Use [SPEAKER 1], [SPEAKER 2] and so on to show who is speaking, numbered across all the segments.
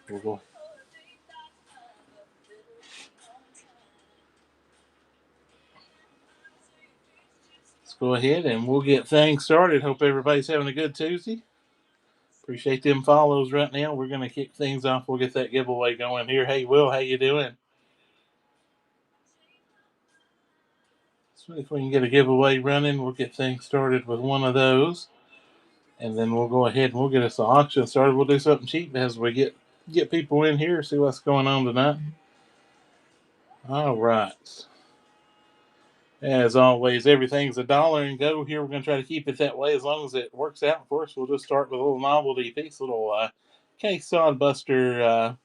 [SPEAKER 1] We'll go. Let's go ahead and we'll get things started. Hope everybody's having a good Tuesday. Appreciate them follows right now. We're going to kick things off. We'll get that giveaway going here. Hey, Will, how you doing? So if we can get a giveaway running, we'll get things started with one of those. And then we'll go ahead and we'll get us the auction started. We'll do something cheap as we get people in here, see what's going on tonight. All right. As always, everything's $1 and go here. We're going to try to keep it that way as long as it works out for us. We'll just start with a little novelty piece, a little case sodbuster,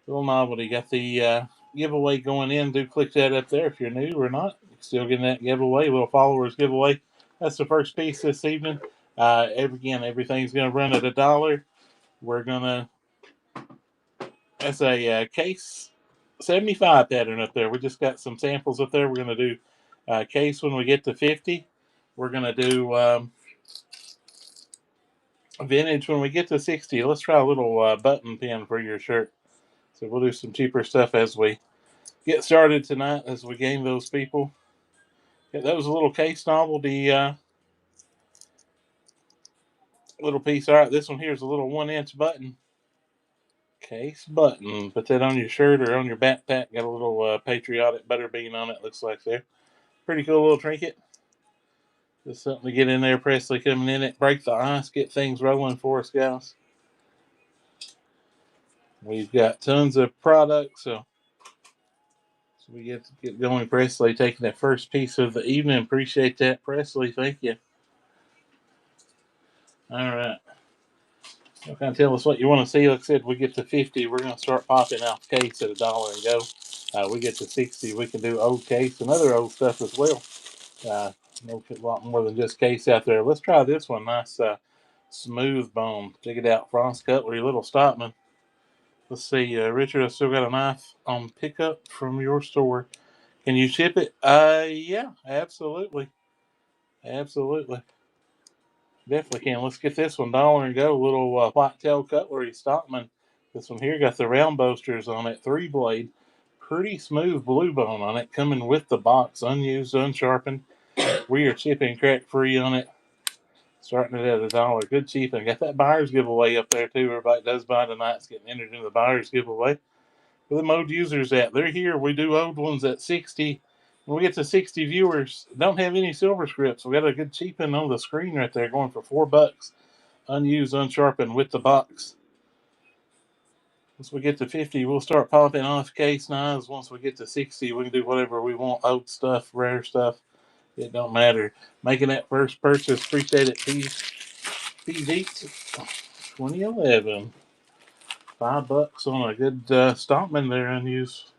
[SPEAKER 1] little novelty. Got the giveaway going in. Do click that up there if you're new or not. Still getting that giveaway, little followers giveaway. That's the first piece this evening. Again, everything's going to run at $1. We're going to, that's a case 75 pattern up there. We just got some samples up there. We're going to do case when we get to 50. We're going to do vintage when we get to 60. Let's try a little button pin for your shirt. So we'll do some cheaper stuff as we get started tonight, as we gain those people. Yeah, that was a little case novelty little piece. All right, this one here is a little 1-inch button. Case button. Put that on your shirt or on your backpack. Got a little patriotic butterbean on it, looks like there. Pretty cool little trinket. Just something to get in there. Presley coming in it. Break the ice. Get things rolling for us, guys. We've got tons of products, so we get to get going. Presley taking that first piece of the evening. Appreciate that, Presley. Thank you. All right. You kind of tell us what you want to see. Like I said, we get to 50, we're going to start popping out case at $1 and go. We get to 60, we can do old case and other old stuff as well. A lot more than just case out there. Let's try this one. Nice smooth bone. Check it out. Frost Cutlery, little Stockman. Let's see, Richard, I still got a knife on pickup from your store. Can you ship it? Yeah, absolutely. Absolutely. Definitely can. Let's get this one $1 and go. Little whitetail cutlery Stockman. This one here got the round boasters on it, 3-blade. Pretty smooth blue bone on it, coming with the box, unused, unsharpened. We are shipping crack free on it. Starting it at $1. Good cheap. And got that buyer's giveaway up there too. Everybody does buy tonight's getting entered into the buyer's giveaway. Where the old users at? They're here. We do old ones at 60. When we get to 60 viewers, don't have any silver scripts. We got a good cheaping on the screen right there, going for $4. Unused, unsharpened with the box. Once we get to 50, we'll start popping off case knives. Once we get to 60, we can do whatever we want. Old stuff, rare stuff. It don't matter. Making that first purchase. Appreciate it, Deets. 2011. $5 on a good Stockman there, unused.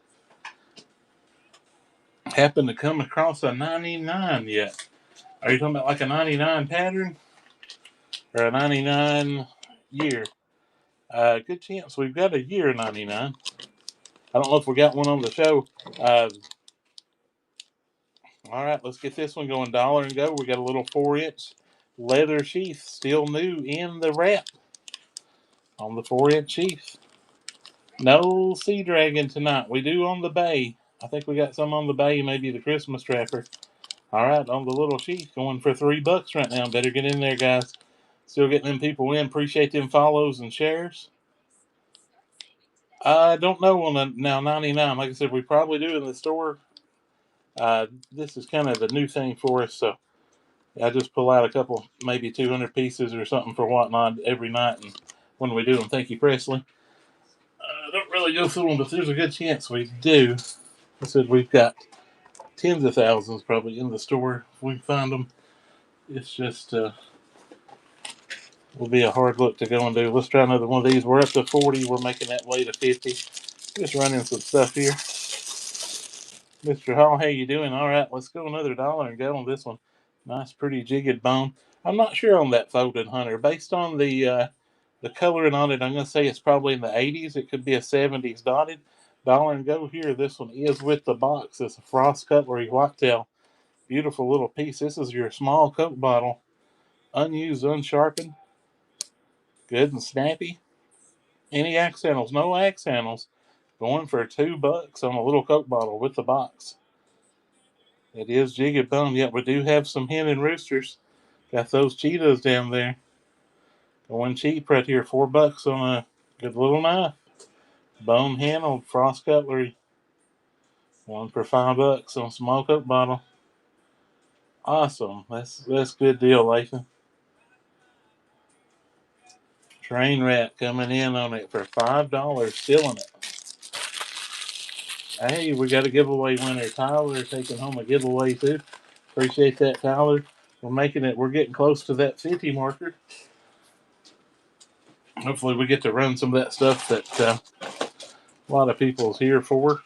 [SPEAKER 1] Happened to come across a 99 yet. Are you talking about like a 99 pattern? Or a 99 year? Good chance we've got a year 99. I don't know if we got one on the show. Uh, all right, let's get this one going. $1 and go. We got a little 4-inch leather sheath, still new in the wrap on the 4-inch sheath. No Sea Dragon tonight. We do on the Bay. I think we got some on the Bay, maybe the Christmas Trapper. All right, on the little sheath, going for $3 right now. Better get in there, guys. Still getting them people in. Appreciate them follows and shares. I don't know on the now 99. Like I said, we probably do in the store. This is kind of the new thing for us, so I just pull out a couple, maybe 200 pieces or something for whatnot every night, and when we do them, thank you, Presley. I don't really go through them, but there's a good chance we do. I said we've got tens of thousands probably in the store if we can find them. It's just will be a hard look to go and do. Let's try another one of these. We're up to 40. We're making that way to 50. Just running some stuff here. Mr. Hall, how you doing? All right, let's go another $1 and go on this one. Nice, pretty jigged bone. I'm not sure on that folded hunter. Based on the coloring on it, I'm going to say it's probably in the 80s. It could be a 70s dotted. $1 and go here. This one is with the box. It's a Frost Cutlery Whitetail. Beautiful little piece. This is your small Coke bottle. Unused, unsharpened. Good and snappy. Any axe handles, no axe handles, going for $2 on a little Coke bottle with the box. It is Jigged Bone. Yet we do have some hen and roosters. Got those cheetahs down there. Going cheap right here. $4 on a good little knife. Bone handled frost cutlery. One for $5 on a small Coke bottle. Awesome. That's good deal, Lathan. Train Rat coming in on it for $5, stealing it. Hey, we got a giveaway winner. Tyler taking home a giveaway too. Appreciate that, Tyler. We're getting close to that 50 marker. Hopefully we get to run some of that stuff that a lot of people's here for.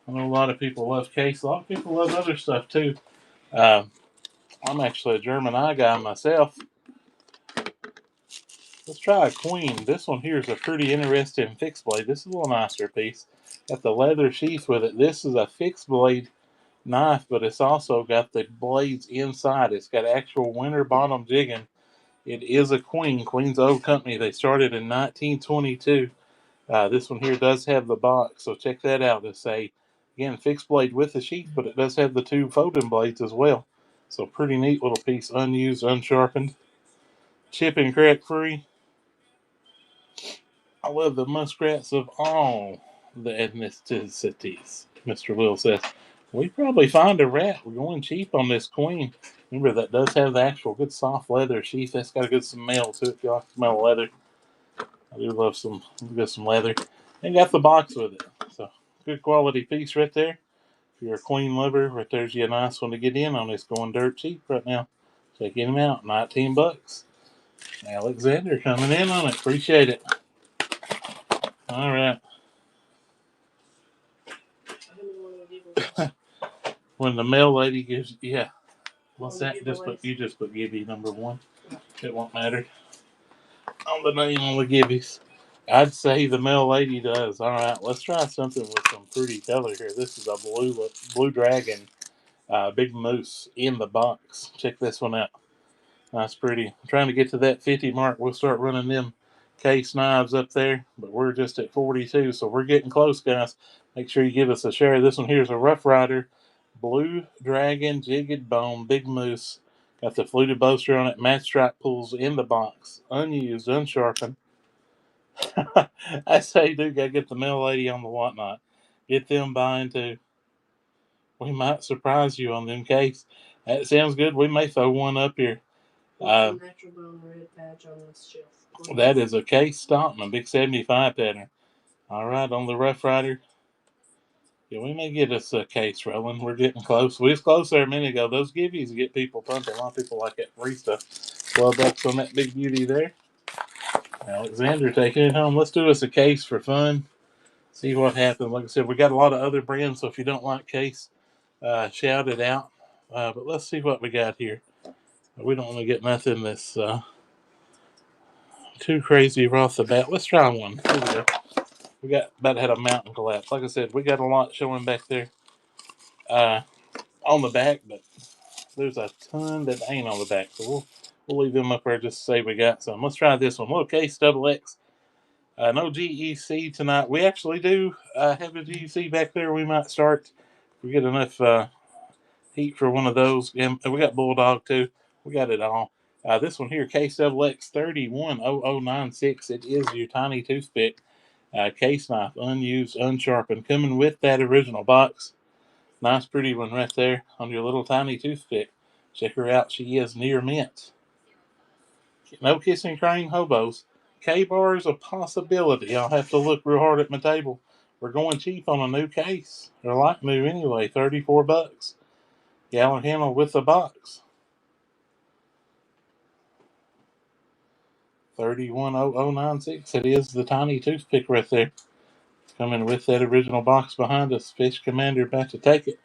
[SPEAKER 1] I know a lot of people love case. A lot of people love other stuff too. I'm actually a German eye guy myself. Let's try a queen. This one here is a pretty interesting fixed blade. This is a little nicer piece. Got the leather sheath with it. This is a fixed blade knife, but it's also got the blades inside. It's got actual winter bottom jigging. It is a queen. Queen's old company. They started in 1922. This one here does have the box, so check that out. It's again, fixed blade with the sheath, but it does have the two folding blades as well. So pretty neat little piece, unused, unsharpened, chip and crack free. I love the muskrats of all the ethnicities, Mr. Will says. We probably find a rat. We're going cheap on this queen. Remember, that does have the actual good soft leather sheath. That's got a good smell to it if you like the smell of leather. I do love some leather. And got the box with it. So, good quality piece right there. If you're a queen lover, right there's you a nice one to get in on. It's going dirt cheap right now. Check him out, $19. Alexander coming in on it. Appreciate it. All right. When the mail lady gives, yeah. What's that? You just put Gibby number one. It won't matter on the name on the Gibbies. I'd say the mail lady does. All right, let's try something with some pretty color here. This is a blue dragon, big moose in the box. Check this one out. Nice, pretty. I'm trying to get to that 50 mark. We'll start running them case knives up there, but we're just at 42, so we're getting close, guys. Make sure you give us a share. This one here is a Rough Rider, Blue Dragon, Jigged Bone, Big Moose. Got the fluted bowstring on it, match stripe pulls in the box, unused, unsharpened. I say, dude, gotta get the mail lady on the whatnot. Get them buying too. We might surprise you on them case. That sounds good. We may throw one up here.
[SPEAKER 2] Natural bone red badge on this shelf.
[SPEAKER 1] That is a Case Stockman, big 75 pattern. All right, on the Rough Rider. Yeah, we may get us a case rolling. We're getting close. We was close there a minute ago. Those gibbies get people pumping. A lot of people like that free stuff. $12 on that big beauty there. Alexander taking it home. Let's do us a case for fun. See what happens. Like I said, we got a lot of other brands, so if you don't like Case, shout it out. But let's see what we got here. We don't want to get nothing that's too crazy right off the bat. Let's try one. Here we go. We got about to have a mountain collapse. Like I said, we got a lot showing back there on the back, but there's a ton that ain't on the back. So we'll leave them up there just to say we got some. Let's try this one. Little Case Double X. No GEC tonight. We actually do have a GEC back there. We might start. If we get enough heat for one of those. And we got Bulldog too. We got it all. This one here, Case Double X 310096. It is your tiny toothpick. Case knife, unused, unsharpened, coming with that original box. Nice, pretty one right there on your little tiny toothpick. Check her out. She is near mint. No kissing crane hobos. K-bar is a possibility. I'll have to look real hard at my table. We're going cheap on a new case. They're like new anyway, $34. Gallon handle with the box. 310096. It is the tiny toothpick right there. Coming with that original box behind us. Fish Commander about to take it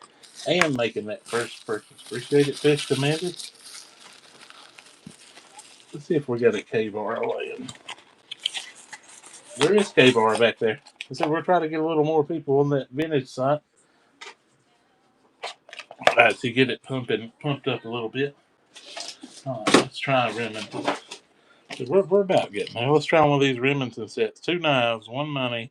[SPEAKER 1] and making that first purchase. Appreciate it, Fish Commander. Let's see if we got a K-bar laying. There is K-bar back there. So we're trying to get a little more people on that vintage site. To get it pumped up a little bit. All right, let's try Remington. We're about getting there. Let's try one of these Remington sets. 2 knives, 1 money.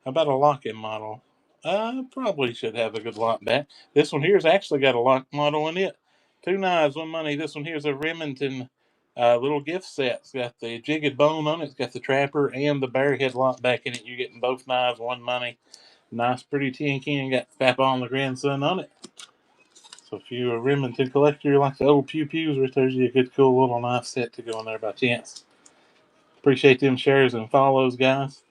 [SPEAKER 1] How about a lock-in model? Probably should have a good lock back. This one here's actually got a lock model in it. 2 knives, 1 money. This one here's a Remington little gift set. It's got the jigged bone on it. It's got the trapper and the bear head lock back in it. You're getting both knives, 1 money. Nice, pretty tin can. Got Papa on the grandson on it. So if you're a Remington collector, like the old pew pews, right there's you a good, cool little knife set to go in there by chance. Appreciate them shares and follows, guys.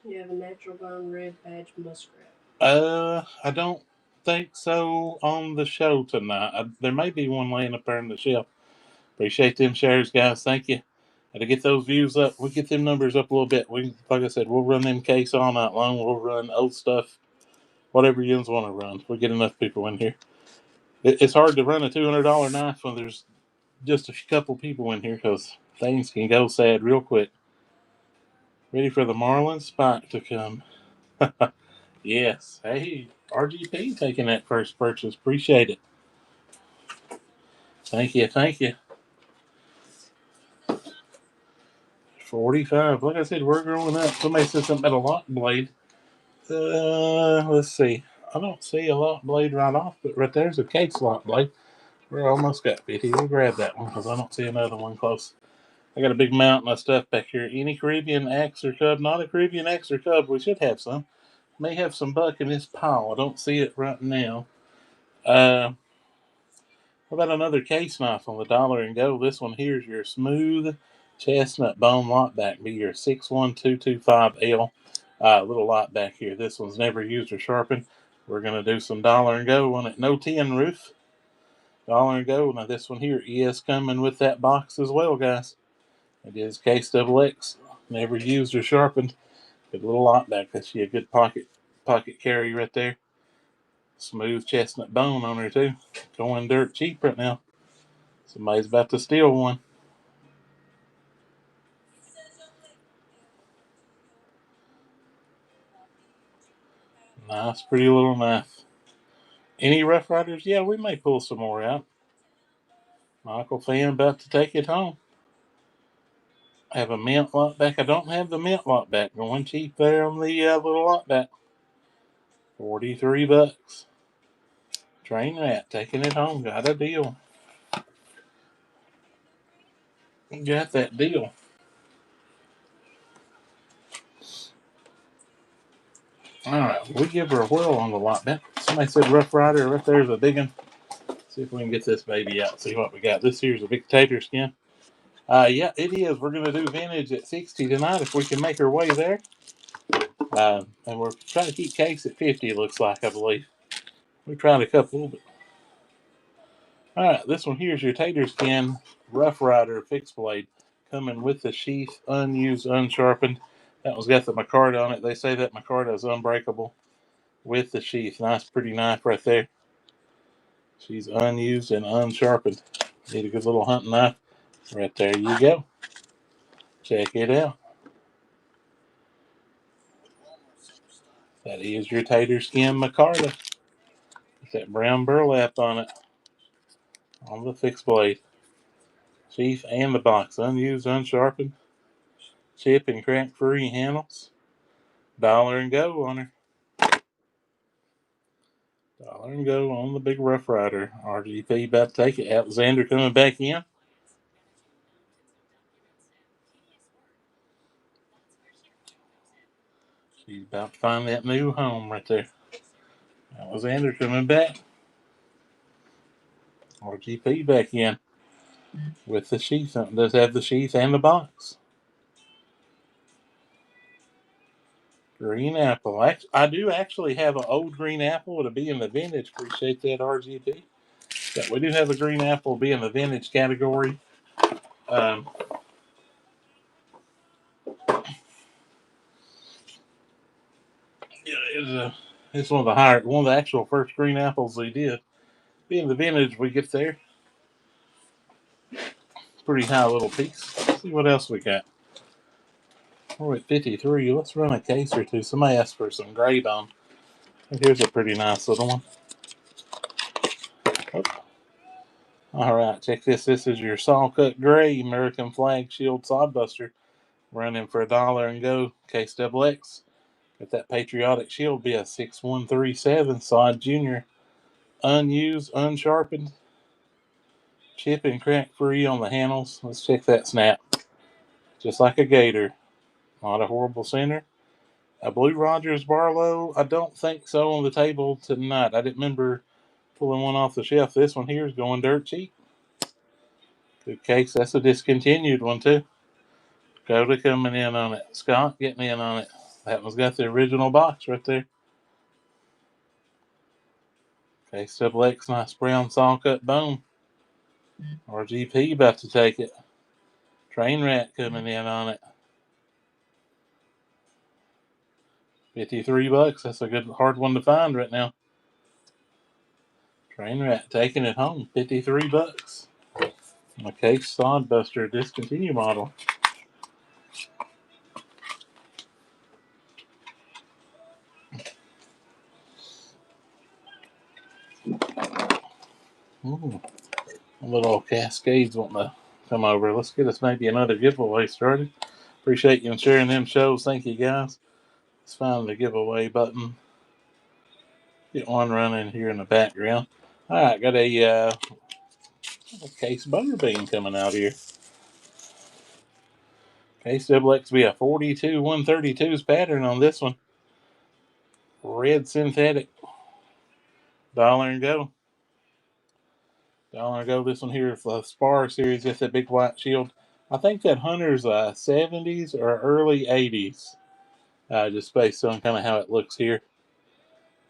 [SPEAKER 2] You have a natural bone red badge muskrat.
[SPEAKER 1] I don't think so on the show tonight. There may be one laying up there on the shelf. Appreciate them shares, guys. Thank you. And to get those views up, we get them numbers up a little bit. We, like I said, we'll run them case all night long. We'll run old stuff, whatever you want to run. We get enough people in here. It's hard to run a $200 knife when there's just a couple people in here because things can go sad real quick. Ready for the Marlin Spike to come. Yes. Hey, RGP taking that first purchase. Appreciate it. Thank you. Thank you. 45. Like I said, we're growing up. Somebody said something about a lock blade. Let's see. I don't see a lock blade right off, but right there's a case lock blade. We're almost got 50. We'll grab that one because I don't see another one close. I got a big mountain of stuff back here. Any Caribbean axe or cub? Not a Caribbean axe or cub. We should have some. May have some buck in this pile. I don't see it right now. How about another case knife on the dollar and go? This one here is your smooth chestnut bone lockback. Be your 61225L. Little lock back here. This one's never used or sharpened. We're going to do some dollar and go on it. No tin roof. Dollar and go. Now this one here is coming with that box as well, guys. It is case XX. Never used or sharpened. Good little lock back. That's you a good pocket carry right there. Smooth chestnut bone on her too. Going dirt cheap right now. Somebody's about to steal one. Nice, pretty little knife. Any Rough Riders? Yeah, we may pull some more out. Michael fan about to take it home. I have a mint lock back. I don't have the mint lock back. Going cheap there on the little lock back. $43. Train Rat taking it home. Got a deal. Got that deal. Alright, we give her a whirl on the lock back. Somebody said Rough Rider. Right there's a big one. See if we can get this baby out. See what we got. This here's a big tater skin. Yeah, it is. We're going to do vintage at 60 tonight if we can make our way there. And we're trying to keep case at 50, it looks like, I believe. We tried a couple, but. Alright, this one here is your tater skin Rough Rider fixed blade. Coming with the sheath, unused, unsharpened. That one's got the micarta on it. They say that micarta is unbreakable with the sheath. Nice, pretty knife right there. She's unused and unsharpened. Need a good little hunting knife. Right there you go. Check it out. That is your tater skin micarta. With that brown burlap on it. On the fixed blade. Sheath and the box. Unused, unsharpened. Chip and crack free handles. Dollar and go on her. Dollar and go on the big Rough Rider. RGP about to take it. Alexander coming back in. She's about to find that new home right there. Alexander coming back. RGP back in. With the sheath. Does have the sheath and the box. Green apple. I do actually have an old green apple to be in the vintage. Appreciate that, RGP. But we do have a green apple be in the vintage category. Yeah, it's one of the actual first green apples they did. Being the vintage, we get there. Pretty high little piece. Let's see what else we got. We're at 53. Let's run a case or two. Somebody asked for some gray bone. Here's a pretty nice little one. Oh, All right, check this. This is your saw cut gray American Flag Shield Sod Buster, running for $1 and go. Case double X. Got that patriotic shield. Be a 6137 Sod Junior. Unused, unsharpened, chip and crack free on the handles. Let's check that snap. Just like a gator. Not a horrible center. A Blue Rogers Barlow, I don't think so on the table tonight. I didn't remember pulling one off the shelf. This one here is going dirt cheap. Good case. That's a discontinued one too. Coda coming in on it. Scott getting in on it. That one's got the original box right there. Case double X, nice brown saw cut bone. RGP about to take it. Train Rat coming in on it. $53. That's a good hard one to find right now. Train Rat taking it home. $53. A Case Sod Buster discontinue model. Ooh, little Cascades wanting to come over. Let's get us maybe another giveaway started. Appreciate you sharing them shows. Thank you guys. Let's find the giveaway button. Get one running here in the background. All right, got a Case Butterbean coming out here. Case double X be a 42 132s pattern on this one. Red synthetic. $1 and go. $1 and go. This one here for the Spar series. That's that big white shield. I think that Hunter's 70s or early 80s. Just based on kind of how it looks here.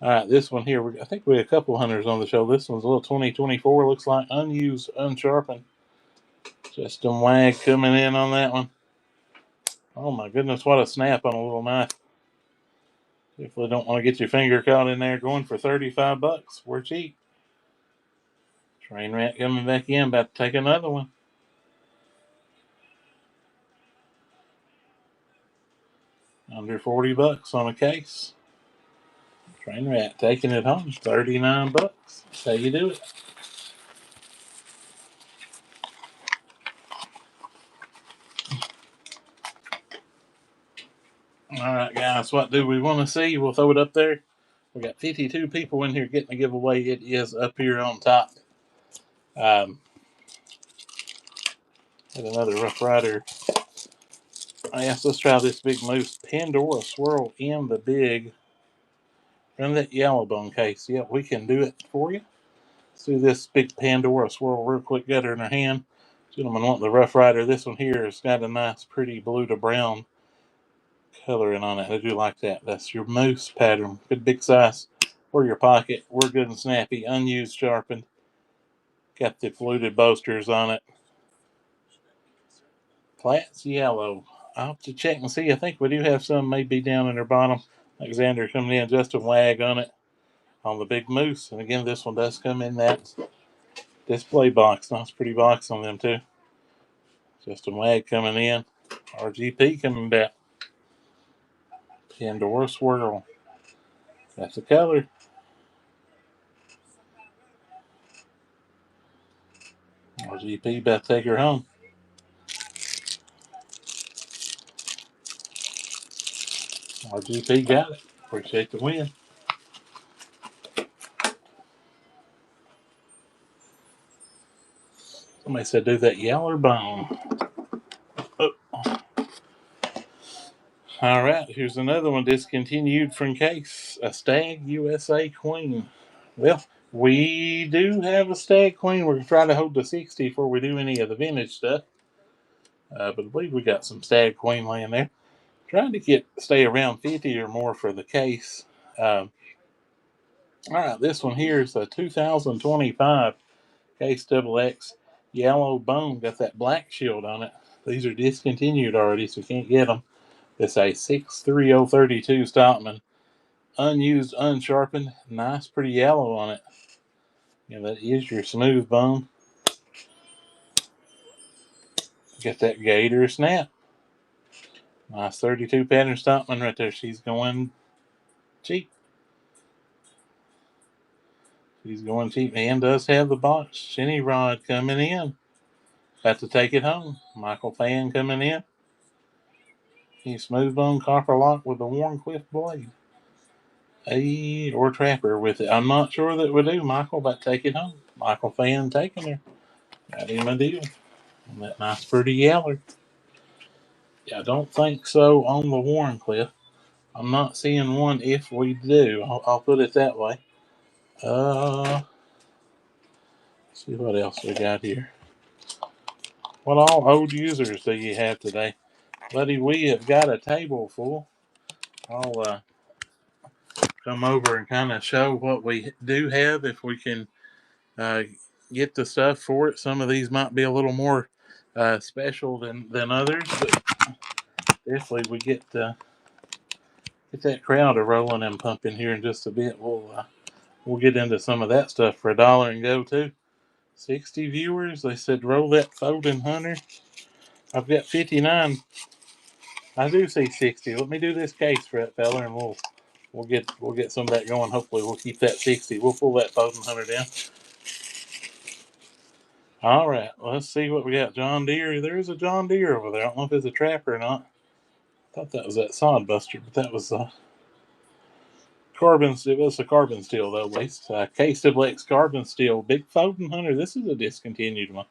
[SPEAKER 1] All right, this one here, I think we have a couple Hunters on the show. This one's a little 2024. Looks like unused, unsharpened. Justin Wag coming in on that one. Oh my goodness, what a snap on a little knife. Definitely don't want to get your finger caught in there. Going for $35. We're cheap. Train Rat coming back in, about to take another one. Under $40 on a case. Train Rat taking it home. $39. That's how you do it. All right, guys, what do we want to see? We'll throw it up there. We got 52 people in here getting a giveaway. It is up here on top. Had another Rough Rider. Yes, let's try this Big Moose Pandora Swirl in the big. Run that yellow bone case. Yep, we can do it for you. Let's do this big Pandora Swirl real quick. Got her in her hand. Gentlemen want the Rough Rider. This one here has got a nice, pretty blue to brown coloring on it. I do like that. That's your moose pattern. Good big size for your pocket. We're good and snappy. Unused, sharpened. Got the fluted boasters on it. Platts yellow. I'll have to check and see. I think we do have some maybe down in their bottom. Alexander coming in. Justin Wag on it. On the big moose. And again, this one does come in that display box. Nice pretty box on them too. Justin Wag coming in. RGP coming back. Pandora Swirl. That's the color. RGP about to take her home. RGP got it. Appreciate the win. Somebody said do that yaller bone. Oh. All right, here's another one discontinued from Case. A Stag USA Queen. Well, we do have a Stag Queen. We're trying to hold the 60 before we do any of the vintage stuff. But I believe we got some Stag Queen laying there. Trying to stay around 50 or more for the case. All right, this one here is a 2025 Case double X yellow bone. Got that black shield on it. These are discontinued already, so you can't get them. It's a 63032 Stockman. Unused, unsharpened. Nice, pretty yellow on it. Yeah, that is your smooth bone. Got that gator snap. Nice 32 pattern Stockman right there. She's going cheap. He's going cheap and does have the box. Shinny Rod coming in. About to take it home. Michael Fan coming in. He's Smooth Bone Copper Lock with the Warncliffe blade. Or Trapper with it. I'm not sure that we do. Michael, about to take it home. Michael Fan taking her. Got him a deal. And that nice pretty yeller. Yeah, I don't think so on the Warncliffe. I'm not seeing one if we do. I'll put it that way. See what else we got here. What all old users do you have today? Buddy, we have got a table full. I'll come over and kind of show what we do have if we can get the stuff for it. Some of these might be a little more special than others, but definitely we get that crowd a rolling and pumping here in just a bit. We'll get into some of that stuff for $1 and go too. 60 viewers. They said roll that folding hunter. I've got 59. I do see 60. Let me do this case for that fella, and we'll get some of that going. Hopefully, we'll keep that 60. We'll pull that folding hunter down. All right, let's see what we got. John Deere. There's a John Deere over there. I don't know if it's a trapper or not. I thought that was that sod buster, but that was carbon. It was a carbon steel though. At least K-Siblex carbon steel. Big folding hunter. This is a discontinued one.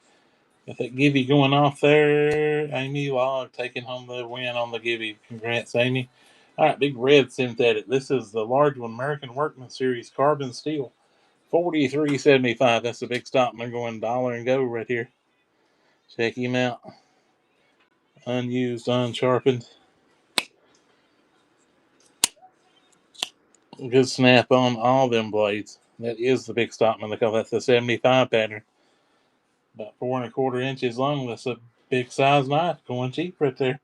[SPEAKER 1] Got that Gibby going off there. Amy Log taking home the win on the Gibby. Congrats, Amy. All right, big red synthetic. This is the large one, American Workman Series carbon steel. $43.75. That's a big stockman going $1 and go right here. Check him out. Unused, unsharpened. Good snap on all them blades. That is the big stockman. They call that the 75 pattern. About 4¼ inches long. That's a big size knife. Going cheap right there.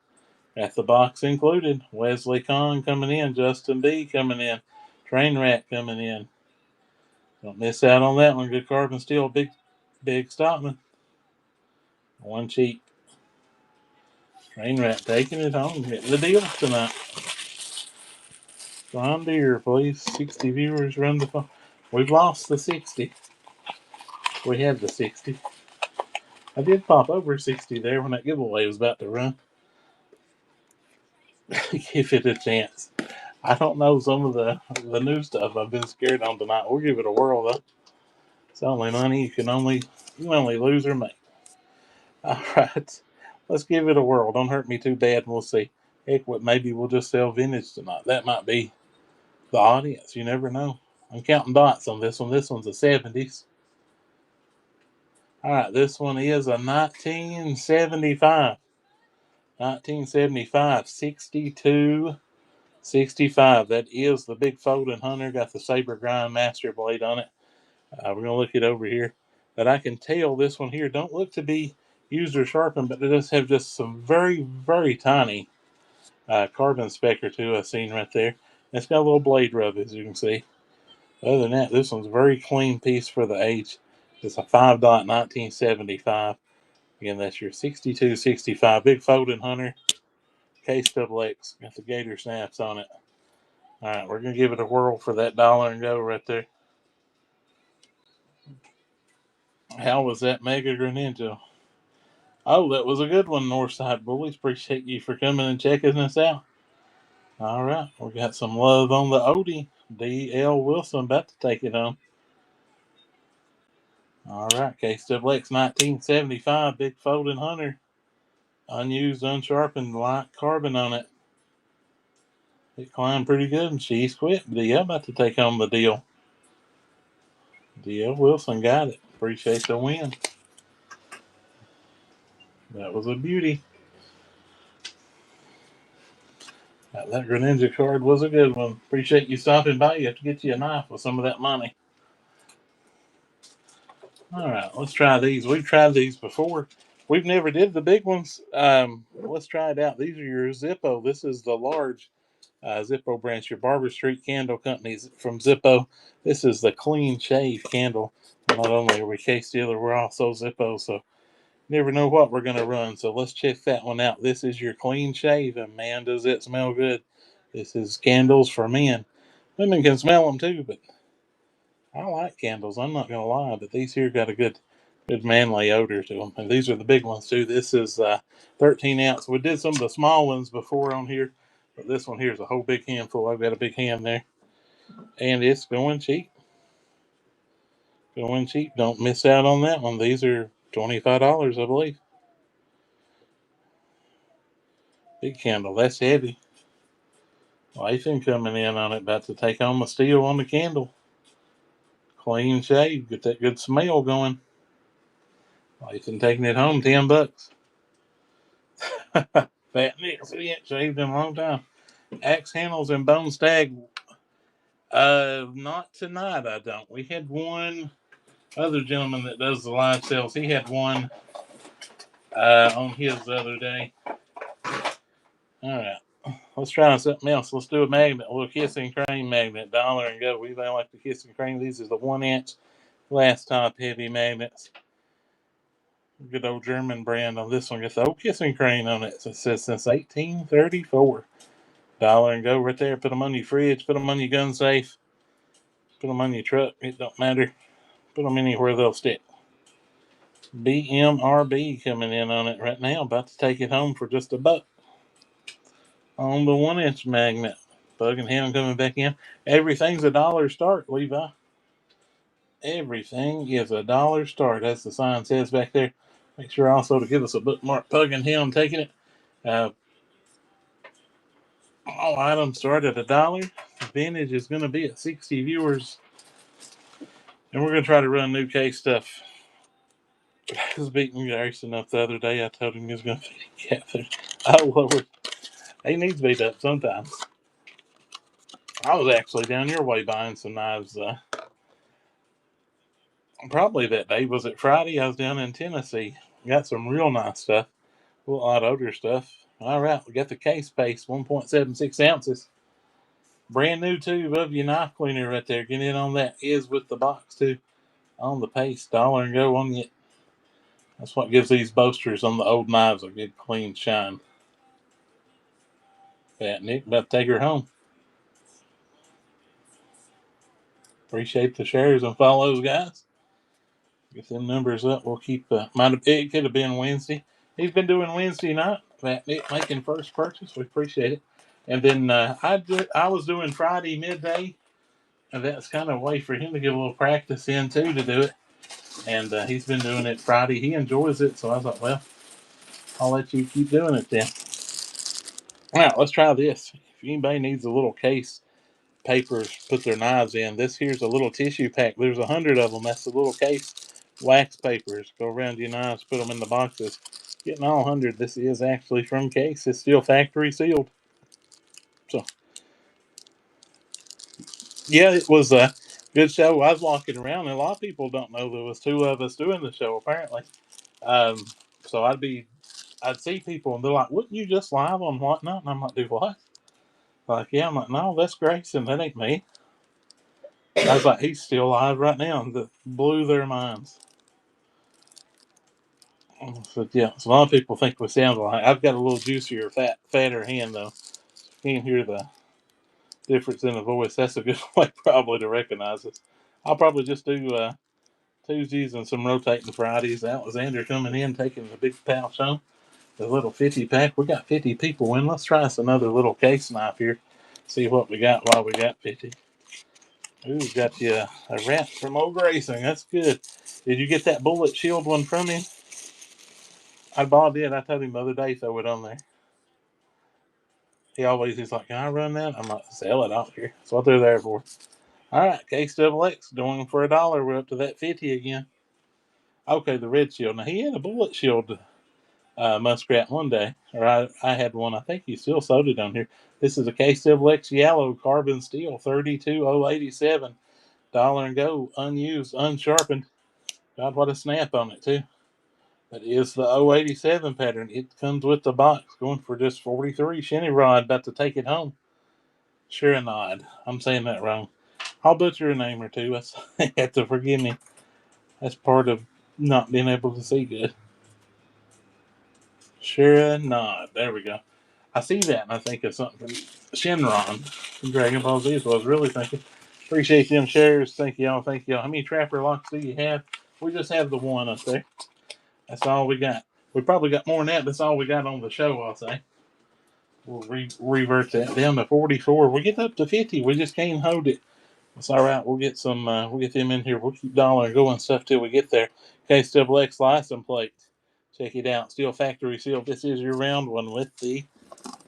[SPEAKER 1] Got the box included. Wesley Kahn coming in. Justin B coming in. Train Rat coming in. Don't miss out on that one. Good carbon steel. Big stockman. One cheap. Train Rat taking it home. Getting the deal tonight. John Deere, please. 60 viewers run the phone. We've lost the 60. We had the 60. I did pop over 60 there when that giveaway was about to run. Give it a chance. I don't know some of the new stuff I've been scared on tonight. We'll give it a whirl though. It's only money. You can only lose or make. All right. Let's give it a whirl. Don't hurt me too bad and we'll see. Heck, maybe we'll just sell vintage tonight. That might be the audience. You never know. I'm counting dots on this one. This one's a 70s. All right, this one is a 1975. 1975, 62.65. That is the big folding hunter. Got the Saber Grind Master blade on it. We're going to look it over here. But I can tell this one here don't look to be used or sharpened, but it does have just some very, very tiny carbon speck or two I've seen right there. It's got a little blade rub, as you can see. Other than that, this one's a very clean piece for the age. It's a 5-dot 1975. Again, that's your 62.65 big folding hunter. K-X. Got the gator snaps on it. All right, we're going to give it a whirl for that $1 and go right there. How was that Mega Greninja? Oh, that was a good one, Northside Bullies. Appreciate you for coming and checking us out. All right, we got some love on the Odie. D.L. Wilson about to take it home. All right, K-X 1975, big folding hunter. Unused, unsharpened, light carbon on it. It climbed pretty good and she's quit. D.L. about to take home the deal. D.L. Wilson got it. Appreciate the win. That was a beauty. That Greninja card was a good one. Appreciate you stopping by. You have to get you a knife with some of that money. All right, let's try these. We've tried these before. We've never did the big ones. Let's try it out. These are your Zippo. This is the large Zippo branch, your Barber Street Candle Companies from Zippo. This is the Clean Shave candle. Not only are we case dealer, we're also Zippo, so never know what we're going to run. So let's check that one out. This is your Clean Shave, and man, does it smell good. This is candles for men. Women can smell them too, but I like candles. I'm not gonna lie, but these here got a good manly odor to them, and these are the big ones too. This is 13 ounce. We did some of the small ones before on here, but this one here is a whole big handful. I've got a big hand there, and it's going cheap. Going cheap. Don't miss out on that one. These are $25, I believe. Big candle. That's heavy. Lathan coming in on it, about to take home a steal on the candle. Clean shave, get that good smell going. Lathan taking it home, $10. Fat Nick, so he ain't shaved in a long time. Axe handles and bone stag. Not tonight. I don't. We had one other gentleman that does the live sales. He had one on his the other day. All right. Let's try something else. Let's do a magnet, a little kissing crane magnet, dollar and go. We like the kissing crane. These are the 1 inch glass top heavy magnets. Good old German brand on this one. Got the old kissing crane on it. So it says since 1834. Dollar and go right there. Put them on your fridge. Put them on your gun safe. Put them on your truck. It don't matter. Put them anywhere they'll stick. BMRB coming in on it right now. About to take it home for just $1 on the 1 inch magnet. Buckingham coming back in. Everything's $1 start, Levi. Everything is $1 start, as the sign says back there. Make sure also to give us a bookmark. Buckingham taking it. All items start at $1. Vintage is going to be at 60 viewers. And we're going to try to run new case stuff. I was beating Garrison enough the other day. I told him he was going to feed cat food. Oh, Lord. He needs beat up sometimes. I was actually down your way buying some knives. Probably that day. Was it Friday? I was down in Tennessee. Got some real nice stuff. A lot of older stuff. All right. We got the case paste, 1.76 ounces. Brand new tube of your knife cleaner right there. Get in on that. Is with the box too. On the paste. Dollar and go on it. That's what gives these boasters on the old knives a good clean shine. Fat Nick about to take her home. Appreciate the shares and follows, guys. Get them numbers up. We'll keep. It could have been Wednesday. He's been doing Wednesday night. Fat Nick making first purchase. We appreciate it. And then I was doing Friday midday, and that's kind of a way for him to get a little practice in too to do it. And he's been doing it Friday. He enjoys it, so I thought, well, I'll let you keep doing it then. All right, let's try this. If anybody needs a little case papers, put their knives in. This here's a little tissue pack. There's 100 of them. That's the little case. Wax papers. Go around your knives. Put them in the boxes. Getting all 100. This is actually from Case. It's still factory sealed. So, yeah, it was a good show. I was walking around, and a lot of people don't know there was two of us doing the show, apparently. Um, so I'd see people, and they're like, wouldn't you just live on whatnot? And I'm like, do what? Like, yeah. I'm like, no, that's Grayson. That ain't me. I was like, he's still alive right now. And that blew their minds. But yeah, so a lot of people think we sound alike. I've got a little juicier, fatter hand though. You can't hear the difference in the voice. That's a good way probably to recognize us. I'll probably just do Tuesdays and some rotating Fridays. Alexander coming in, taking the big pouch home. The little 50 pack. We got 50 people in. Let's try us another little case knife here. See what we got while we got 50. Ooh, got you a wrap from old Grayson. That's good. Did you get that bullet shield one from him? I bought it. I told him the other day throw it on there. He's like, can I run that? I'm like, sell it out here. That's what they're there for. All right, Case Double X doing for $1. We're up to that 50 again. Okay, the red shield. Now he had a bullet shield muskrat one day, or I had one. I think he still sold it on here. This is a Case Double X yellow carbon steel 32087. Dollar and go, unused, unsharpened. God, what a snap on it too. That is the 087 pattern. It comes with the box, going for just 43. Shinny Rod about to take it home. Sure a nod. I'm saying that wrong. I'll butcher a name or two. You have to forgive me. That's part of not being able to see good. Sure a nod. There we go. I see that and I think of something from Shenron from Dragon Ball Z is what I was really thinking. Appreciate them shares. Thank y'all. Thank y'all. How many trapper locks do you have? We just have the one up there. That's all we got. We probably got more than that. That's all we got on the show, I'll say. We'll revert that down to 44. We get up to 50. We just can't hold it. It's all right. We'll get some. We'll get them in here. We'll keep dollar going stuff till we get there. Case Double X license plate. Check it out. Steel factory seal. This is your round one with the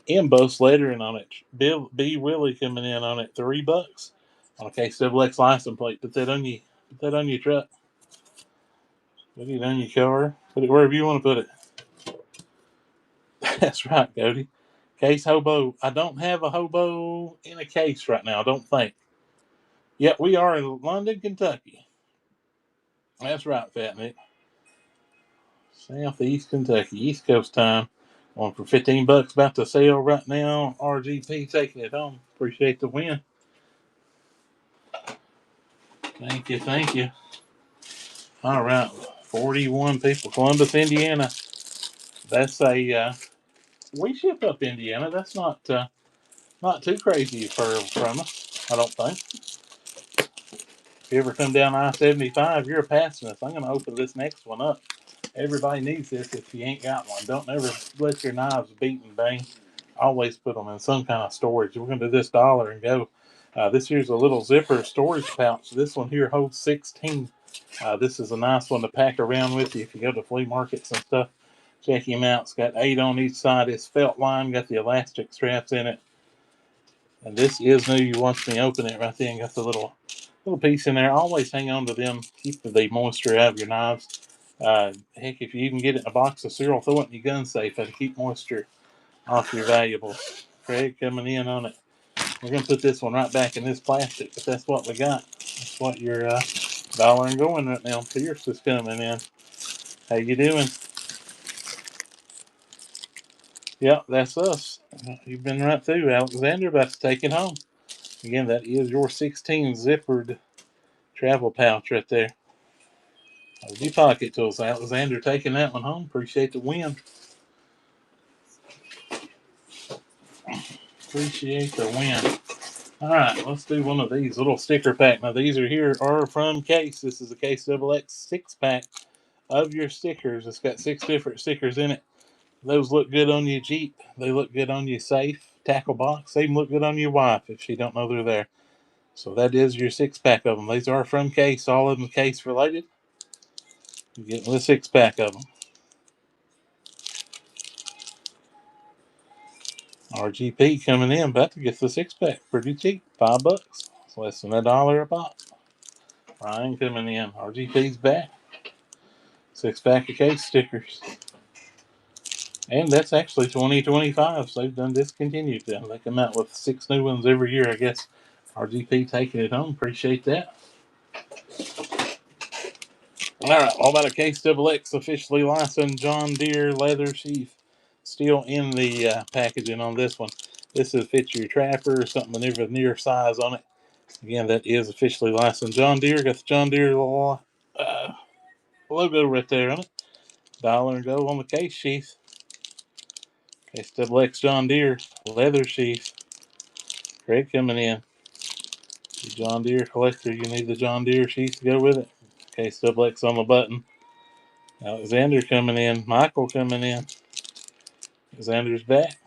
[SPEAKER 1] embossed lettering on it. Bill B Willie coming in on it. $3 on a Case Double X license plate. Put that on you. Put that on your truck. Put it on your car. Put it wherever you want to put it. That's right, Cody. Case hobo. I don't have a hobo in a case right now. I don't think. Yep, we are in London, Kentucky. That's right, Fat Nick. Southeast Kentucky, East Coast time. One for $15. About to sale right now. RGP taking it home. Appreciate the win. Thank you, thank you. All right, 41 people. Columbus, Indiana. That's a we ship up Indiana. That's not too crazy from us. I don't think. If you ever come down I-75, you're passing us. I'm going to open this next one up. Everybody needs this if you ain't got one. Don't ever let your knives beat and bang. Always put them in some kind of storage. We're going to do this dollar and go. This here's a little zipper storage pouch. This one here holds 16. This is a nice one to pack around with you if you go to flea markets and stuff. Check him out. It's got 8 on each side. It's felt line. Got the elastic straps in it. And this is new. You watch me open it right there and got the little piece in there. Always hang on to them. Keep the moisture out of your knives. Heck, if you even get it in a box of cereal, throw it in your gun safe. That'll keep moisture off your valuables. Craig coming in on it. We're going to put this one right back in this plastic, but that's what we got. That's what your dollar and going right now. Pierce is coming in. How you doing? Yep, that's us. You've been right through. Alexander about to take it home. Again, that is your 16 zippered travel pouch right there. OG Pocket Tools. Alexander taking that one home. Appreciate the win. Appreciate the win. All right, let's do one of these little sticker pack. Now these are from Case. This is a Case Double X 6-pack of your stickers. It's got 6 different stickers in it. Those look good on your Jeep. They look good on your safe, tackle box. They even look good on your wife if she don't know they're there. So that is your 6-pack of them. These are from Case. All of them Case related. You're getting the 6-pack of them. RGP coming in, about to get the 6-pack. Pretty cheap, $5. It's less than $1 a pop. Ryan coming in. RGP's back. 6-pack of Case stickers. And that's actually 2025. So they've done discontinued them. They come out with 6 new ones every year, I guess. RGP taking it home. Appreciate that. All right. All about a Case Double X officially licensed John Deere leather sheath. Still in the packaging on this one. This is fit your trapper or something whenever near size on it. Again, that is officially licensed John Deere. Got the John Deere logo right there on it. Dollar and go on the case sheath. Case Double X John Deere leather sheath. Craig coming in. The John Deere collector, you need the John Deere sheath to go with it. Case Double X on the button. Alexander coming in. Michael coming in. Alexander's back.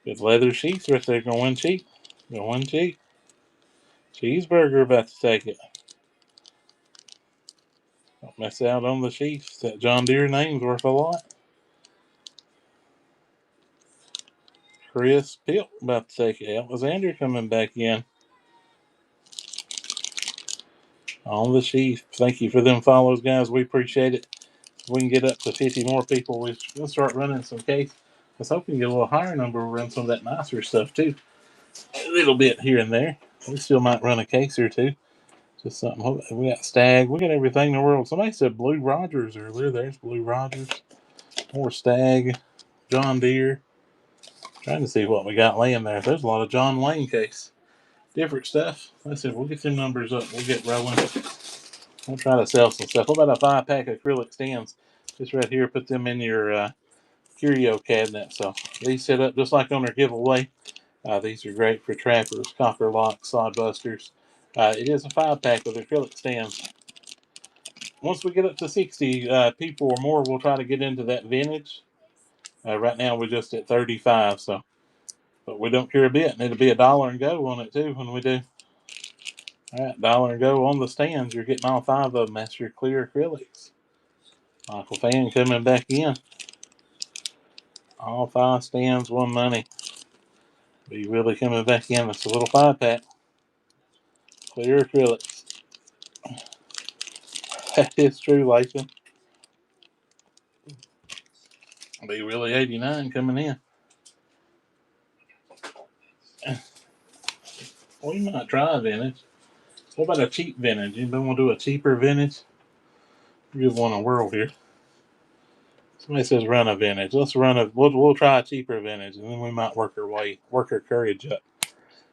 [SPEAKER 1] Good leather sheath right there. Going cheap. Going cheap. Cheeseburger about to take it. Don't miss out on the sheath. That John Deere name's worth a lot. Chris Pilt about to take it. Alexander coming back in on the sheath. Thank you for them follows, guys. We appreciate it. If we can get up to 50 more people, we'll start running some case. I was hoping to get a little higher number. We'll run some of that nicer stuff too. A little bit here and there. We still might run a case or two. Just something. We got Stag. We got everything in the world. Somebody said Blue Rogers earlier. There's Blue Rogers. More Stag. John Deere. Trying to see what we got laying there. There's a lot of John Wayne case. Different stuff. Let's see. We'll get them numbers up. We'll get rolling. We'll try to sell some stuff. What about a 5-pack of acrylic stands? Just right here. Put them in your curio cabinet. So these set up just like on our giveaway. These are great for trappers, copper locks, sod busters. It is a 5-pack with acrylic stands. Once we get up to 60 people or more, we'll try to get into that vintage. Right now we're just at 35, so but we don't care a bit, and it'll be $1 and go on it too when we do. All right, $1 and go on the stands. You're getting all 5 of them. That's your clear acrylics. Michael Fan coming back in. All 5 stands, $1.90. Be really coming back in. It's a little 5-pack. Clear acrylics. That is true, Lathan. Be really 89 coming in. We might try a vintage. What about a cheap vintage? Anybody want to do a cheaper vintage? Give one a whirl here. Somebody says run a vintage. Let's run a. We'll try a cheaper vintage, and then we might work our courage up.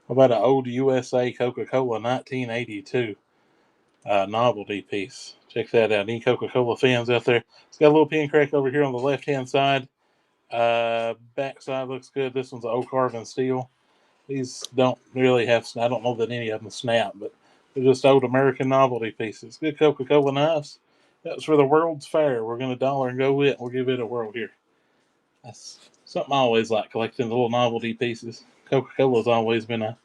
[SPEAKER 1] What about an old USA Coca-Cola 1982 novelty piece? Check that out. Any Coca-Cola fans out there? It's got a little pin crack over here on the left-hand side. Back side looks good. This one's old carbon steel. These don't really have. I don't know that any of them snap, but they're just old American novelty pieces. Good Coca-Cola knives. That was for the World's Fair. We're going to $1 and go it. We'll give it a whirl here. That's something I always like, collecting the little novelty pieces. Coca-Cola's always been a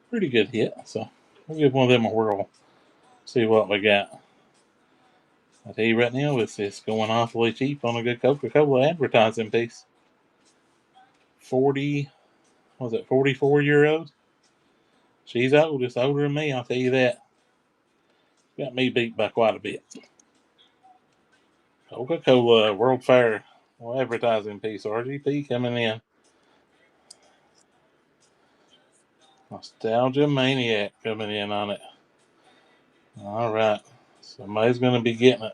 [SPEAKER 1] pretty good hit, so we'll give one of them a whirl. See what we got. I tell you right now, it's going awfully cheap on a good Coca-Cola advertising piece. 44-year-old? She's old. It's older than me, I'll tell you that. Got me beat by quite a bit. Coca-Cola World Fair advertising piece. RGP coming in. Nostalgia Maniac coming in on it. All right. Somebody's going to be getting it.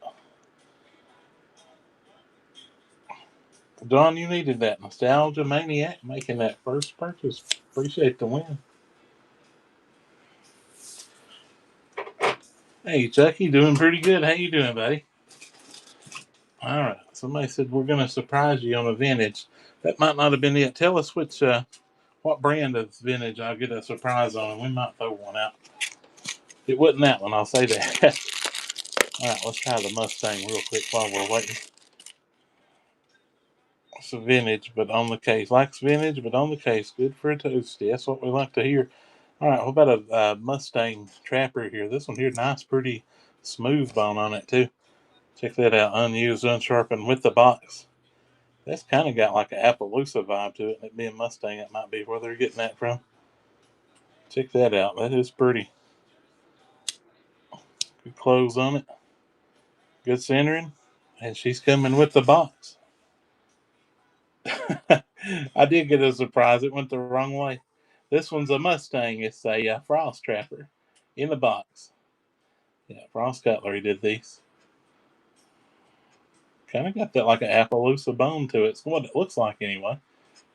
[SPEAKER 1] Don, you needed that. Nostalgia Maniac making that first purchase. Appreciate the win. Hey, Chucky, doing pretty good. How you doing, buddy? All right. Somebody said we're going to surprise you on a vintage. That might not have been it. Tell us what brand of vintage I'll get a surprise on. We might throw one out. It wasn't that one, I'll say that. All right, let's try the Mustang real quick while we're waiting. It's a vintage, but on the case. Likes vintage, but on the case. Good for a toasty. That's what we like to hear. All right, what about a Mustang Trapper here? This one here, nice, pretty smooth bone on it, too. Check that out. Unused, unsharpened with the box. That's kind of got like an Appaloosa vibe to it. And it being Mustang, that might be where they're getting that from. Check that out. That is pretty. Good clothes on it. Good centering. And she's coming with the box. I did get a surprise. It went the wrong way. This one's a Mustang. It's a Frost Trapper in the box. Yeah, Frost Cutlery did these. Kind of got that like an Appaloosa bone to it. It's what it looks like anyway.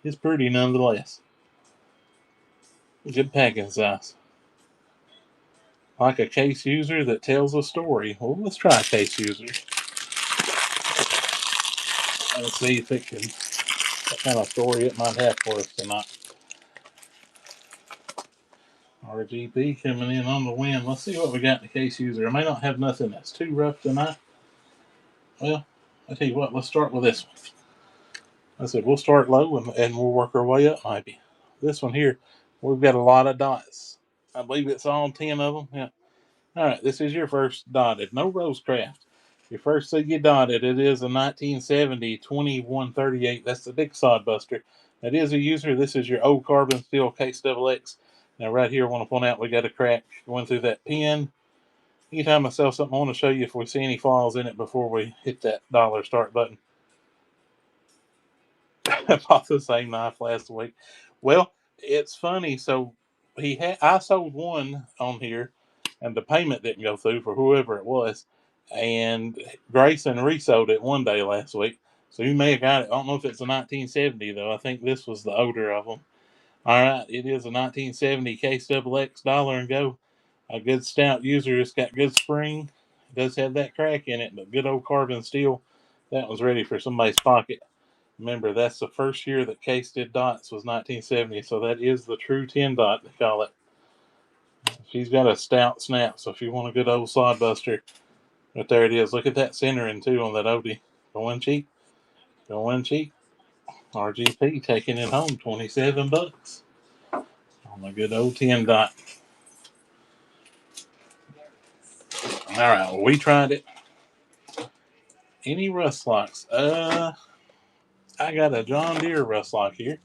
[SPEAKER 1] It's pretty nonetheless. Good packing size. Like a case user that tells a story. Well, let's try a case user. Let's see if it can, what kind of story it might have for us tonight. RGP coming in on the win. Let's see what we got in the case user. I may not have nothing that's too rough tonight. Well, I tell you what, let's start with this one. I said we'll start low and we'll work our way up maybe. This one here, we've got a lot of dots. I believe it's all 10 of them. Yeah. All right, this is your first dotted. No Rosecraft. Your first thing you dotted, it is a 1970 2138. That's the big sod buster. That is a user. This is your old carbon steel case XX. Now right here, I want to point out we got a crack going through that pin. Anytime I sell something, I want to show you if we see any flaws in it before we hit that dollar start button. I bought the same knife last week. Well, it's funny. So I sold one on here, and the payment didn't go through for whoever it was, and Grayson resold it one day last week. So you may have got it. I don't know if it's a 1970 though. I think this was the older of them. All right, it is a 1970 Case XX $1 and go. A good stout user. It's got good spring. It does have that crack in it, but good old carbon steel. That was ready for somebody's pocket. Remember, that's the first year that Case did dots was 1970, so that is the true 10 dot, they call it. She's got a stout snap, so if you want a good old sod buster, but there it is. Look at that centering too on that Odie. Going cheap. Going cheap. RGP taking it home, $27 on a good old 10 dot. All right, well, we tried it. Any rust locks? I got a John Deere rust lock here.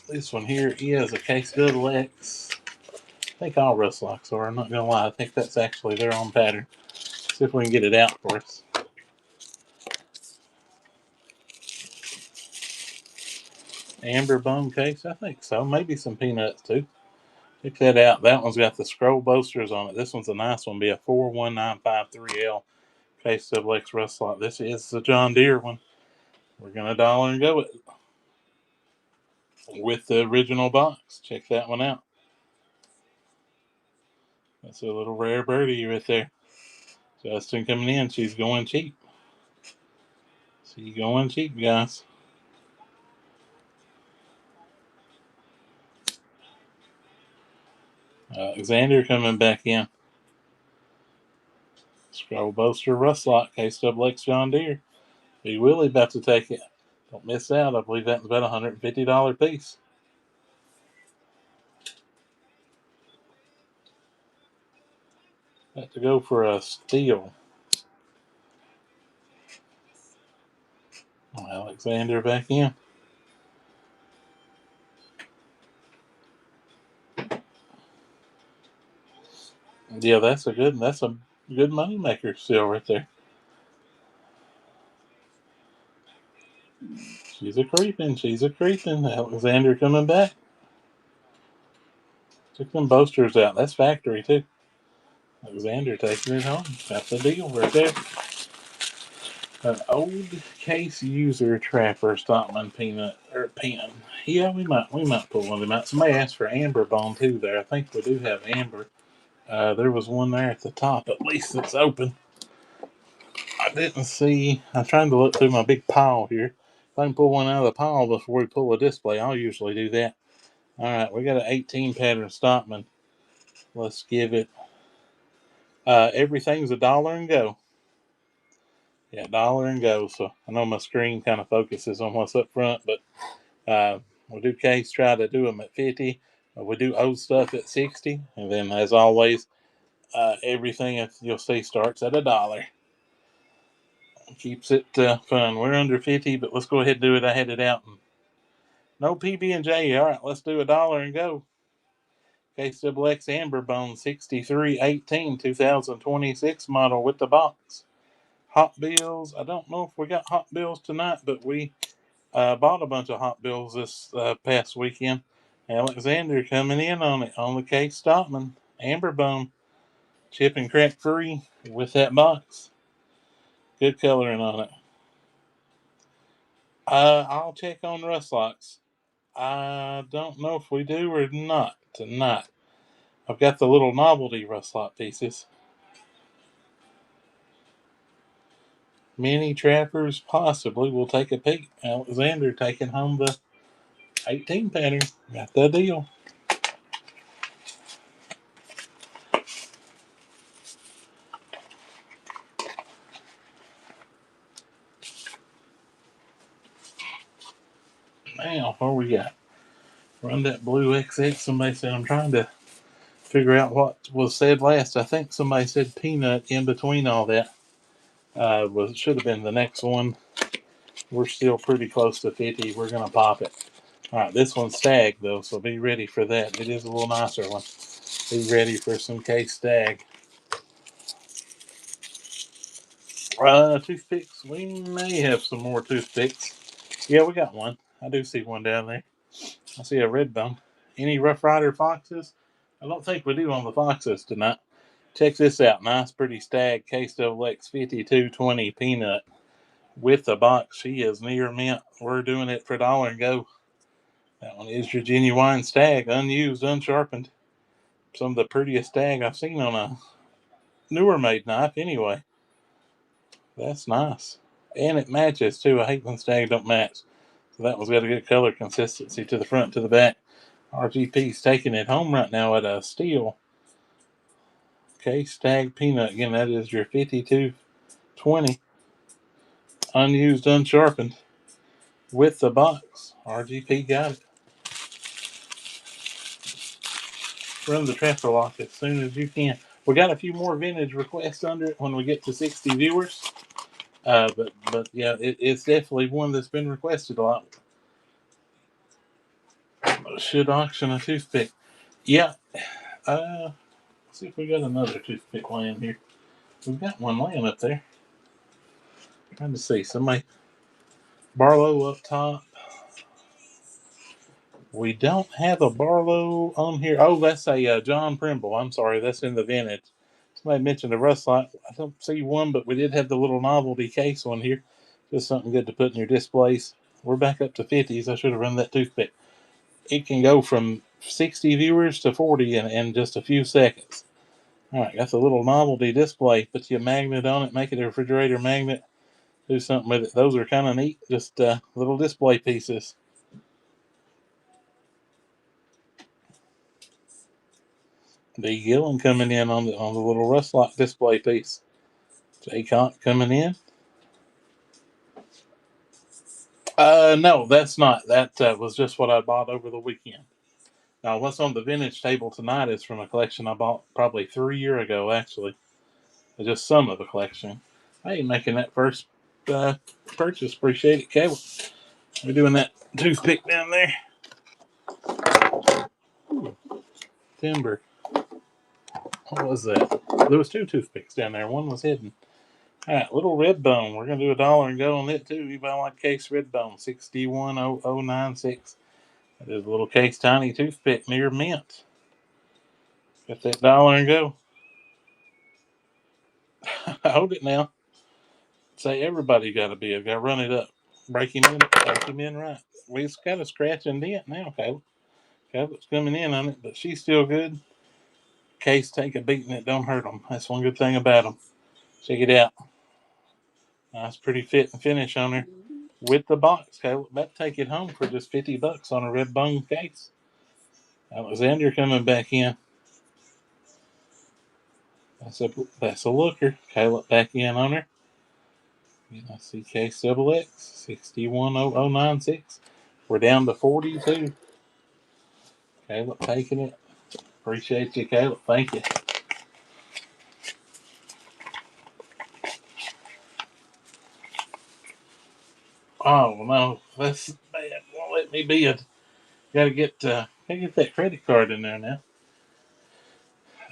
[SPEAKER 1] This one here is a Case Double X. I think all rust locks are. I'm not gonna lie. I think that's actually their own pattern. See if we can get it out for us. Amber bone case, I think so. Maybe some peanuts too. Check that out. That one's got the scroll boasters on it. This one's a nice one. Be a 41953L Case Double X rust lock. This is the John Deere one. We're gonna dollar and go it with the original box. Check that one out. That's a little rare birdie right there. Justin coming in. She's going cheap. She's going cheap, guys. Alexander coming back in. Scroll Boaster Rust Lock, Case Double X John Deere. Be Willie about to take it. Don't miss out. I believe that's about a $150 piece. Got to go for a steal. Alexander back in. Yeah, that's a good money maker still right there. She's a creeping. Alexander coming back. Took them boasters out. That's factory too. Alexander taking it home. That's the deal right there. An old Case user Trapper Stockman peanut or pen. Yeah, we might pull one of them out. Somebody asked for amber bone too there. I think we do have amber. There was one there at the top. At least it's open. I didn't see. I'm trying to look through my big pile here. If I can pull one out of the pile before we pull a display, I'll usually do that. All right, we got an 18 pattern Stockman. Let's give it. Everything's $1 and go. Yeah, $1 and go. So I know my screen kind of focuses on what's up front, but we'll do Case. Try to do them at 50. We do old stuff at 60, and then as always, everything you'll see starts at $1. Keeps it fun. We're under 50, but let's go ahead and do it. I had it out. No PB&J. All right, let's do $1 and go. Case Double X Amber Bone 6318 2026 model with the box. Hot Bills. I don't know if we got Hot Bills tonight, but we bought a bunch of Hot Bills this past weekend. Alexander coming in on it on the Case Stockman Amber Bone. Chip and crack free with that box. Good coloring on it. I'll check on rust locks. I don't know if we do or not tonight. I've got the little novelty rust lock pieces. Mini trappers, possibly. We'll take a peek. Alexander taking home the 18 pattern. Got the deal. Now, what we got? Run that blue XX. Somebody said I'm trying to figure out what was said last. I think somebody said peanut in between all that. Should have been the next one. We're still pretty close to 50. We're gonna pop it. All right, this one's stag though, so be ready for that. It is a little nicer one. Be ready for some Case stag. Toothpicks. We may have some more toothpicks. Yeah, we got one. I do see one down there. I see a red bone. Any Rough Rider foxes? I don't think we do on the foxes tonight. Check this out. Nice, pretty stag. Case Double X 5220 peanut with the box. She is near mint. We're doing it for $1 and go. That one is your genuine stag, unused, unsharpened. Some of the prettiest stag I've seen on a newer made knife anyway. That's nice. And it matches too. I hate when stag don't match. So that one's got a good color consistency to the front, to the back. RGP's taking it home right now at a steal. Case tag peanut. Again, that is your 5220. Unused, unsharpened. With the box. RGP got it. Run the trapper lock as soon as you can. We got a few more vintage requests under it when we get to 60 viewers. But yeah, it's definitely one that's been requested a lot. Should auction a toothpick. Yeah. Let's see if we got another toothpick laying here. We've got one laying up there. Trying to see. Somebody. Barlow up top. We don't have a Barlow on here. Oh, that's a John Primble. I'm sorry. That's in the vintage. Somebody mentioned a Rustlight. I don't see one, but we did have the little novelty case one here. Just something good to put in your displays. We're back up to 50s. I should have run that toothpick. It can go from 60 viewers to 40 in just a few seconds. All right, got the little novelty display. Put you a magnet on it, make it a refrigerator magnet. Do something with it. Those are kind of neat. Just little display pieces. D. Gillen coming in on the little Rustlock display piece. J. Conk coming in. No, that's not. That was just what I bought over the weekend. Now, what's on the vintage table tonight is from a collection I bought probably 3 years ago, actually. Just some of the collection. I ain't making that first purchase. Appreciate it, Caleb. We're doing that toothpick down there. Ooh, timber. What was that? There was 2 toothpicks down there. One was hidden. All right, little red bone. We're gonna do $1 and go on it too. Anybody like case red bone? 610096. That is a little case tiny toothpick near mint. Got that $1 and go. Hold it now. Say everybody got to be. I've got to run it up. Break him in right. We've got a scratch and dent now, Caleb. Caleb's coming in on it, but she's still good. Case take a beating, it don't hurt them. That's one good thing about them. Check it out. Nice, pretty fit and finish on her. With the box, Caleb. About to take it home for just $50 on a red bone case. Alexander coming back in. That's a looker. Caleb back in on her. I see case double X 610096. We're down to 42. Caleb taking it. Appreciate you, Caleb. Thank you. Oh no, that's bad. Won't let me be it. Gotta get that credit card in there now.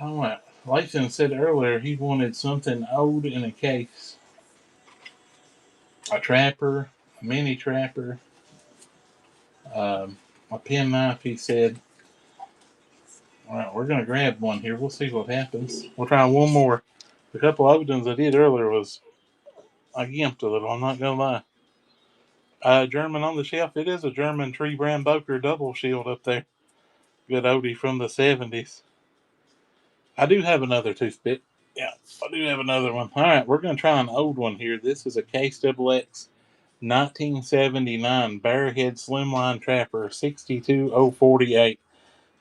[SPEAKER 1] All right. Lathan said earlier he wanted something old in a case. A trapper, a mini trapper, a penknife, he said. All right, we're gonna grab one here. We'll see what happens. We'll try one more. The couple of ones I did earlier was I gimped a little. I'm not gonna lie. German on the shelf. It is a German Tree Brand Boker double shield up there. Good oldie from the 70s. I do have another toothpick. Yeah, I do have another one. All right, we're going to try an old one here. This is a Case Double X 1979 Bearhead Slimline Trapper 62048.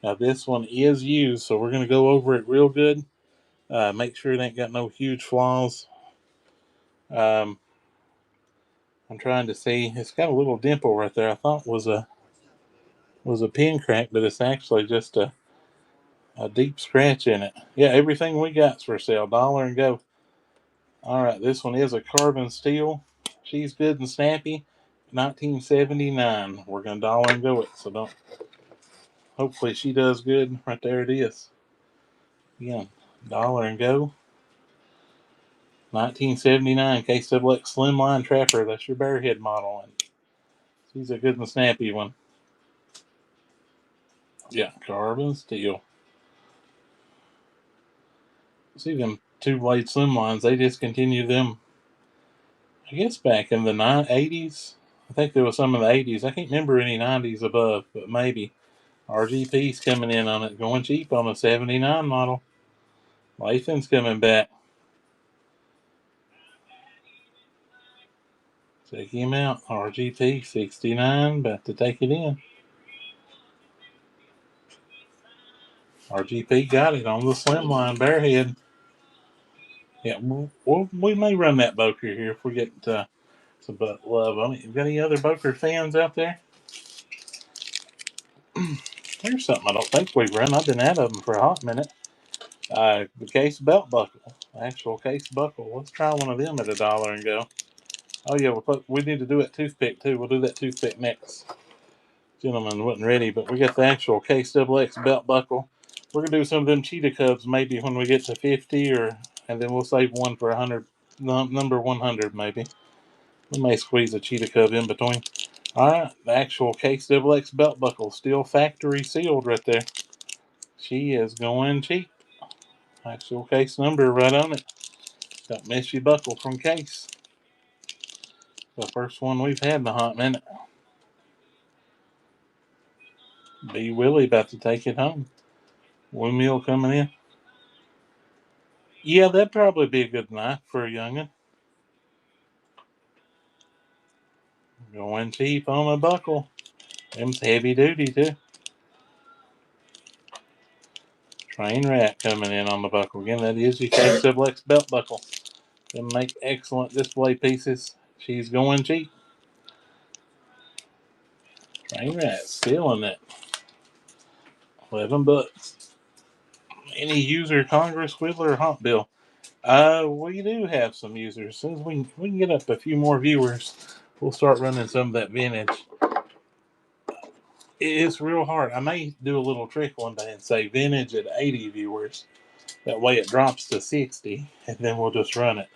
[SPEAKER 1] Now, this one is used, so we're going to go over it real good. Make sure it ain't got no huge flaws. I'm trying to see. It's got a little dimple right there. I thought was a pin crack, but it's actually just a deep scratch in it. Yeah, everything we got's for sale. $1 and go. All right, this one is a carbon steel. She's good and snappy. 1979. We're gonna $1 and go it. So don't. Hopefully she does good. Right there it is. Again, $1 and go. 1979 Case Double X Slimline Trapper. That's your Bearhead model, and she's a good and snappy one. Yeah, carbon steel. See them 2-blade Slimlines. They discontinued them, I guess, back in the 80s. I think there was some in the 80s. I can't remember any 90s above, but maybe. RGP's coming in on it, going cheap on a 79 model. Lathan's coming back. Check him out. RGP 69, about to take it in. RGP got it on the Slimline Bearhead. Yeah, we may run that Boker here if we get some love on it. You got any other Boker fans out there? Here's something I don't think we've run. I've been out of them for a hot minute. The case belt buckle, actual case buckle. Let's try one of them at $1 and go. Oh yeah, we need to do that toothpick too. We'll do that toothpick next. Gentleman wasn't ready, but we got the actual Case XX belt buckle. We're gonna do some of them Cheetah Cubs maybe when we get to 50, and then we'll save one for 100, number 100 maybe. We may squeeze a Cheetah Cub in between. All right, the actual Case XX belt buckle, still factory sealed right there. She is going cheap. Actual case number right on it. Don't miss your buckle from Case. The first one we've had in a hot minute. B. Willie about to take it home. Windmill coming in. Yeah, that'd probably be a good knife for a youngin'. Going cheap on a buckle. Them's heavy duty too. Train Rat coming in on the buckle. Again, that is your KX belt buckle. Them make excellent display pieces. She's going cheap. Train Rat stealing it. $11. Any user Congress Whittler Hot Bill? We do have some users. As soon as we can get up a few more viewers, we'll start running some of that vintage. It's real hard. I may do a little trick one day and say vintage at 80 viewers. That way it drops to 60, and then we'll just run it.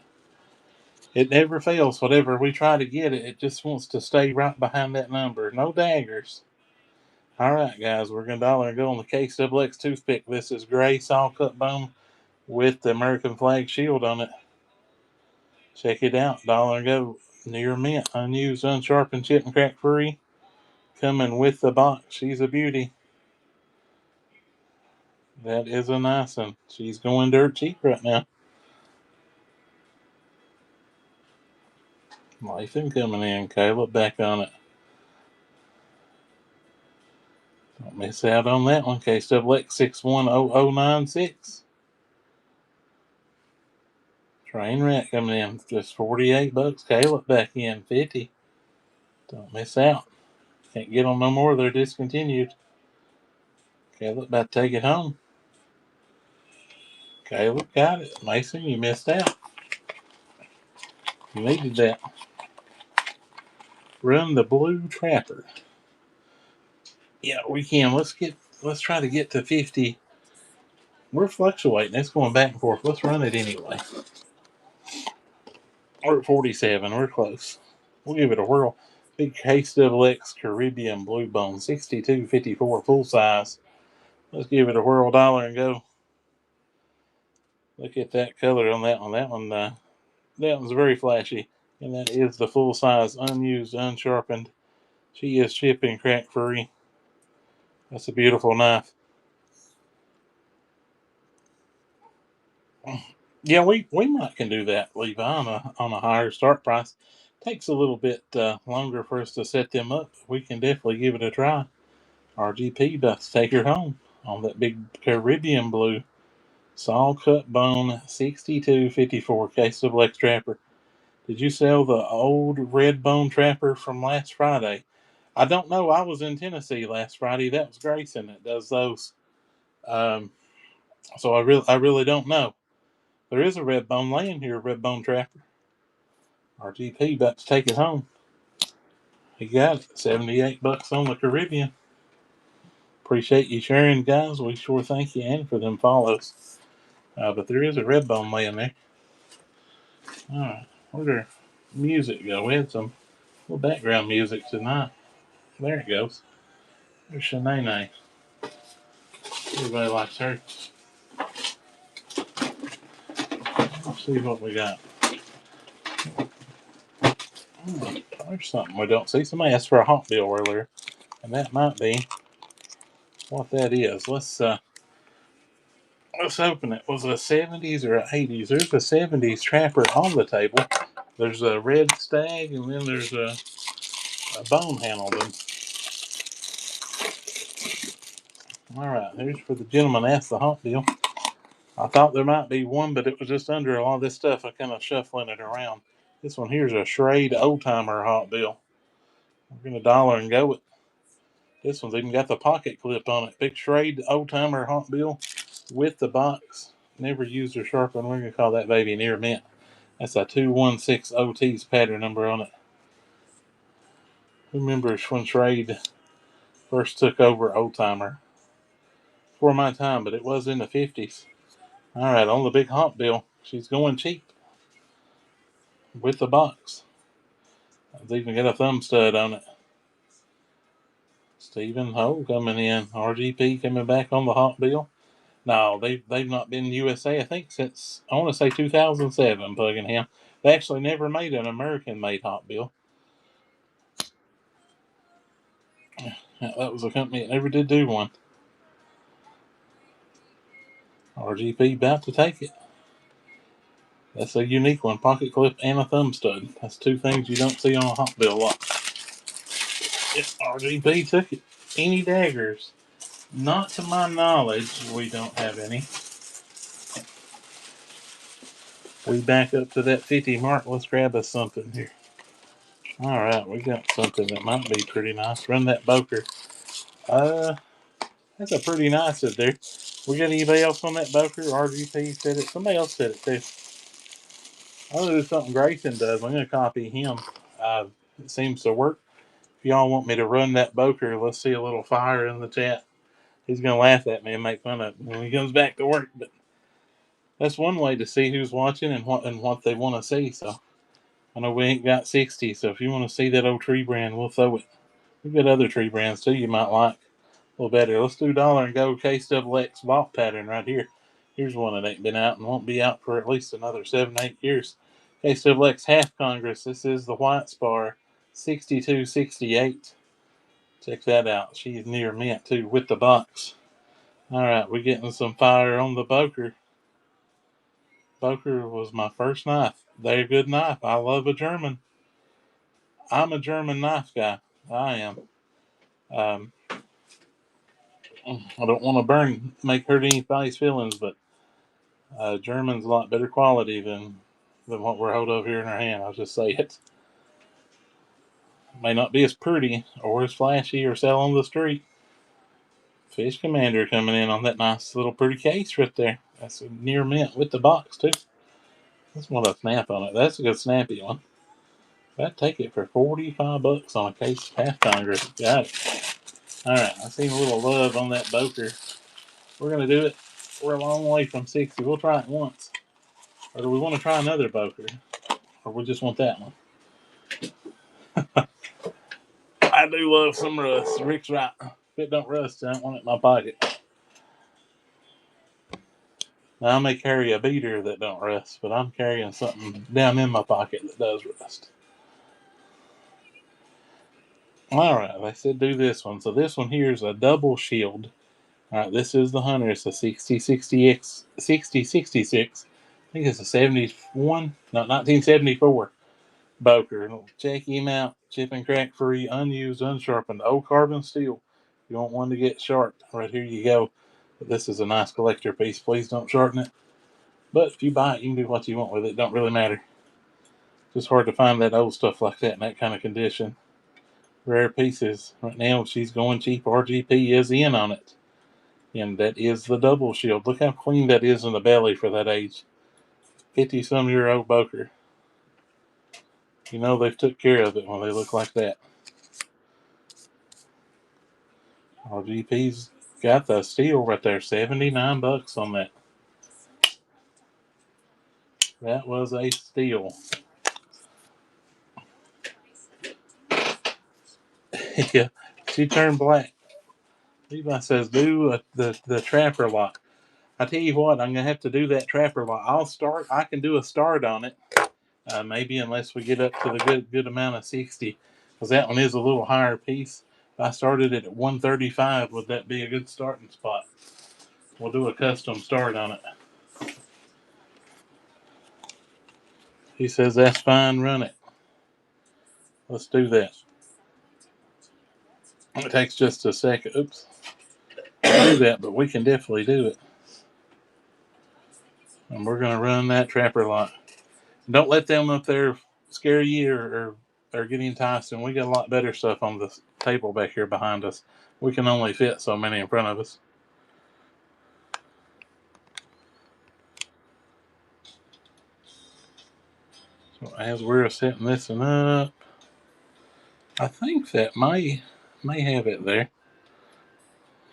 [SPEAKER 1] It never fails. Whatever we try to get it, it just wants to stay right behind that number. No daggers. All right, guys, we're going to $1 and go on the KX toothpick. This is gray saw cut bone with the American flag shield on it. Check it out. $1 and go. Near mint, unused, unsharpened, chip and crack free. Coming with the box. She's a beauty. That is a nice one. She's going dirt cheap right now. Lathan coming in. Caleb back on it. Don't miss out on that one. KX 610096. Train Rat coming in. Just $48. Caleb back in. 50. Don't miss out. Can't get them no more. They're discontinued. Caleb about to take it home. Caleb got it. Mason, you missed out. You needed that. Run the Blue Trapper. Yeah, we can. Let's try to get to 50. We're fluctuating. It's going back and forth. Let's run it anyway. We're at 47. We're close. We'll give it a whirl. Big KX Caribbean Blue Bone, 62.54 full size. Let's give it a whirl, $1 and go. Look at that color on that one. That one's very flashy. And that is the full size, unused, unsharpened. She is chip and crack free. That's a beautiful knife. Yeah, we might can do that, Levi, on a higher start price. Takes a little bit longer for us to set them up. We can definitely give it a try. RGP about to take her home on that big Caribbean blue saw cut bone 62.54 KX Trapper. Did you sell the old red bone trapper from last Friday? I don't know. I was in Tennessee last Friday. That was Grayson that does those. So I really don't know. There is a red bone laying here, red bone trapper. RGP about to take it home. He got it. $78 on the Caribbean. Appreciate you sharing, guys. We sure thank you, and for them follows. But there is a red bone laying there. All right. Where'd our music go? We had some little background music tonight. There it goes. There's Shanae. Everybody likes her. Let's see what we got. There's something we don't see. Somebody asked for a Hot Bill earlier, and that might be what that is. Let's open it. Was it a 70s or an 80s? There's a 70s trapper on the table. There's a red stag, and then there's a bone handle. All right, here's for the gentleman asked the hot deal. I thought there might be one, but it was just under a lot of this stuff. I kind of shuffling it around. This one here's a Schrade Old Timer hot deal. We're gonna dollar and go it. This one's even got the pocket clip on it. Big Schrade Old Timer hot deal with the box. Never used or sharpened. We're gonna call that baby near mint. That's a 216 OT's pattern number on it. Who remembers when Schrade first took over Old Timer? Before my time, but it was in the 50s. All right, on the big hot bill. She's going cheap with the box. It's even got a thumb stud on it. Stephen Ho coming in. RGP coming back on the hot bill. No, they've not been in USA, I think, since, I want to say 2007, Bugging him. They actually never made an American-made hot bill. That was a company that never did do one. RGP about to take it. That's a unique one. Pocket clip and a thumb stud. That's two things you don't see on a hot bill a lot. Yep, RGP took it. Any daggers? Not to my knowledge, we don't have any. We back up to that 50 mark. Let's grab us something here. All right, we got something that might be pretty nice. Run that Boker. That's a pretty nice one there. We got anybody else on that Boker? RGP said it. Somebody else said it too. I'm gonna do something Grayson does. I'm gonna copy him. It seems to work. If y'all want me to run that Boker, let's see a little fire in the chat. He's gonna laugh at me and make fun of me when he comes back to work. But that's one way to see who's watching and what they want to see. So I know we ain't got 60. So if you want to see that old tree brand, we'll throw it. We've got other tree brands too you might like a little better. Let's do dollar and go KXXX vault pattern right here. Here's one that ain't been out and won't be out for at least another 7-8 years. KXXX Half Congress. This is the White Spar 6268. Check that out. She's near mint too with the box. All right, we're getting some fire on the Boker. Boker was my first knife. They're a good knife. I love a German. I'm a German knife guy. I am. I don't want to make hurt anybody's feelings, but German's a lot better quality than what we're holding up here in our hand. I'll just say it. May not be as pretty or as flashy or sell on the street. Fish Commander coming in on that nice little pretty case right there. That's a near mint with the box too. That's one with a snap on it. That's a good snappy one. I'd take it for $45 on a case of Half Congress. Got it. All right, I seen a little love on that Boker. We're gonna do it. We're a long way from 60. We'll try it once. Or do we want to try another Boker? Or we just want that one? I do love some rust. Rick's right. If it don't rust, I don't want it in my pocket. Now, I may carry a beater that don't rust, but I'm carrying something down in my pocket that does rust. All right, they said do this one. So this one here is a double shield. All right, this is the Hunter. It's a 6066. I think it's a 71, no, 1974 Boker. Check him out. Chip and crack free, unused, unsharpened, old carbon steel. You want one to get sharp, right here you go. But this is a nice collector piece. Please don't sharpen it. But if you buy it, you can do what you want with it. It don't really matter. Just hard to find that old stuff like that in that kind of condition. Rare pieces. Right now, she's going cheap. RGP is in on it. And that is the double shield. Look how clean that is in the belly for that age. 50-some-year-old Boker. You know they've took care of it when they look like that. RGP's got the steel right there. $79 on that. That was a steal. Yeah, she turned black. Levi says, do the trapper lock. I tell you what, I'm gonna have to do that trapper lock. I can do a start on it. Maybe unless we get up to the good amount of 60, because that one is a little higher piece. If I started it at 135, would that be a good starting spot? We'll do a custom start on it. He says that's fine. Run it. Let's do that. It takes just a second. Oops. do that, but we can definitely do it. And we're going to run that trapper lock. Don't let them up there scare you or get enticed. And we got a lot better stuff on the table back here behind us. We can only fit so many in front of us. So as we're setting this one up, I think that may have it there.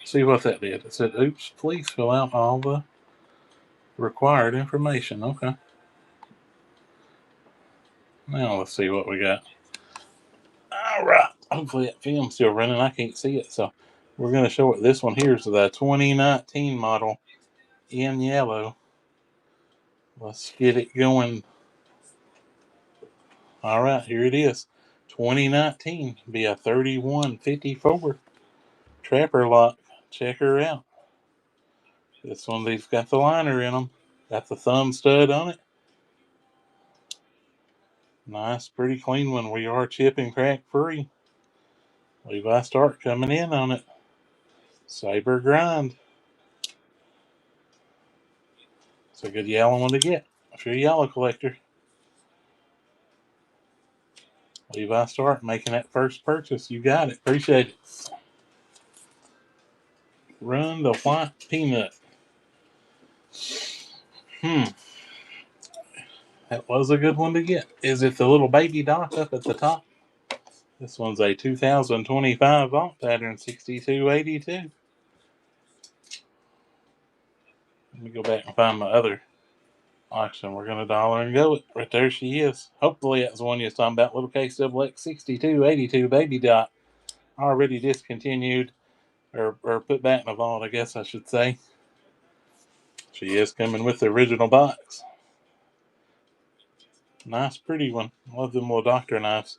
[SPEAKER 1] See what that did. It said, oops, please fill out all the required information. Okay. Now let's see what we got. All right. Hopefully that film's still running. I can't see it. So we're going to show it. This one here is the 2019 model in yellow. Let's get it going. All right. Here it is. 2019. Be a 3154 trapper lock. Check her out. This one, they've got the liner in them. Got the thumb stud on it. Nice, pretty clean one. We are chip and crack free. Levi Stark coming in on it. Saber grind. It's a good yellow one to get if you're a yellow collector. Levi Stark making that first purchase. You got it. Appreciate it. Run the white peanut. That was a good one to get. Is it the little baby dock up at the top? This one's a 2025 vault pattern 6282. Let me go back and find my other auction. We're going to dollar and go it. Right there she is. Hopefully that's the one you're talking about. Little KXXX 6282 baby dot. Already discontinued or put back in the vault, I guess I should say. She is coming with the original box. Nice, pretty one. Love them little doctor knives.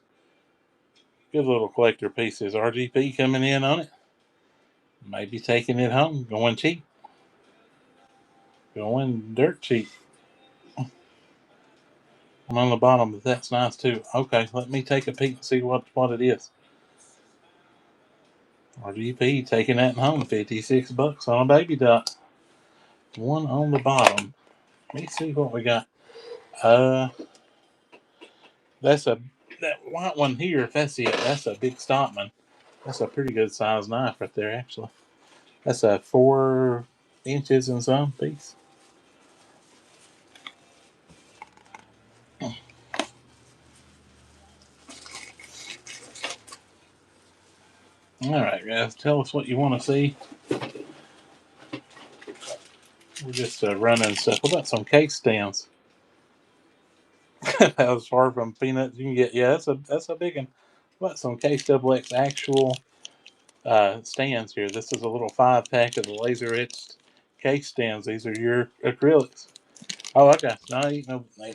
[SPEAKER 1] Good little collector pieces. RGP coming in on it. Maybe taking it home. Going cheap. Going dirt cheap. I'm on the bottom, but that's nice too. Okay, let me take a peek and see what it is. RGP taking that home. $56 on a baby dot. One on the bottom. Let me see what we got. That's that white one here. If that's it, that's a big Stockman. That's a pretty good size knife right there, actually. That's a 4 inches and some piece. All right, guys, tell us what you want to see. We're just running stuff. What about some case stands? That was far from peanuts you can get. Yeah, that's a big one. What about some KXXX actual stands here? This is a little 5-pack of the laser etched case stands. These are your acrylics. Oh, okay. No, ain't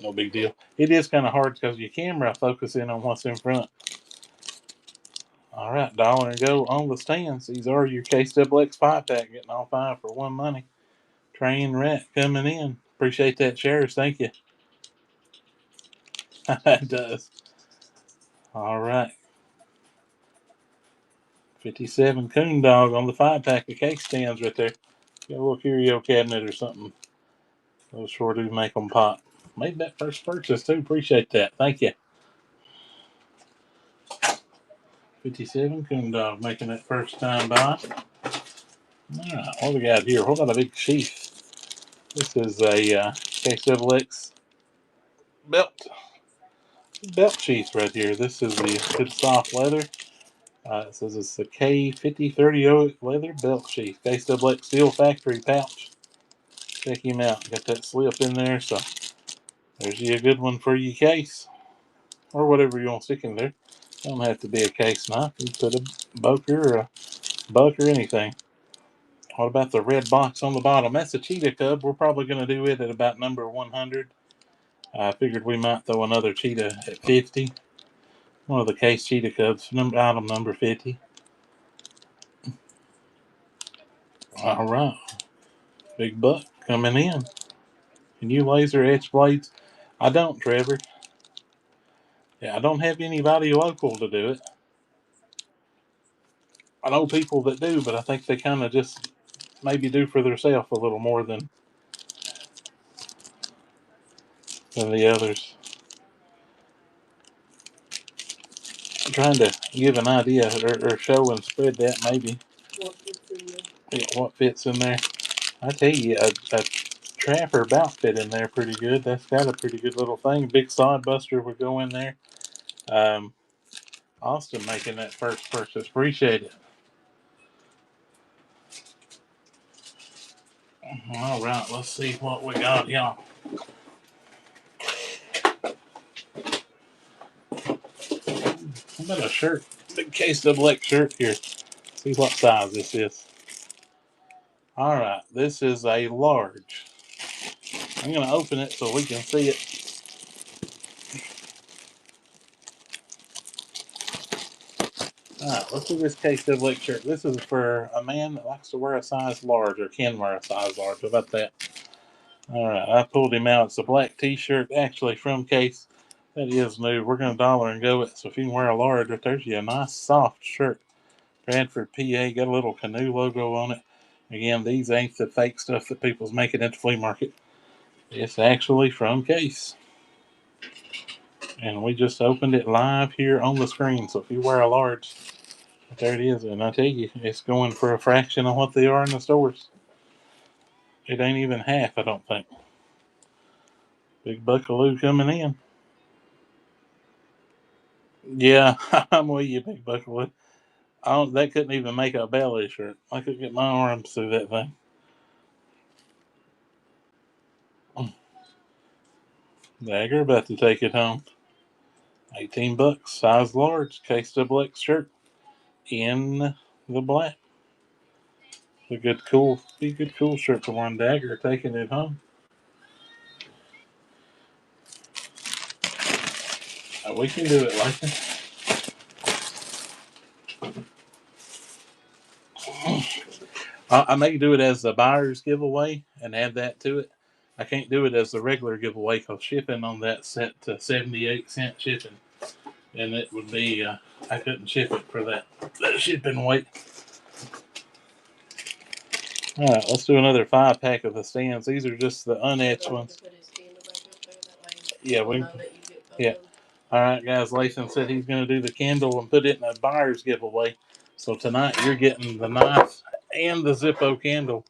[SPEAKER 1] no big deal. It is kind of hard because your camera focusing on what's in front. All right, dollar and go on the stands. These are your KXXX 5-pack, getting all 5 for one money. Train rat coming in. Appreciate that, shares. Thank you. It does. All right. 57 Coon Dog on the 5-pack of cake stands right there. Got a little curio cabinet or something. Those sure do make them pop. Made that first purchase too. Appreciate that. Thank you. 57 Coon Dog making that first time buy. Alright, what we got here? What about a big sheath? This is a KXXX belt sheath right here. This is the good soft leather. It says it's the K5030 leather belt sheath. KXXX Steel Factory pouch. Check him out. Got that slip in there, so there's you a good one for your case. Or whatever you want to stick in there. Don't have to be a case knife. You can put a boker or a buck or anything. What about the red box on the bottom? That's a cheetah cub. We're probably going to do it at about number 100. I figured we might throw another cheetah at 50. One of the case cheetah cubs, item number 50. All right. Big buck coming in. Can you laser etch blades? I don't, Trevor. Yeah, I don't have anybody local to do it. I know people that do, but I think they kind of just maybe do for themselves a little more than the others. I'm trying to give an idea or show and spread that maybe.
[SPEAKER 2] What fits in there?
[SPEAKER 1] Yeah, what fits in there. I tell you, a Trapper bout fit in there pretty good. That's got a pretty good little thing. Big Sod Buster would go in there. Austin making that first purchase. Appreciate it. All right, let's see what we got, y'all. How about a shirt? Big KSWX shirt here. See what size this is. All right, this is a large. I'm going to open it so we can see it. All right, let's do this KSWX shirt. This is for a man that likes to wear a size large or can wear a size large. How about that? All right, I pulled him out. It's a black t-shirt, actually from Case. That is new. We're going to dollar and go it. So if you can wear a large, there's you a nice soft shirt. Bradford, PA, got a little canoe logo on it. Again, these ain't the fake stuff that people's making at the flea market. It's actually from Case. And we just opened it live here on the screen. So if you wear a large, there it is. And I tell you, it's going for a fraction of what they are in the stores. It ain't even half, I don't think. Big Buckaloo coming in. Yeah, I'm with you, Big Buckaloo. That couldn't even make a belly shirt. I could get my arms through that thing. Dagger about to take it home. $18, size large, KSWX shirt in the black. Be a good cool shirt for one. Dagger taking it home. We can do it, Lathan. I may do it as the buyer's giveaway and add that to it. I can't do it as the regular giveaway because shipping on that set to 78-cent shipping, and it would be I couldn't ship it for that shipping weight. All right, let's do another 5-pack of the stands. These are just the unetched ones. Yeah, yeah. All right, guys. Lathan said he's going to do the candle and put it in a buyer's giveaway. So tonight you're getting the knife and the Zippo candle,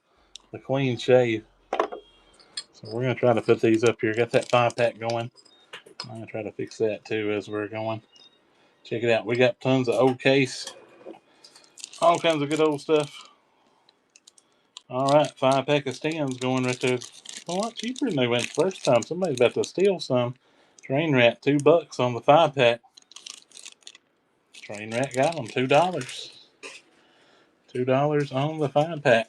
[SPEAKER 1] the clean shave. So we're going to try to put these up here. Got that 5-pack going. I'm going to try to fix that too as we're going. Check it out. We got tons of old Case. All kinds of good old stuff. All right, 5-pack of stands going right there. A lot cheaper than they went the first time. Somebody's about to steal some. Train Rat, $2 on the 5-pack. Train Rat got them, $2. $2 on the 5-pack.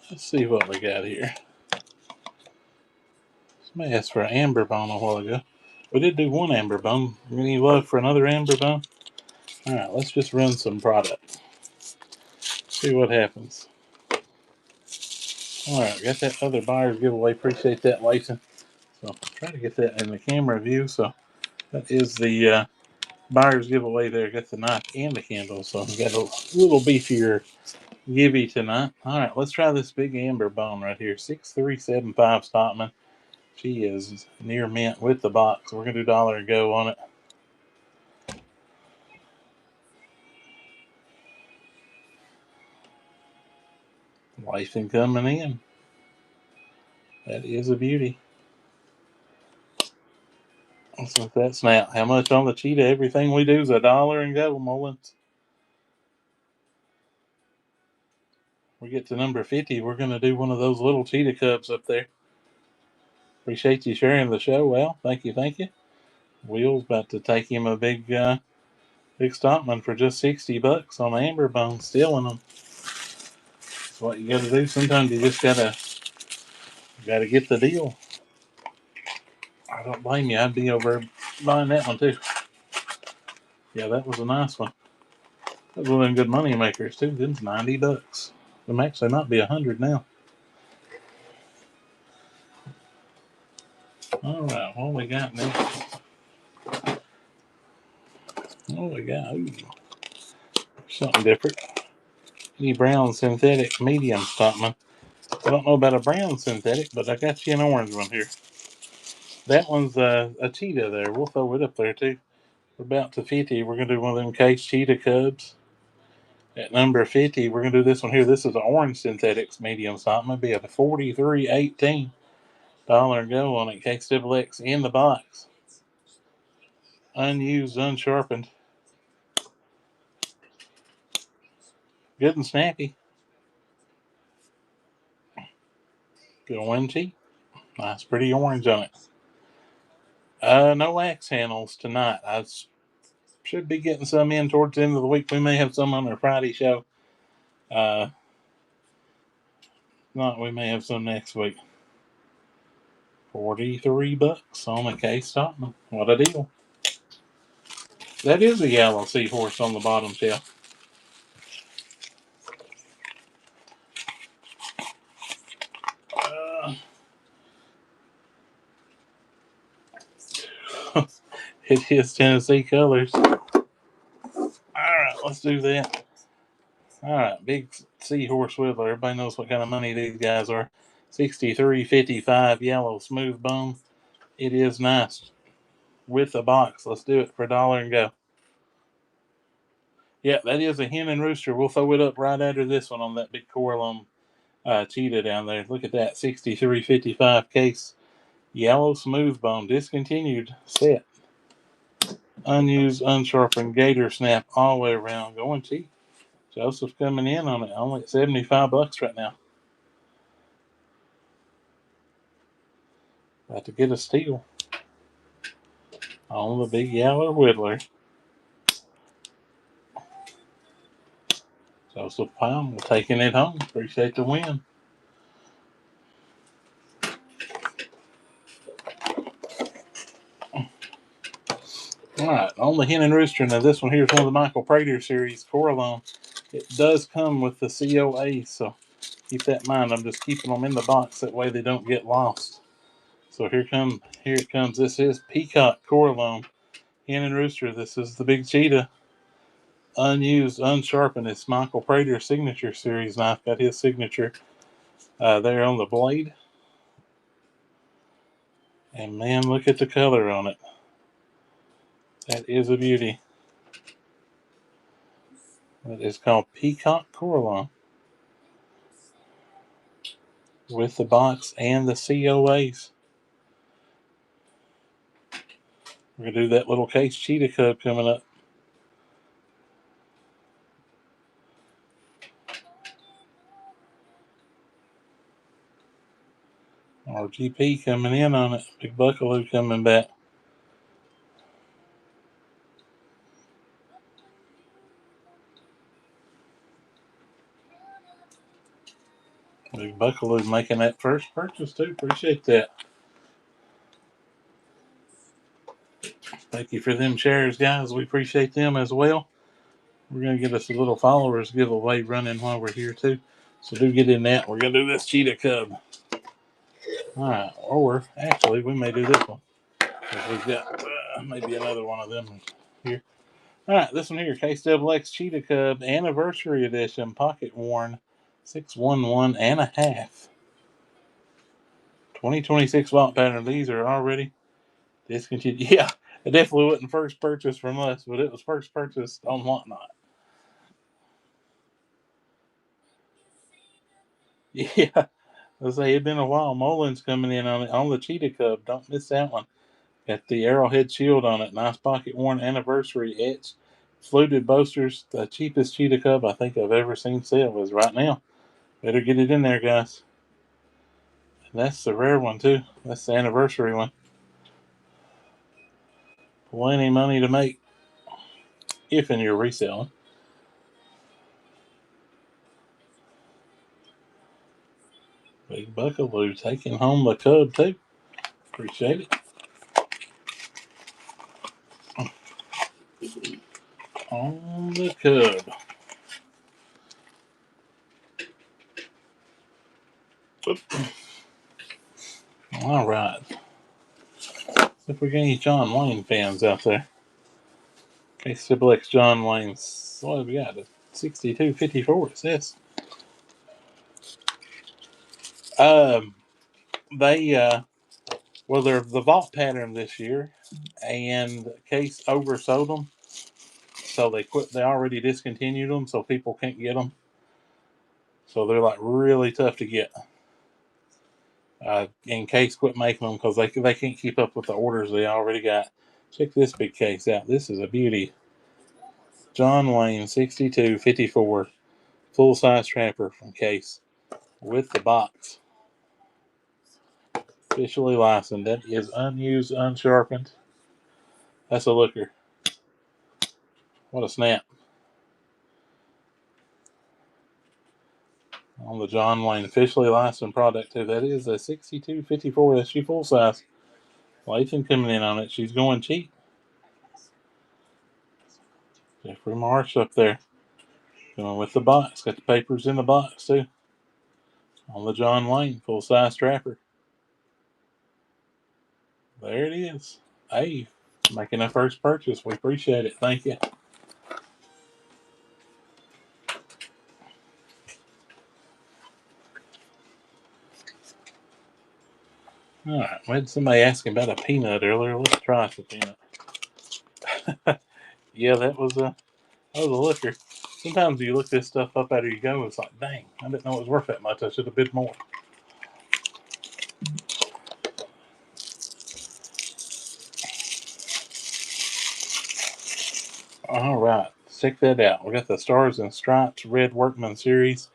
[SPEAKER 1] Let's see what we got here. Somebody asked for an amber bone a while ago. We did do one amber bone. Any love for another amber bone? All right, let's just run some product. See what happens. All right, got that other buyer's giveaway. Appreciate that, Lathan. So try to get that in the camera view. So that is the buyer's giveaway there. Got the knife and the candle. So we got a little beefier givey tonight. All right, let's try this big amber bone right here. 6375 Stockman. She is near mint with the box. We're going to do dollar and go on it. Lathan coming in. That is a beauty. Let's let that snap. How much on the cheetah? Everything we do is a dollar and go, Mullins. We get to number 50, we're going to do one of those little cheetah cubs up there. Appreciate you sharing the show. Well, thank you, thank you. Will's about to take him a big Stockman for just $60 on amber bone, stealing them. That's what you got to do. Sometimes you just gotta get the deal. I don't blame you. I'd be over buying that one too. Yeah, that was a nice one. That was one of them good money makers too. Them's $90. Them actually might be $100 now. All right, what we got next? Oh, we got something different. Any brown synthetic medium stockman. I don't know about a brown synthetic, but I got you an orange one here. That one's a cheetah there. We'll throw it up there too. We're about to 50. We're going to do one of them case cheetah cubs. At number 50, we're going to do this one here. This is an orange synthetics medium stockman. It'll be at $43.18 and go on it. Case double X in the box. Unused, unsharpened. Good and snappy. Going cheap. Nice, pretty orange on it. No axe handles tonight. I should be getting some in towards the end of the week. We may have some on our Friday show. Not, we may have some next week. $43 on a case stockman. What a deal. That is a yellow seahorse on the bottom shelf. It is Tennessee colors. Alright, let's do that. Alright, big seahorse whittler. Everybody knows what kind of money these guys are. $63.55 yellow smooth bone. It is nice. With a box. Let's do it for $1 and go. Yeah, that is a hen and rooster. We'll throw it up right after this one on that big coral cheetah down there. Look at that. $63.55 case. Yellow smooth bone. Discontinued set. Unused, unsharpened gator snap all the way around. Going cheap. Joseph coming in on it. Only at $75 right now. About to get a steal on the big yellow whittler. Joseph Palm taking it home. Appreciate the win. Alright, on the hen and rooster. Now this one here is one of the Michael Prater series, Coralone. It does come with the COA, so keep that in mind. I'm just keeping them in the box, that way they don't get lost. So here it comes. This is Peacock Coralone. Hen and rooster. This is the big cheetah. Unused, unsharpened. It's Michael Prater signature series knife. Got his signature there on the blade. And man, look at the color on it. That is a beauty. It is called Peacock Coralone. With the box and the COAs. We're going to do that little case cheetah cub coming up. RGP coming in on it. Big Buckaloo coming back. Big Buckaloo making that first purchase too. Appreciate that. Thank you for them shares, guys. We appreciate them as well. We're going to get us a little followers giveaway running while we're here too. So do get in that. We're going to do this cheetah cub. Alright, or actually we may do this one. Because we've got maybe another one of them here. Alright, this one here, Case Double X Cheetah Cub Anniversary Edition, pocket worn, 611 and a half. 2026 watt pattern. These are already discontinued. Yeah, it definitely wasn't first purchase from us, but it was first purchased on Whatnot. Yeah, let's say it's been a while. Molin's coming in on it on the Cheetah Cub. Don't miss that one. Got the Arrowhead shield on it. Nice pocket worn anniversary etched. Fluted boasters. The cheapest Cheetah Cub I think I've ever seen sell is right now. Better get it in there, guys. And that's the rare one too. That's the anniversary one. Plenty money to make if and you're reselling. Big Buckaloo taking home the cub too. Appreciate it. On the cub. All right. If we got any John Wayne fans out there, Case Triple X John Wayne's. What have we got? 6254. It says. They well, they're the vault pattern this year, and Case oversold them, so they quit. They already discontinued them, so people can't get them. So they're like really tough to get. In Case quit making them because they can't keep up with the orders they already got. Check this big case out. This is a beauty. John Wayne 6254 full size trapper from Case with the box. Officially licensed. That is unused, unsharpened. That's a looker. What a snap. On the John Wayne officially licensed product too. That is a 6254 SU full size. Lathan coming in on it. She's going cheap. Jeffrey Marsh up there. Going with the box. Got the papers in the box too. On the John Wayne full size trapper. There it is. Hey, making a first purchase. We appreciate it. Thank you. All right. We had somebody asking about a peanut earlier. Let's try the peanut. Yeah, that was a looker. Sometimes you look this stuff up after you go, it's like, dang, I didn't know it was worth that much. I should have bid more. All right, check that out. We got the Stars and Stripes Red Workman Series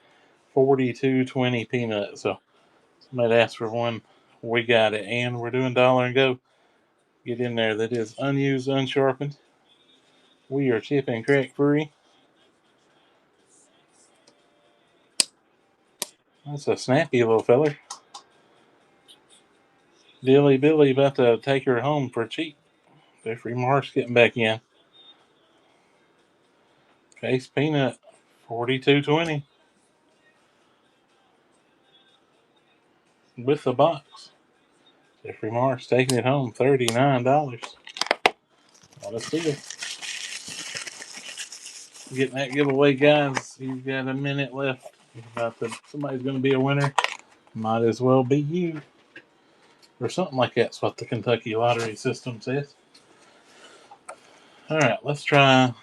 [SPEAKER 1] 4220 peanut. So somebody asked for one. We got it, and we're doing dollar and go. Get in there. That is unused, unsharpened. We are chip and crack free. That's a snappy little feller. Dilly Billy about to take her home for cheap. Jeffrey Marsh getting back in. Case peanut 4220 with the box. Jeffrey Marsh taking it home $39. What a steal. Getting that giveaway, guys. You've got a minute left. Somebody's going to be a winner. Might as well be you. Or something like that's what the Kentucky lottery system says. All right, let's try.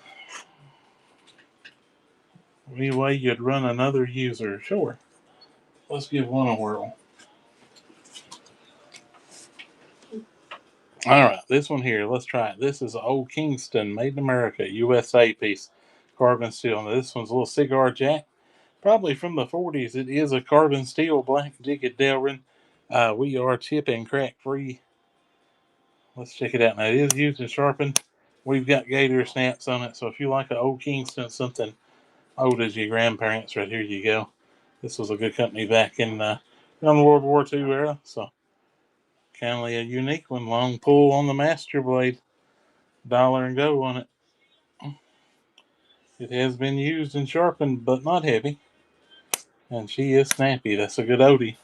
[SPEAKER 1] Any way you'd run another user? Sure. Let's give one a whirl. All right, this one here. Let's try it. This is an old Kingston, made in America, USA piece, carbon steel. Now this one's a little cigar jack, probably from the 40s. It is a carbon steel black jigget Delrin. We are chip and crack free. Let's check it out. Now it is used and sharpened. We've got gator snaps on it, so if you like an old Kingston, something old as your grandparents, right here you go. This was a good company back in World War II era, so kind of a unique one. Long pull on the master blade. Dollar and go on it. It has been used and sharpened, but not heavy. And she is snappy. That's a good Odie.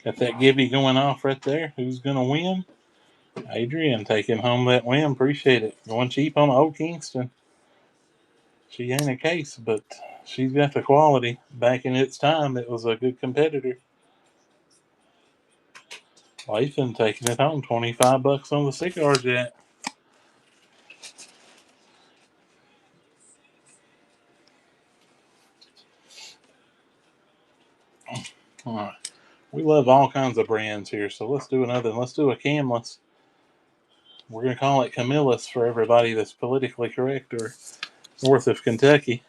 [SPEAKER 1] Got that Gibby going off right there. Who's going to win? Adrian taking home that win. Appreciate it. Going cheap on Old Kingston. She ain't a case, but she's got the quality. Back in its time, it was a good competitor. Lathan taking it home. $25 on the cigar jack. All right. We love all kinds of brands here, so let's do another. Let's do a Camless. We're going to call it Camillus for everybody that's politically correct or north of Kentucky.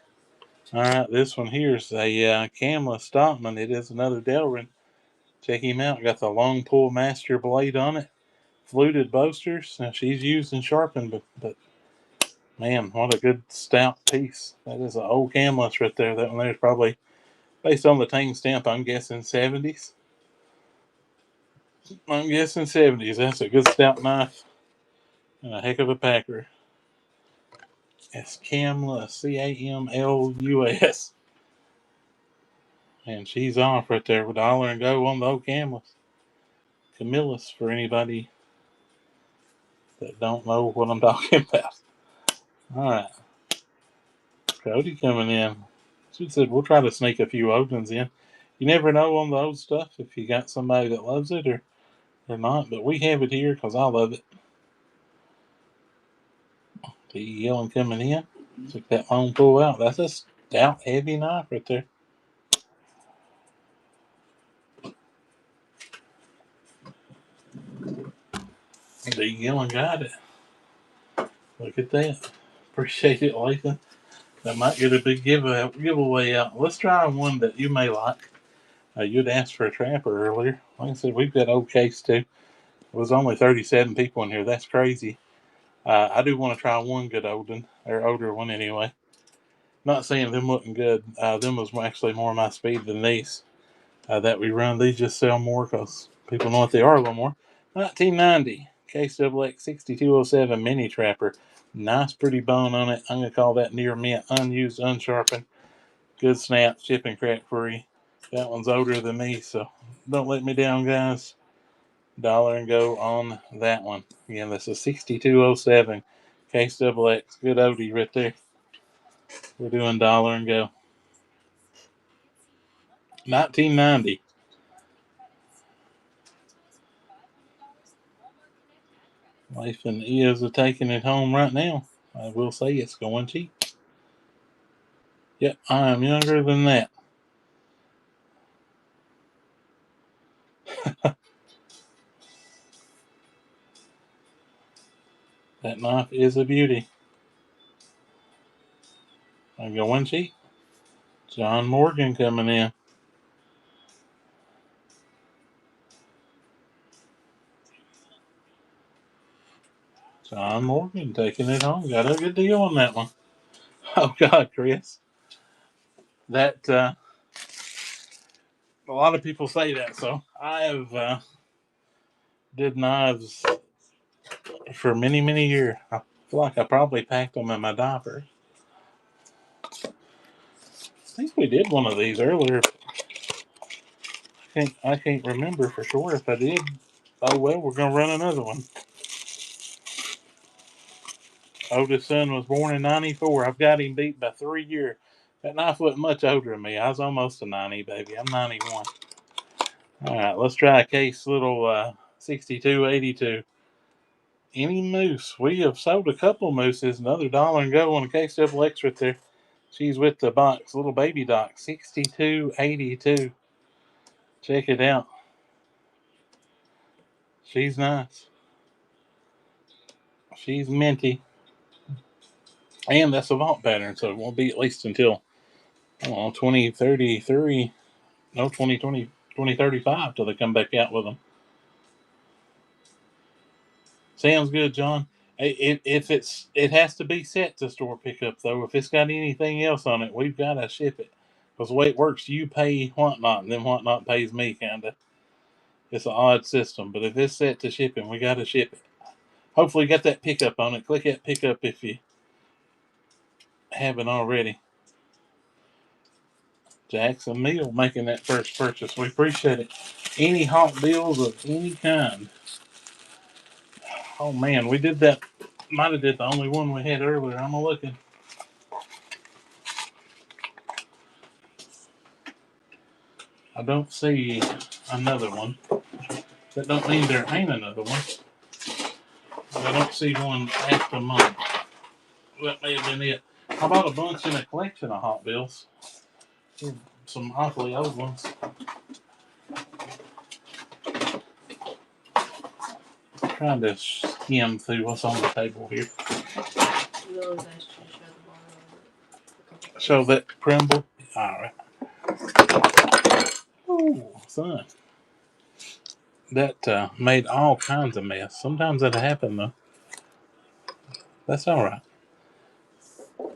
[SPEAKER 1] All right, this one here is a Camless Stockman. It is another Delrin. Check him out. Got the long pull master blade on it. Fluted boasters. Now she's used and sharpened, but man, what a good stout piece. That is an old Camless right there. That one there is probably, based on the tang stamp, I'm guessing 70s. I'm guessing 70s. That's a good stout knife. And a heck of a packer. It's Camlus, Camlus. And she's off right there with dollar and go on the old Camlus. Camillus for anybody that don't know what I'm talking about. All right. Cody coming in. She said we'll try to sneak a few Odins in. You never know on the old stuff if you got somebody that loves it or not, but we have it here because I love it. The yelling coming in. Took that long pull out. That's a stout, heavy knife right there. The yelling got it. Look at that. Appreciate it, Lathan. That might get a big giveaway out. Let's try one that you may like. You'd asked for a trapper earlier. Like I said, we've got old case too. It was only 37 people in here. That's crazy. I do want to try one good Odin, or older one anyway. Not saying them wasn't good. Them was actually more my speed than these that we run. These just sell more because people know what they are a little more. 1990 KSWX 6207 Mini Trapper. Nice, pretty bone on it. I'm going to call that near mint, unused, unsharpened. Good snap, chip and crack free. That one's older than me, so don't let me down, guys. Dollar and go on that one. Again, that's a 6207 KSWX. Good Odie right there. We're doing dollar and go. 1990. Life and Eos are taking it home right now. I will say it's going cheap. Yep, I am younger than that. That knife is a beauty. I'm going cheap. John Morgan coming in. John Morgan taking it home. Got a good deal on that one. Oh God, Chris. That a lot of people say that. So I have did knives for many, many years. I feel like I probably packed them in my diaper. I think we did one of these earlier. I can't remember for sure if I did. Oh well, we're gonna run another one. Oldest son was born in '94. I've got him beat by 3 years. That knife wasn't much older than me. I was almost a 90, baby. I'm 91. All right, let's try a case little 6282. Any moose? We have sold a couple mooses. Another dollar and go on a case double X right there. She's with the box, little baby doc, 6282. Check it out. She's nice. She's minty. And that's a vault pattern, so it won't be at least until, I don't know, 2033. No, 2020, 2035 till they come back out with them. Sounds good, John. If it has to be set to store pickup though. If it's got anything else on it, we've got to ship it. Because the way it works, you pay Whatnot, and then Whatnot pays me, kinda. It's an odd system, but if it's set to shipping, we got to ship it. Hopefully, you got that pickup on it. Click that pickup if you haven't already. Jackson Meal making that first purchase. We appreciate it. Any hot bills of any kind. Oh man, we did that. Might have did the only one we had earlier. I'm looking. I don't see another one. That don't mean there ain't another one. I don't see one after mine. That may have been it. I bought a bunch in a collection of Hot Wheels. Some awfully old ones. Trying to skim through what's on the table here. Show that Primble. Alright. Oh, son. That made all kinds of mess. Sometimes that happens though. That's alright.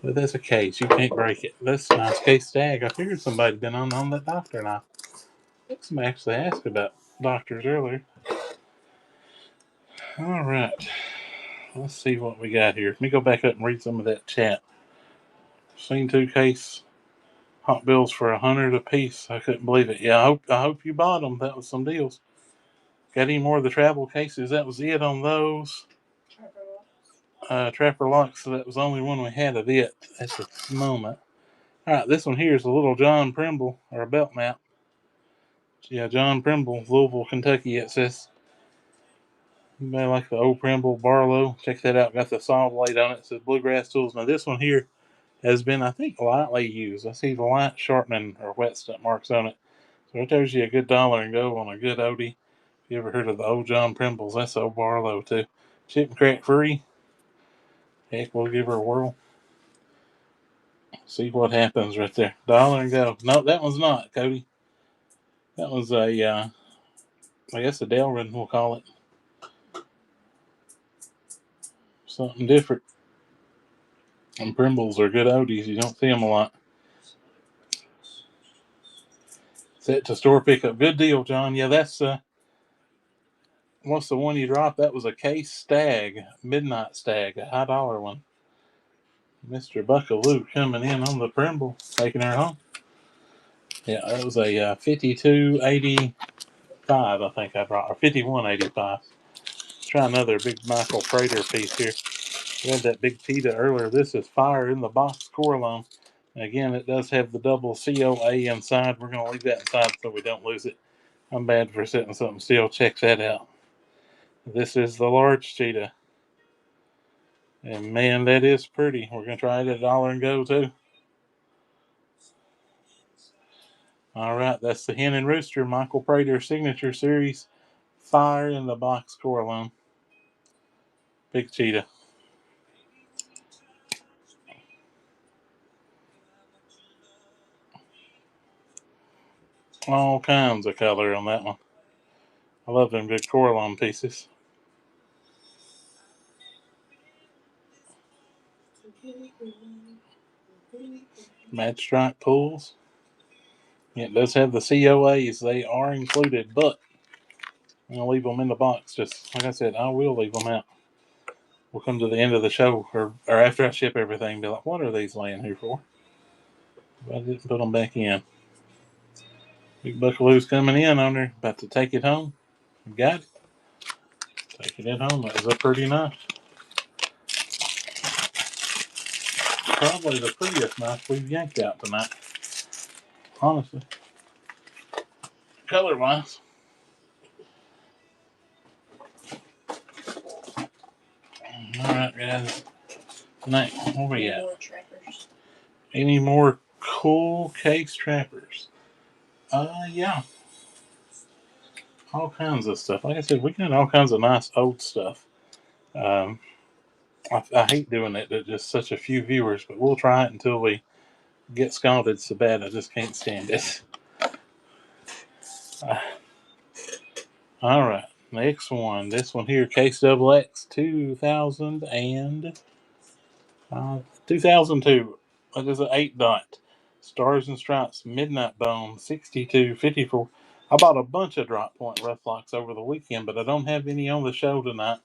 [SPEAKER 1] But that's a case. You can't break it. That's a nice case tag. I figured somebody'd been on that doctor knife. Somebody actually asked about doctors earlier. Alright. Let's see what we got here. Let me go back up and read some of that chat. Seen 2 case Hot Bills for $100 a piece. I couldn't believe it. Yeah, I hope you bought them. That was some deals. Got any more of the travel cases? That was it on those. Trapper Locks, so that was the only one we had of it at the moment. Alright, this one here is a little John Primble, or a belt map. Yeah, John Primble, Louisville, Kentucky, it says. Anybody like the old Primble Barlow? Check that out. Got the saw blade on it. It says Bluegrass Tools. Now, this one here has been, I think, lightly used. I see the light sharpening or wet stuff marks on it. So it tells you a good dollar and go on a good Odie. If you ever heard of the old John Primbles, that's old Barlow, too. Chip and crack free. Heck, we'll give her a whirl. See what happens right there. Dollar and go. No, that one's not, Cody. That was a, I guess a Delrin, we'll call it. Something different. And Primbles are good Odies. You don't see them a lot. Set to store pickup. Good deal, John. Yeah, that's, what's the one you dropped? That was a Case Stag, Midnight Stag, a high dollar one. Mr. Buckaloo coming in on the Primble, taking her home. Yeah, that was a 52.85, I think I brought, or 51.85. Let's try another big Michael Prater piece here. We had that big Tita earlier. This is Fire in the Box Coralone. And again, it does have the double COA inside. We're going to leave that inside so we don't lose it. I'm bad for setting something still. Check that out. This is the large cheetah. And man, that is pretty. We're going to try it at $1 and go too. All right, that's the Hen and Rooster Michael Prater Signature Series Fire in the Box Coralone. Big cheetah. All kinds of color on that one. I love them big Coralone pieces. Match stripe pulls. It does have the COAs. They are included, but I'm going to leave them in the box. Just like I said, I will leave them out. We'll come to the end of the show, or after I ship everything, and be like, what are these laying here for? I didn't put them back in. Big Buckaloo's coming in on her. About to take it home. Got it. Taking it home. That was a pretty knife. Probably the prettiest knife we've yanked out tonight. Honestly. Color wise. Alright, guys. Tonight, where we at? Any more cool case trappers? Yeah. All kinds of stuff. Like I said, we got all kinds of nice old stuff. I hate doing it to just such a few viewers, but we'll try it until we get scalded so bad I just can't stand it. All right, next one. This one here, Case XX 2002. That is an 8 dot. Stars and Stripes Midnight Bone 62.54. I bought a bunch of drop point rough locks over the weekend, but I don't have any on the show tonight.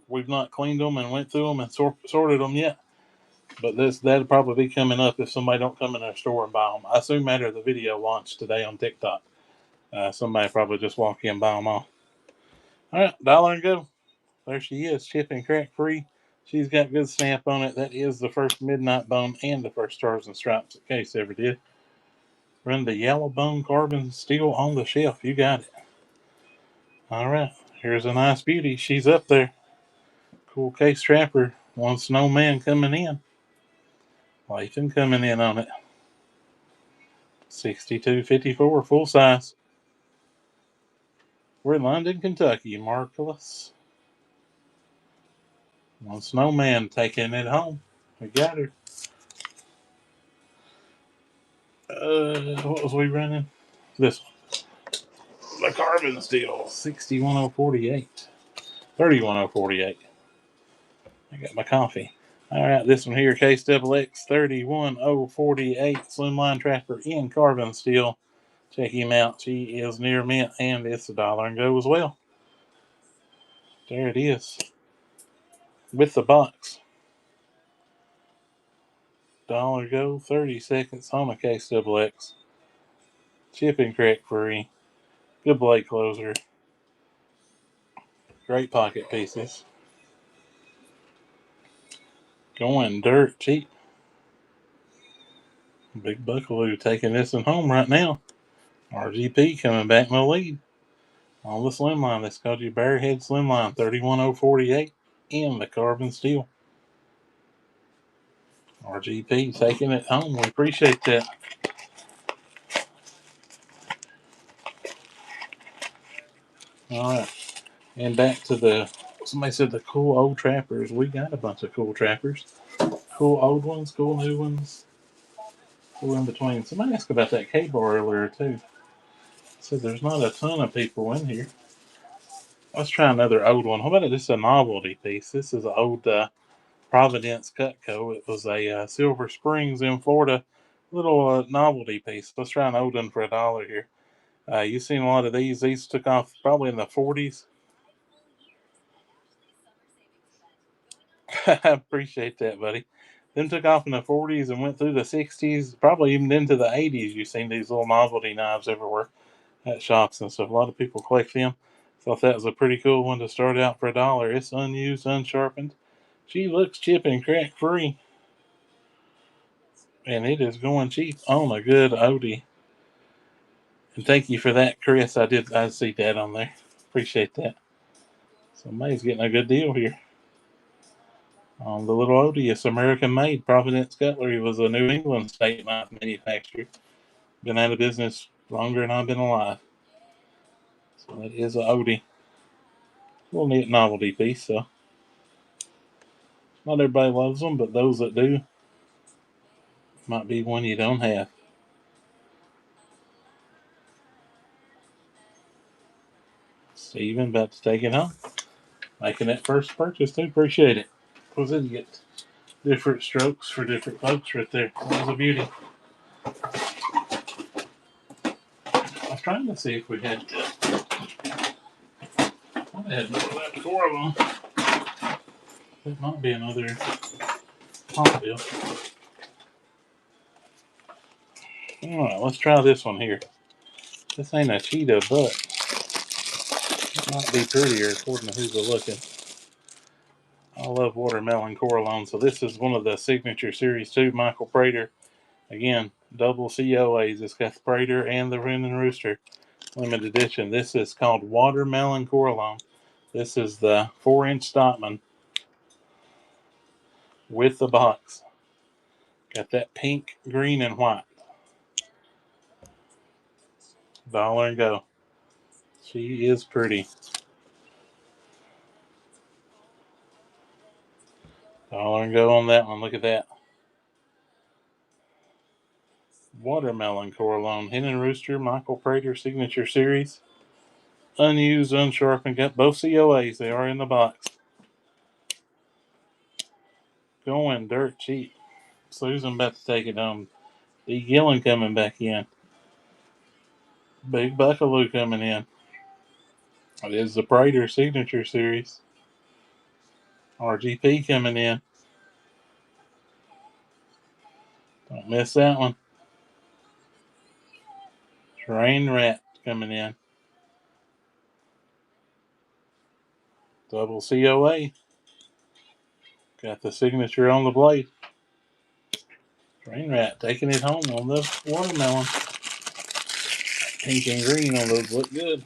[SPEAKER 1] We've not cleaned them and went through them and sorted them yet. But that'll probably be coming up if somebody don't come in our store and buy them. I assume after the video launched today on TikTok. Somebody probably just walk in and buy them all. All right, $1 and go. There she is, chip and crack free. She's got good snap on it. That is the first Midnight Bone and the first Stars and Stripes that Case ever did. Run the yellow bone carbon steel on the shelf. You got it. All right, here's a nice beauty. She's up there. Cool Case Trapper. One snowman coming in. Lathan coming in on it. 62.54, full size. We're in London, Kentucky. Marvelous. One snowman taking it home. We got her. What was we running? This one. The carbon steel. 61.048. 31.048. I got my coffee. All right, this one here, Case XX 31.048. Slimline Trapper in carbon steel. Check him out. She is near mint, and it's $1 and go as well. There it is. With the box. $1 go, 30 seconds on a Case XX. Chip and crack free. Good blade closer. Great pocket pieces. Going dirt cheap. Big Buckaloo taking this one home right now. RGP coming back in the lead. On the slimline, that's called your Bearhead Slimline 31048 in the carbon steel. RGP taking it home. We appreciate that. All right. And back to the, somebody said the cool old trappers. We got a bunch of cool trappers. Cool old ones, cool new ones, cool in between. Somebody asked about that K-bar earlier too. Said there's not a ton of people in here. Let's try another old one. How about this? A novelty piece. This is an old Providence Cutco. It was a Silver Springs in Florida little novelty piece. Let's try an old one for $1 here. You've seen a lot of these. These took off probably in the 40s. I appreciate that, buddy. Them took off in the 40s and went through the 60s, probably even into the 80s. You've seen these little novelty knives everywhere at shops and stuff. A lot of people collect them. Thought that was a pretty cool one to start out for $1. It's unused, unsharpened. She looks chip and crack free. And it is going cheap on a good Odie. And thank you for that, Chris. I see that on there. Appreciate that. Somebody's getting a good deal here. On the little Odie, it's American made. Providence Cutlery was a New England state knife manufacturer. Been out of business longer than I've been alive. So that is a Odie. A little neat novelty piece, so not everybody loves them, but those that do might be one you don't have. Steven about to take it home. Making that first purchase too. Appreciate it. Because then you get different strokes for different folks right there. That was a beauty. I was trying to see if we had I had about 4 of them. That might be another Hot Wheel. Alright, let's try this one here. This ain't a cheetah, but it might be prettier according to who's looking. I love watermelon Coralone. So this is one of the signature series 2 Michael Prater. Again, double COAs. It's got the Prater and the Wren and Rooster limited edition. This is called Watermelon Coralone. This is the 4-inch Stockman with the box. Got that pink, green, and white. $1 and go. She is pretty. $1 and go on that one. Look at that. Watermelon Coralone. Hen and Rooster, Michael Prater Signature Series. Unused, unsharpened. Got both COAs. They are in the box. Going dirt cheap. Susan about to take it home. D. Gillen coming back in. Big Buckaloo coming in. It is the Prater Signature Series. RGP coming in. Don't miss that one. Train Rat coming in. Double COA. Got the signature on the blade. Train Rat taking it home on the watermelon. Pink and green on those look good.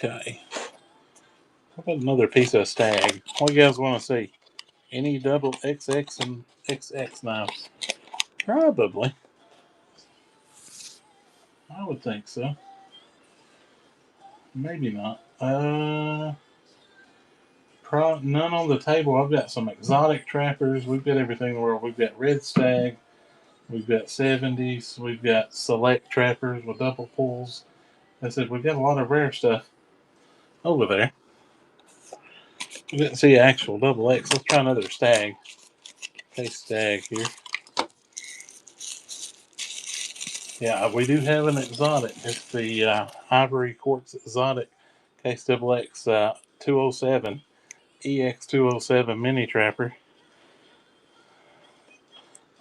[SPEAKER 1] Okay. How about another piece of stag? What do you guys want to see? Any double XX and XX knives? Probably. I would think so. Maybe not. None on the table. I've got some exotic trappers. We've got everything in the world. We've got red stag. We've got 70s. We've got select trappers with double pulls. I said we've got a lot of rare stuff over there. We didn't see actual double X. Let's try another stag. Case stag here. Yeah, we do have an exotic. It's the Ivory Quartz Exotic Case Double X 207 EX 207 Mini Trapper.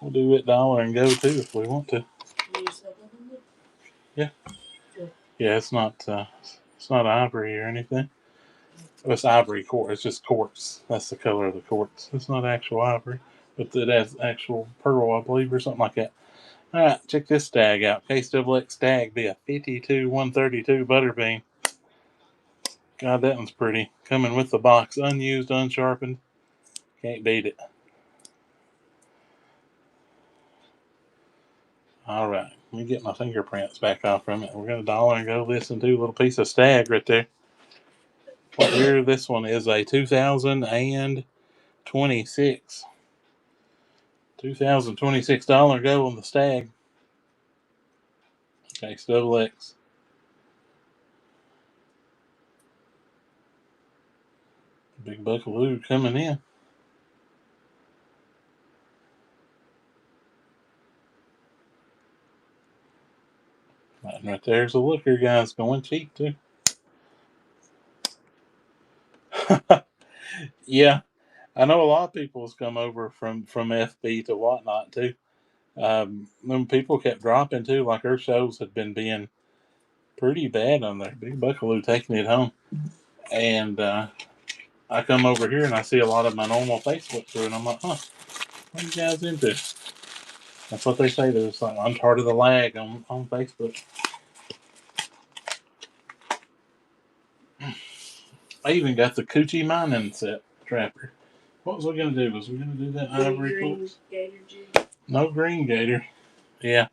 [SPEAKER 1] We'll do it dollar and go too if we want to. Yeah. Yeah, it's not ivory or anything. It's ivory quartz. It's just quartz. That's the color of the quartz. It's not actual ivory, but it has actual pearl, I believe, or something like that. All right, check this stag out. KSWX stag be a 52-132 butterbean. God, that one's pretty. Coming with the box, unused, unsharpened. Can't beat it. All right, let me get my fingerprints back off from it. We're gonna dollar and go listen to a little piece of stag right there. What year? This one is a 2026. $2026 go on the stag. KSWX. Big buckaloo coming in. And right there's a looker, guys, going cheap too. Yeah, I know a lot of people's come over from FB to whatnot too. When people kept dropping too, like her shows had been being pretty bad on there. Big buckaloo taking it home, and I come over here and I see a lot of my normal Facebook through, and I'm like, huh, what are you guys into? That's what they say. There's like I'm part of the lag on Facebook. I even got the Coochie mining set trapper. What was we gonna do? Was we gonna do that ivory quartz? No green gator. Yeah,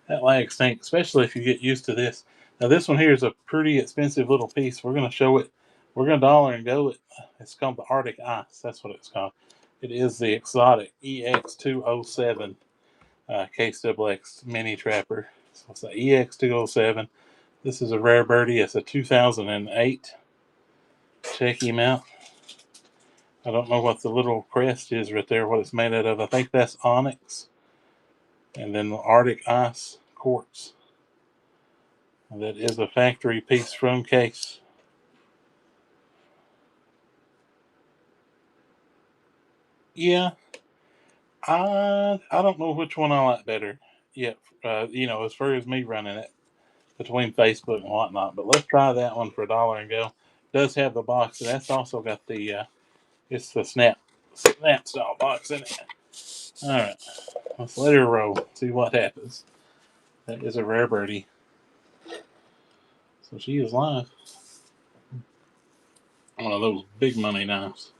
[SPEAKER 1] that lag stinks, especially if you get used to this. Now this one here is a pretty expensive little piece. We're gonna show it. We're gonna dollar and go it. It's called the Arctic Ice. That's what it's called. It is the exotic EX207 KSWX mini trapper. So it's the EX207. This is a rare birdie. It's a 2008. Check him out. I don't know what the little crest is right there, what it's made out of. I think that's onyx. And then the Arctic Ice quartz. That is a factory piece from Case. Yeah, I don't know which one I like better yet. As far as me running it between Facebook and whatnot. But let's try that one for $1 and go. It does have the box, and that's also got the it's the snap style box in it. All right, let's let her roll. See what happens. That is a rare birdie. So she is live. One of those big money knives.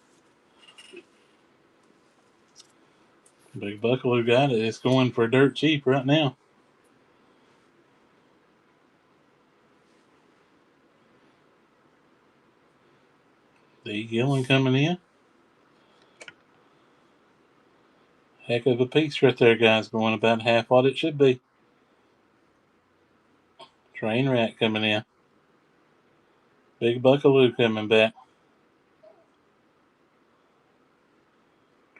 [SPEAKER 1] Big buckaloo got it. It's going for dirt cheap right now. D. Gillen coming in. Heck of a piece right there, guys. Going about half what it should be. Train rat coming in. Big buckaloo coming back.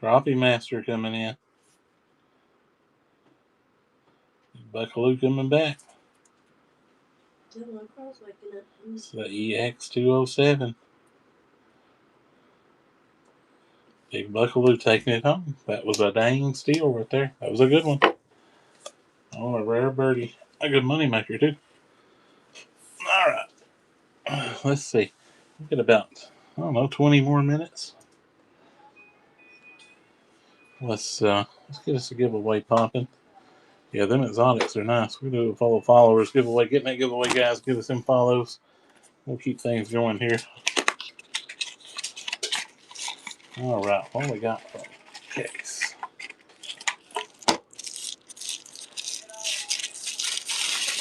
[SPEAKER 1] Crappie master coming in. Big buckaloo coming back. It's the EX207. Big buckaloo taking it home. That was a dang steal right there. That was a good one. Oh, a rare birdie. A good money maker too. All right. Let's see. We got about 20 more minutes. Let's get us a giveaway popping. Yeah, them exotics are nice. We do a follow followers giveaway. Getting that giveaway, guys. Give us some follows. We'll keep things going here. All right, what we got from Case?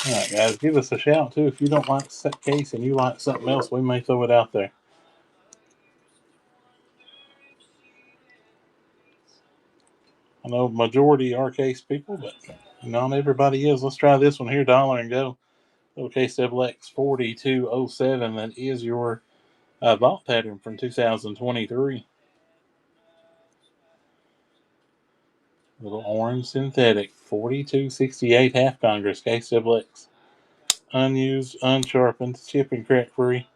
[SPEAKER 1] All right, guys, give us a shout too. If you don't like Case and you like something else, we may throw it out there. I know majority are Case people, but not everybody is. Let's try this one here, $1 and go. KSWX 4207. That is your vault pattern from 2023. Little orange synthetic 4268 half Congress KSWX. Unused, unsharpened, shipping crack free.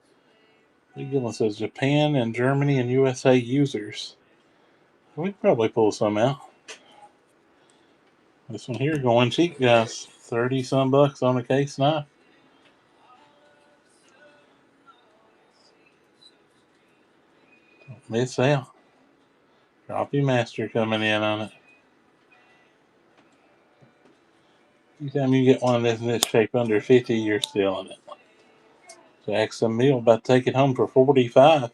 [SPEAKER 1] Big one says Japan and Germany and USA users. We could probably pull some out. This one here going cheap, guys. 30 some bucks on a case knife. Don't miss out. Crappie Master coming in on it. Anytime you get one of this in this shape under 50, you're stealing it. Jackson Mill about to take it home for 45.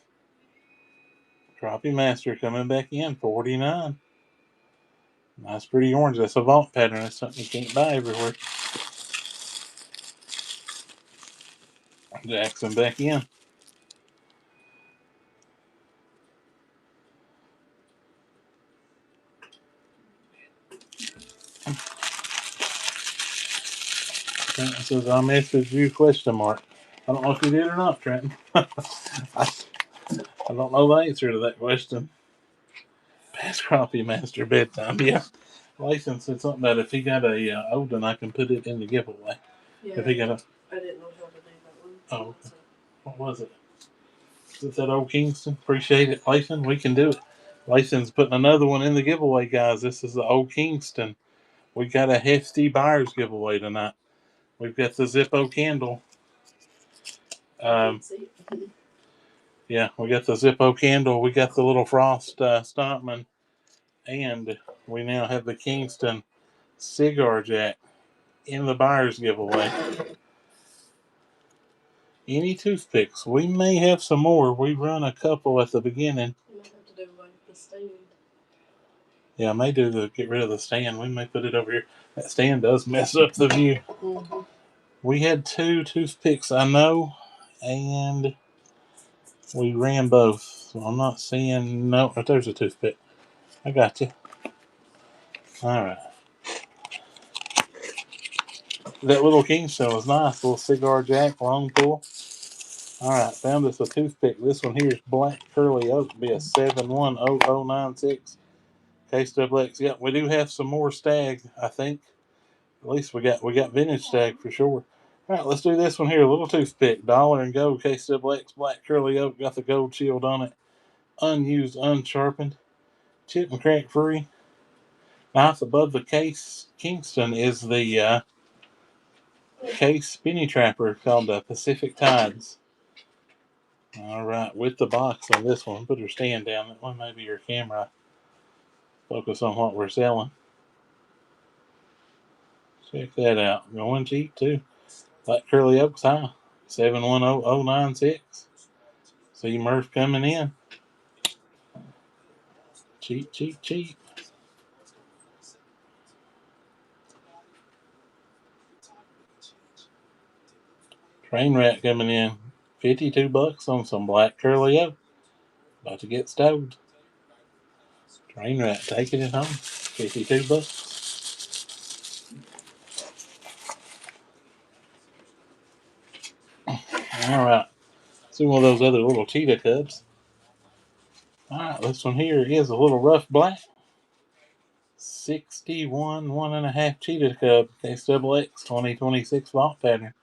[SPEAKER 1] Crappie Master coming back in, 49. Nice pretty orange. That's a vault pattern. That's something you can't buy everywhere. Jackson back in. Trenton says, I messaged you, question mark. I don't know if you did or not, Trenton. I don't know the answer to that question. Past Crappie Master bedtime. Yeah. License said something about if he got a old one, I can put it in the giveaway.
[SPEAKER 2] Yeah,
[SPEAKER 1] If he got a...
[SPEAKER 2] I didn't know how to do that one.
[SPEAKER 1] Oh, okay. What was it? Is it that old Kingston? Appreciate it, Lathan. We can do it. Lathan's putting another one in the giveaway, guys. This is the old Kingston. We got a hefty buyer's giveaway tonight. We've got the Zippo candle. Yeah, we got the Zippo candle. We got the little Frost Stockman. And we now have the Kingston cigar jack in the buyer's giveaway. Any toothpicks? We may have some more. We run a couple at the beginning.
[SPEAKER 2] You might have to do like the stand.
[SPEAKER 1] Yeah, I may do the get rid of the stand. We may put it over here. That stand does mess up the view.
[SPEAKER 2] Mm-hmm.
[SPEAKER 1] We had 2 toothpicks, I know, and we ran both. So I'm not seeing. No, oh, there's a toothpick. I got you. All right. That little Kingston was nice. Little cigar jack, long pull. All right, found us a toothpick. This one here is black curly oak. Be a 710096. KWX. Yep, we do have some more stag, I think. At least we got vintage stag for sure. All right, let's do this one here. A little toothpick. Dollar and gold. KWX black curly oak. Got the gold shield on it. Unused, unsharpened. Chip and crack free. Nice above the case. Kingston is the case spinny trapper called the Pacific Tides. All right, with the box on this one. Put her stand down. That one may be your camera. Focus on what we're selling. Check that out. Going cheap too. Black curly oaks high. 710096. See Murph coming in. Cheap, cheap, cheap. Train rat coming in. 52 bucks on some black curly oak. About to get stowed. Train rat taking it home. 52 bucks. All right. See one of those other little cheetah cubs. All right, this one here is a little rough black. 61 1.5 cheetah cub. KWX 2026 vault pattern.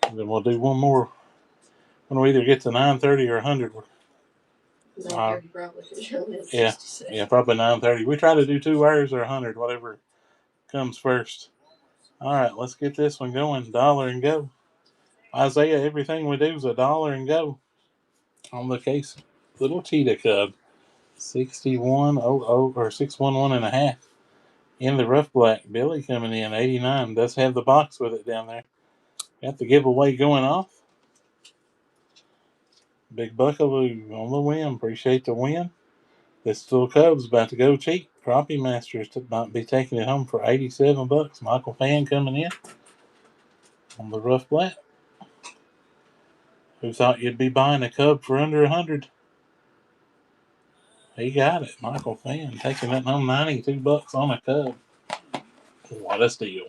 [SPEAKER 1] And then we'll do one more when we either get to 930 or 100.
[SPEAKER 2] 930 probably, because you're only at
[SPEAKER 1] 66. Yeah, probably 930. We try to do 2 hours or 100, whatever comes first. All right, let's get this one going. Dollar and go. Isaiah, everything we do is $1 and go. On the case, little cheetah cub. 6100 or 611.5. In the rough black. Billy coming in, 89. Does have the box with it down there. Got the giveaway going off. Big Buckaloo on the win. Appreciate the win. This little cub's about to go cheap. Crappie Masters might be taking it home for 87 bucks. Michael Fan coming in on the rough black. Who thought you'd be buying a cub for under 100? He got it. Michael Fan taking it home 92 bucks on a cub. What a steal.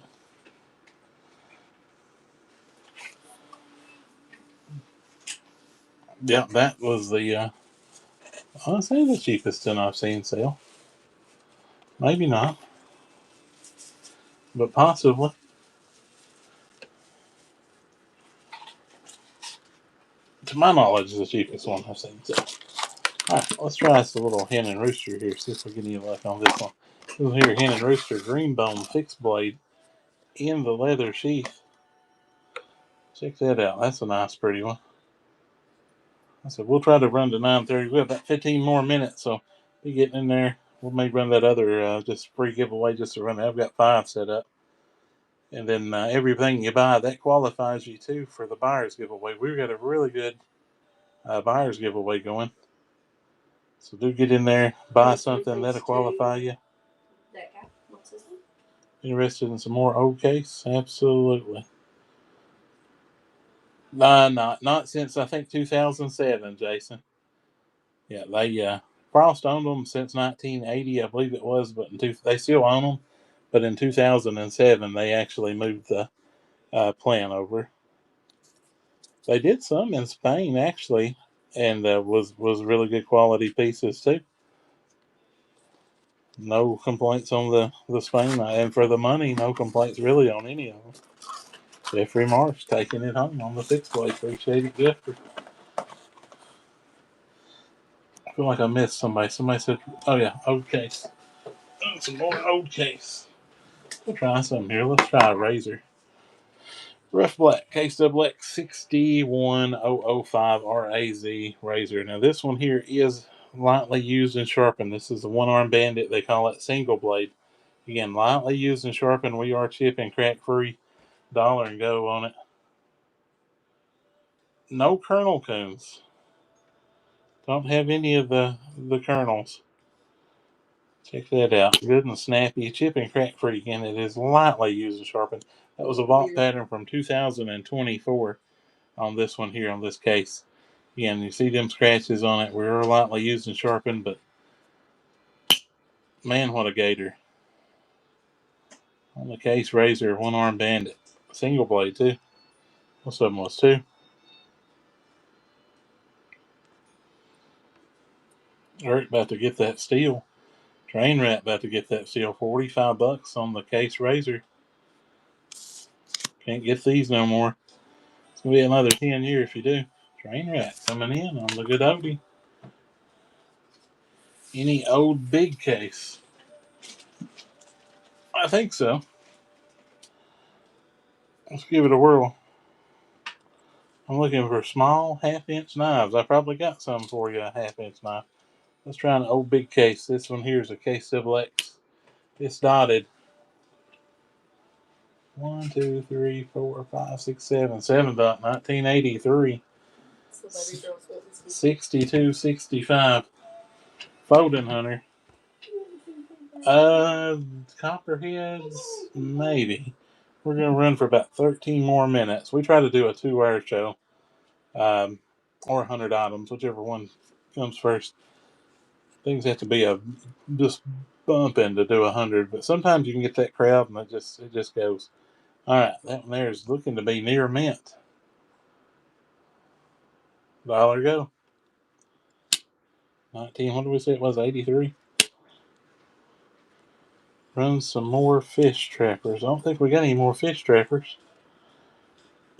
[SPEAKER 1] Yeah, that was the I'll say the cheapest one I've seen sell. Maybe not, but possibly. To my knowledge, is the cheapest one I've seen sell. All right, let's try this little hen and rooster here. See if we get any luck on this one. This one here, Hen and Rooster Greenbone fixed blade in the leather sheath. Check that out. That's a nice, pretty one. I said we'll try to run to 9:30. We have about 15 more minutes, so be getting in there. We may run that other just free giveaway just to run it. I've got 5 set up. And then everything you buy, that qualifies you too for the buyer's giveaway. We've got a really good buyer's giveaway going. So do get in there, buy something, that'll qualify you.
[SPEAKER 2] That guy, what's his name?
[SPEAKER 1] Interested in some more old case? Absolutely. Not since I think 2007, Jason. Yeah, they Frost owned them since 1980, I believe it was, but they still own them. But in 2007, they actually moved the plant over. They did some in Spain actually, and was really good quality pieces too. No complaints on the Spain, and for the money, no complaints really on any of them. Jeffrey Marsh taking it home on the fixed blade. Appreciate it, Jeffrey. I feel like I missed somebody. Somebody said, "Oh yeah, old case." Oh, some more old case. We'll try something here. Let's try a razor. Rough Black Case X 61005 RAZ razor. Now this one here is lightly used and sharpened. This is the one arm bandit. They call it single blade. Again, lightly used and sharpened. We are chipping crack free. Dollar and go on it. No kernel cones. Don't have any of the kernels. Check that out. Good and snappy. Chipping crack free. Again, it is lightly used and sharpened. That was a vault pattern from 2024 on this one here on this case. Again, you see them scratches on it. We're lightly used and sharpened, but man, what a gator. On the case razor, one arm bandit. Single blade too. Most of them was too. Eric about to get that steel. Train Rat about to get that steel. $45 on the case razor. Can't get these no more. It's gonna be another 10 years if you do. Train Rat coming in on the good oldie. Any old big case? I think so. Let's give it a whirl. I'm looking for small half-inch knives. I probably got some for you, a half-inch knife. Let's try an old big case. This one here is a Case X. It's dotted. 1, 2, 3, 4, 5, 6, 7. 7 dot 1983. 6265. Folding Hunter. Copperheads, maybe. We're going to run for about 13 more minutes. We try to do a 2-hour show. Or 100 items, whichever one comes first. Things have to be just bumping to do 100, but sometimes you can get that crowd and it just goes. All right, that one there is looking to be near mint. Dollar go. 19. What did we say it was? 83. Run some more fish trappers. I don't think we got any more fish trappers.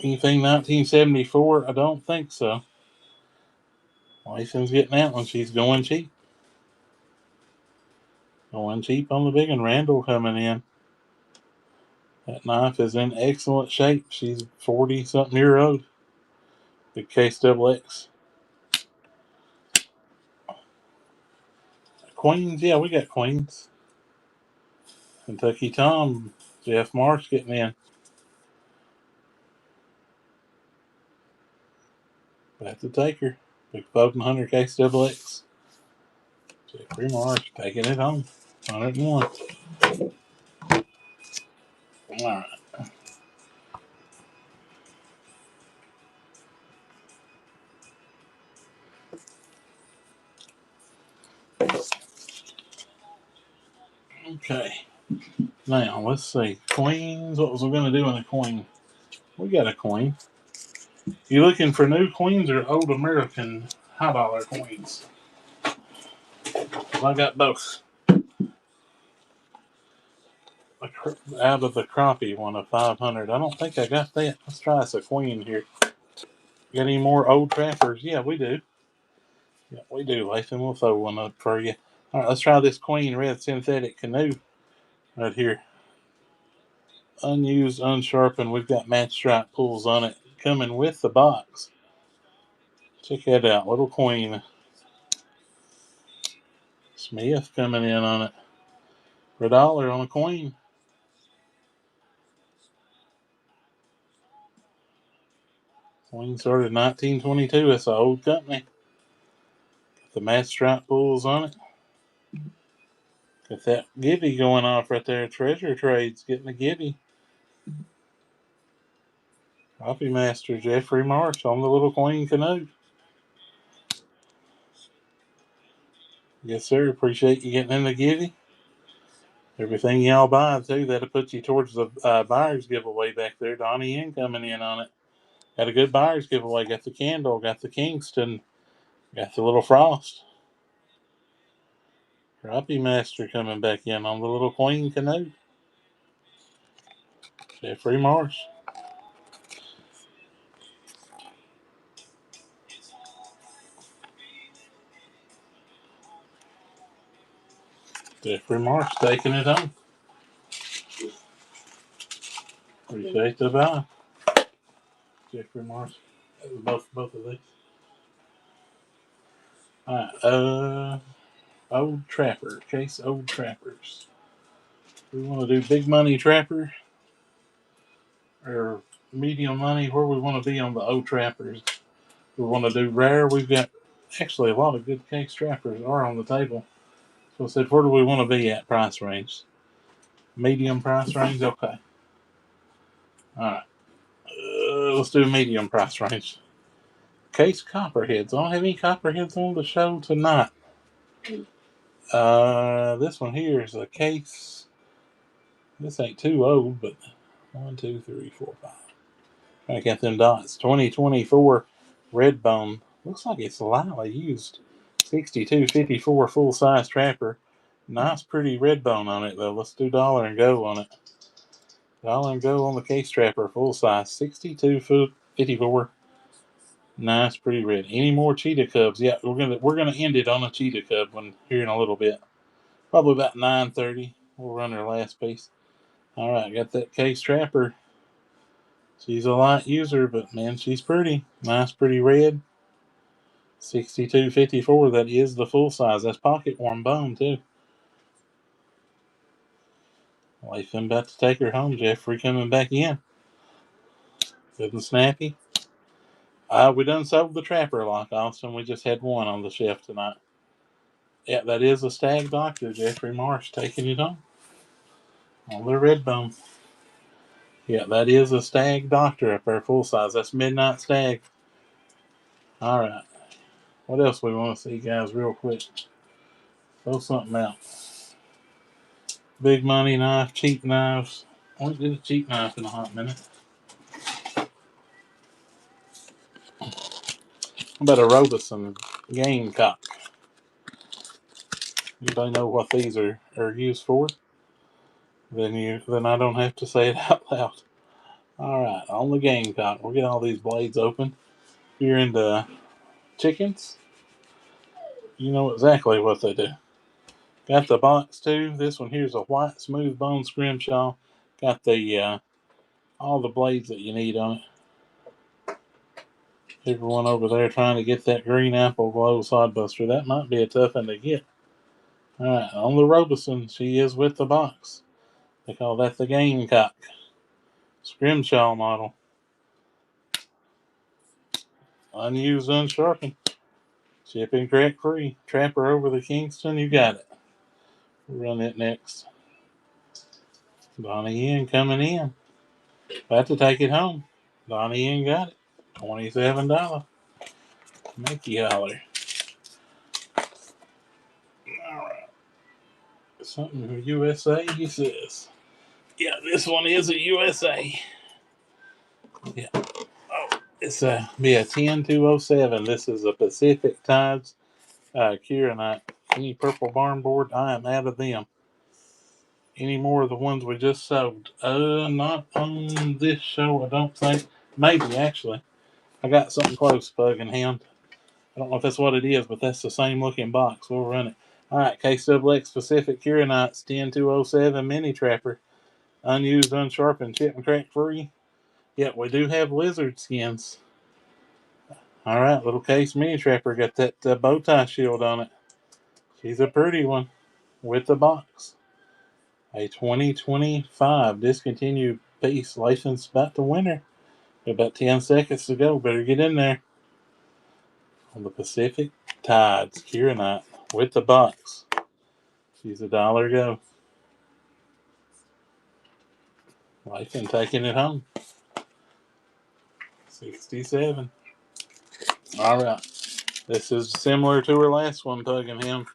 [SPEAKER 1] Anything 1974? I don't think so. Lason's getting that one. She's going cheap. Going cheap on the big one. Randall coming in. That knife is in excellent shape. She's 40-something year old. The Case X. Queens, yeah, we got Queens. Kentucky Tom, Jeff Marsh getting in. That's a taker. Big Foden Hunter Case X. Jeffrey Marsh taking it home. 101. All right. Okay. Now, let's see. Queens. What was we going to do in a queen? We got a queen. You looking for new queens or old American high dollar queens? I got both. Out of the crappie one of 500. I don't think I got that. Let's try us a queen here. Got any more old trappers? Yeah, we do. Yeah, we do, Lathan. We'll throw one up for you. All right, let's try this Queen Red Synthetic Canoe right here. Unused, unsharpened. We've got match stripe pulls on it coming with the box. Check that out. Little Queen. Smith coming in on it. For $1 on a Queen. Queen started in 1922. It's an old company. Got the match stripe pulls on it. Got that Gibby going off right there. Treasure Trades getting the Gibby. Copy Master Jeffrey Marsh on the Little Queen Canoe. Yes, sir. Appreciate you getting in the Gibby. Everything y'all buy, too, that'll put you towards the buyer's giveaway back there. Donnie Yen coming in on it. Got a good buyer's giveaway. Got the candle, got the Kingston, got the Little Frost. Copy Master coming back in on the Little Queen Canoe. Jeffrey Marsh. Jeffrey Marsh taking it home. Appreciate the buy. Jeffrey Marsh. Both of these. Alright, Old Trapper. Case Old Trappers. We want to do big money trapper or medium money. Where we want to be on the Old Trappers. We want to do rare. We've got actually a lot of good case trappers are on the table. So I said, where do we want to be at price range? Medium price range? Okay. Alright. Let's do medium price range. Case Copperheads. I don't have any Copperheads on the show tonight. This one here is a case. This ain't too old, but 1, 2, 3, 4, 5. I got them dots. 2024 Redbone. Looks like it's lightly used. 6254 full size trapper. Nice, pretty Redbone on it though. Let's do $1 and go on it. $1 and go on the case trapper, full size. 6254. Nice, pretty red. Any more cheetah cubs? Yeah, we're gonna end it on a cheetah cub one here in a little bit. Probably about 9:30. We'll run our last piece. All right, got that case trapper. She's a light user, but man, she's pretty. Nice, pretty red. 6254. That is the full size. That's pocket warm bone too. Lathan about to take her home. Jeffrey coming back in. Good and snappy. We done sold the trapper lock, Austin. We just had one on the shelf tonight. Yeah, that is a Stag Doctor. Jeffrey Marsh taking it on the red bone. Yeah, that is a Stag Doctor up there, full size. That's Midnight Stag. All right. What else we want to see, guys, real quick? Throw something out. Big money knife, cheap knives. I won't do the cheap knife in a hot minute. How about a Robeson Gamecock? Anybody know what these are used for? Then I don't have to say it out loud. All right, on the Gamecock, we'll get all these blades open. If you're into chickens, you know exactly what they do. Got the box too. This one here's a white smooth bone scrimshaw. Got the all the blades that you need on it. Everyone over there trying to get that green apple glow sodbuster. That might be a tough one to get. All right, on the Robeson, she is with the box. They call that the Gamecock Scrimshaw model. Unused, unsharpened. Shipping crack free. Trapper over the Kingston, you got it. We'll run it next. Donnie Yen coming in. About to take it home. Donnie Yen got it. $27. Make you holler. Alright. Something USA, he says. Yeah, this one is a USA. Yeah. Oh, it's be a 10207. This is a Pacific Tides Kieranite. Any purple barn board, I am out of them. Any more of the ones we just sold? Not on this show, I don't think. Maybe, actually. I got something close, Bug and Hound. I don't know if that's what it is, but that's the same looking box. We'll run it. All right, KXXX Pacific Curanites 10207 Mini Trapper. Unused, unsharpened, chip and crack free. Yep, we do have lizard skins. All right, little case Mini Trapper. Got that bow tie shield on it. She's a pretty one with the box. A 2025 discontinued piece. Lathan's about to win her. About 10 seconds to go. Better get in there. On the Pacific Tides Kieranite with the box. She's $1 go. Lathan taking it home. 67. All right. This is similar to her last one, Tugging Him.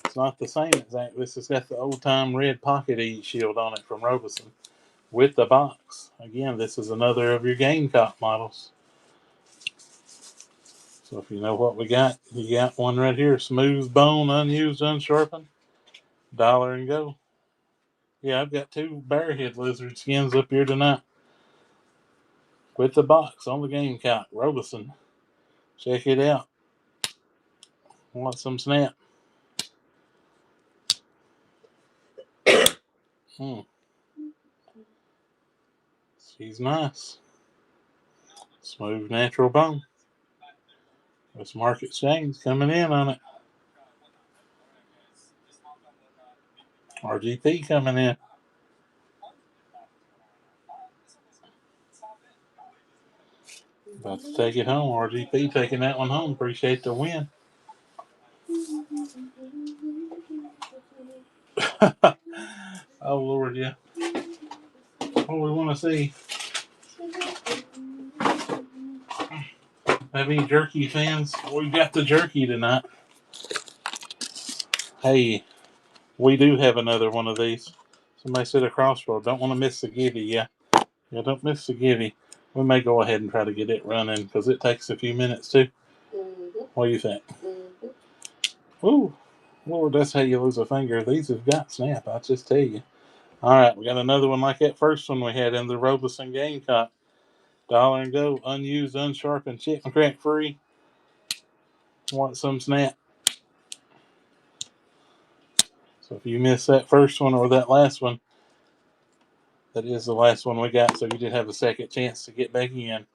[SPEAKER 1] It's not the same exact. This has got the old time red pocket E shield on it from Robeson with the box. Again, this is another of your Gamecock models. So if you know what we got, you got one right here. Smooth bone, unused, unsharpened. $1 and go. Yeah, I've got 2 bearhead lizard skins up here tonight. With the box on the Gamecock. Robeson. Check it out. Want some snap? She's nice. Smooth natural bone. This market change coming in on it. RGP coming in. About to take it home. RGP taking that one home. Appreciate the win. Oh, Lord, yeah. What we want to see. Have any jerky fans? We've got the jerky tonight. Hey, we do have another one of these. Somebody said a crossroad. Don't want to miss the givey. Yeah, don't miss the givey. We may go ahead and try to get it running because it takes a few minutes too. What do you think? Ooh, Lord, that's how you lose a finger. These have got snap, I just tell you. All right, we got another one like that first one we had in the Robeson Gamecock. $1 and go, unused, unsharpened, chip and crack free. Want some snap? So if you missed that first one or that last one, that is the last one we got. So you did have a second chance to get back in.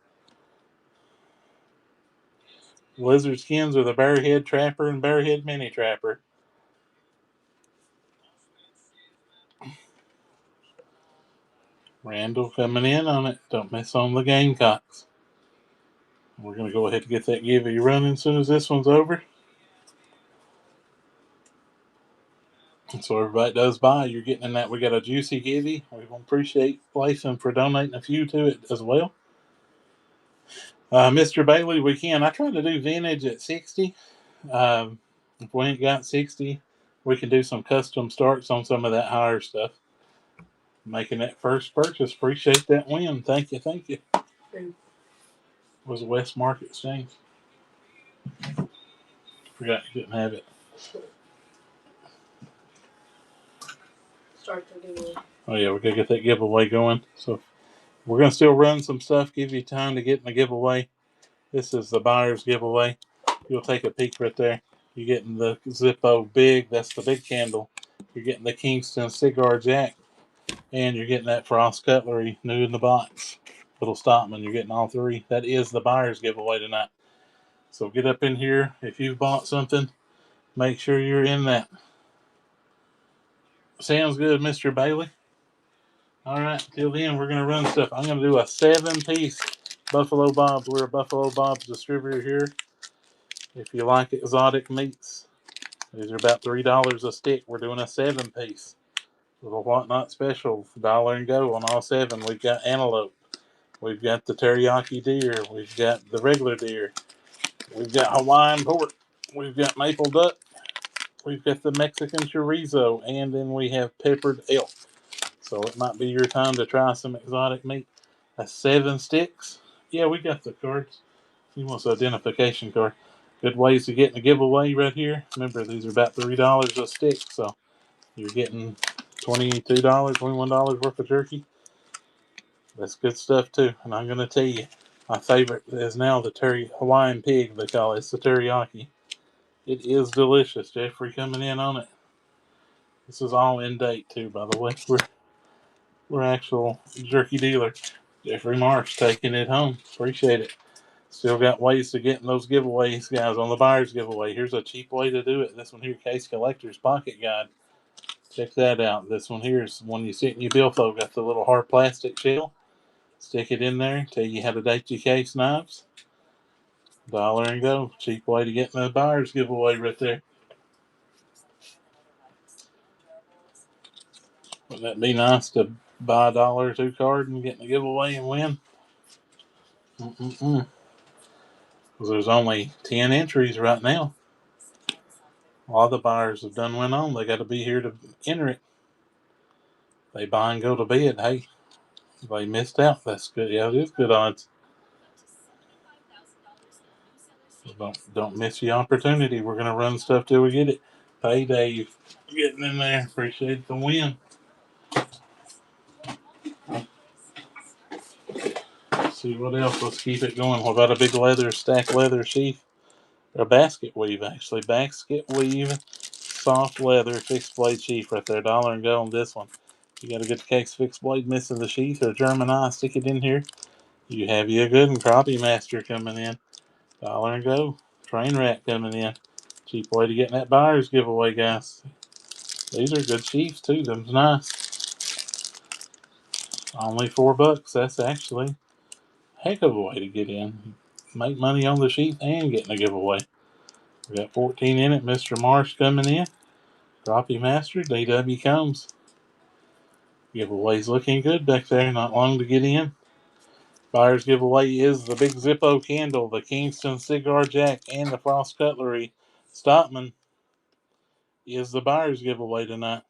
[SPEAKER 1] Lizard skins are the Bearhead Trapper and Bearhead Mini Trapper. Randall coming in on it. Don't miss on the Gamecocks. We're going to go ahead and get that givey running as soon as this one's over. So everybody does buy. You're getting in that. We got a juicy givey. We appreciate Lathan for donating a few to it as well. Mr. Bailey, we can. I tried to do vintage at 60. If we ain't got 60, we can do some custom starts on some of that higher stuff. Making that first purchase. Appreciate that win. Thank you. Thank you. Was a West Market Exchange. Forgot you didn't have it.
[SPEAKER 2] Start the giveaway.
[SPEAKER 1] Oh yeah, we're gonna get that giveaway going. So we're gonna still run some stuff. Give you time to get in the giveaway. This is the buyer's giveaway. You'll take a peek right there. You're getting the Zippo Big. That's the big candle. You're getting the Kingston Cigar Jack, and you're getting that Frost Cutlery new in the box. Little Stockman. You're getting all 3. That is the buyer's giveaway tonight. So get up in here. If you've bought something, make sure you're in that. Sounds good, Mr. Bailey. All right, till then, we're going to run stuff. I'm going to do a 7-piece Buffalo Bob's. We're a Buffalo Bob's distributor here. If you like exotic meats, these are about $3 a stick. We're doing a 7-piece. Little whatnot special, $1 and go on all 7. We've got antelope. We've got the teriyaki deer. We've got the regular deer. We've got Hawaiian pork. We've got maple duck. We've got the Mexican chorizo. And then we have peppered elk. So it might be your time to try some exotic meat. That's 7 sticks. Yeah, we got the cards. He wants an identification card. Good ways to get in a giveaway right here. Remember, these are about $3 a stick. So you're getting $22, $21 worth of jerky. That's good stuff too. And I'm going to tell you, my favorite is now the Hawaiian pig, they call it. It's the teriyaki. It is delicious. Jeffrey coming in on it. This is all in date too, by the way. We're actual jerky dealer. Jeffrey Marsh taking it home. Appreciate it. Still got ways to get in those giveaways, guys, on the buyer's giveaway. Here's a cheap way to do it. This one here, Case Collector's Pocket Guide. Check that out. This one here is one you sit in your billfold. Got the little hard plastic shell. Stick it in there. Tell you how to date your case knives. $1 and go. Cheap way to get in the buyer's giveaway right there. Wouldn't that be nice to buy $1 or $2 card and get in the giveaway and win? Because there's only 10 entries right now. A lot of the buyers have done went on. They got to be here to enter it. They buy and go to bed. Hey, they missed out. That's good. Yeah, it is good odds. Don't miss your opportunity. We're gonna run stuff till we get it. Payday, getting in there. Appreciate the win. Let's see what else. Let's keep it going. What about a big leather stack leather sheath? A basket weave, actually. Basket weave, soft leather, fixed blade sheath right there. $1 and go on this one. You got to get the case fixed blade missing the sheath or German eye. Stick it in here. You have you a good one. Crappie Master coming in. $1 and go. Train Rat coming in. Cheap way to get in that buyer's giveaway, guys. These are good sheaths too. Them's nice. Only $4. That's actually a heck of a way to get in. Make money on the sheath and get in a giveaway. We got 14 in it. Mr. Marsh coming in. Crappie Master. DW Combs. Giveaway's looking good back there. Not long to get in. Buyer's giveaway is the big Zippo candle, the Kingston Cigar Jack, and the Frost Cutlery Stockman is the buyer's giveaway tonight.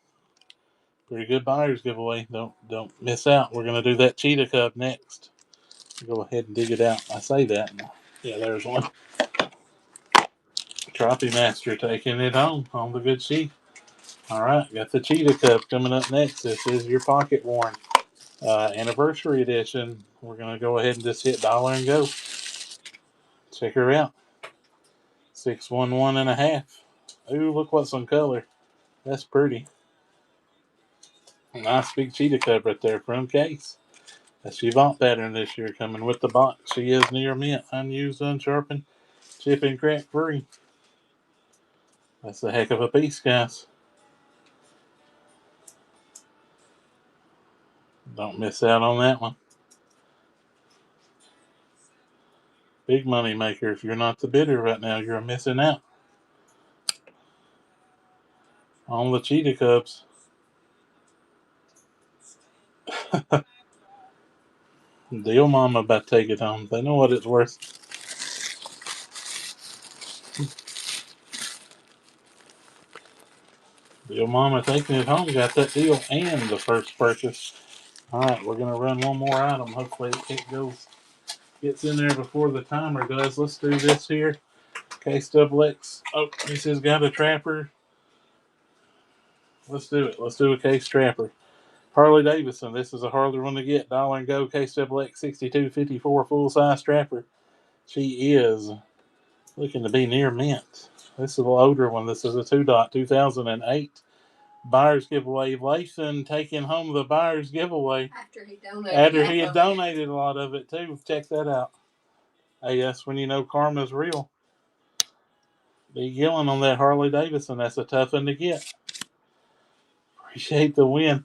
[SPEAKER 1] Pretty good buyer's giveaway. Don't miss out. We're gonna do that Cheetah Cup next. Go ahead and dig it out. I say that. Yeah, there's one. Crappie Master taking it home on the good sheet. All right, got the Cheetah Cup coming up next. This is your pocket worn anniversary edition. We're gonna go ahead and just hit $1 and go. Check her out. 611 and a half. Ooh, look what's on color. That's pretty. Nice big Cheetah Cup right there from Case. That's your vault pattern this year coming with the box. She is near mint, unused, unsharpened, chip and crack free. That's a heck of a piece, guys. Don't miss out on that one. Big money maker. If you're not the bidder right now, you're missing out on the Cheetah Cubs. Deal Mama about to take it home. They know what it's worth. Deal Mama taking it home. Got that deal and the first purchase. All right, we're gonna run one more item. Hopefully it gets in there before the timer does. Let's do this here. Case double X. Oh, this has got a trapper. Let's do it. Let's do a case trapper. Harley Davidson. This is a harder one to get. $1 and go. Case double X 6254 full size trapper. She is looking to be near mint. This is a little older one. This is a 2008. Buyer's giveaway. Lathan taking home the buyer's giveaway. After he had donated a lot of it too. Check that out. Hey, that's when you know karma's real. Be yelling on that Harley Davidson. That's a tough one to get. Appreciate the win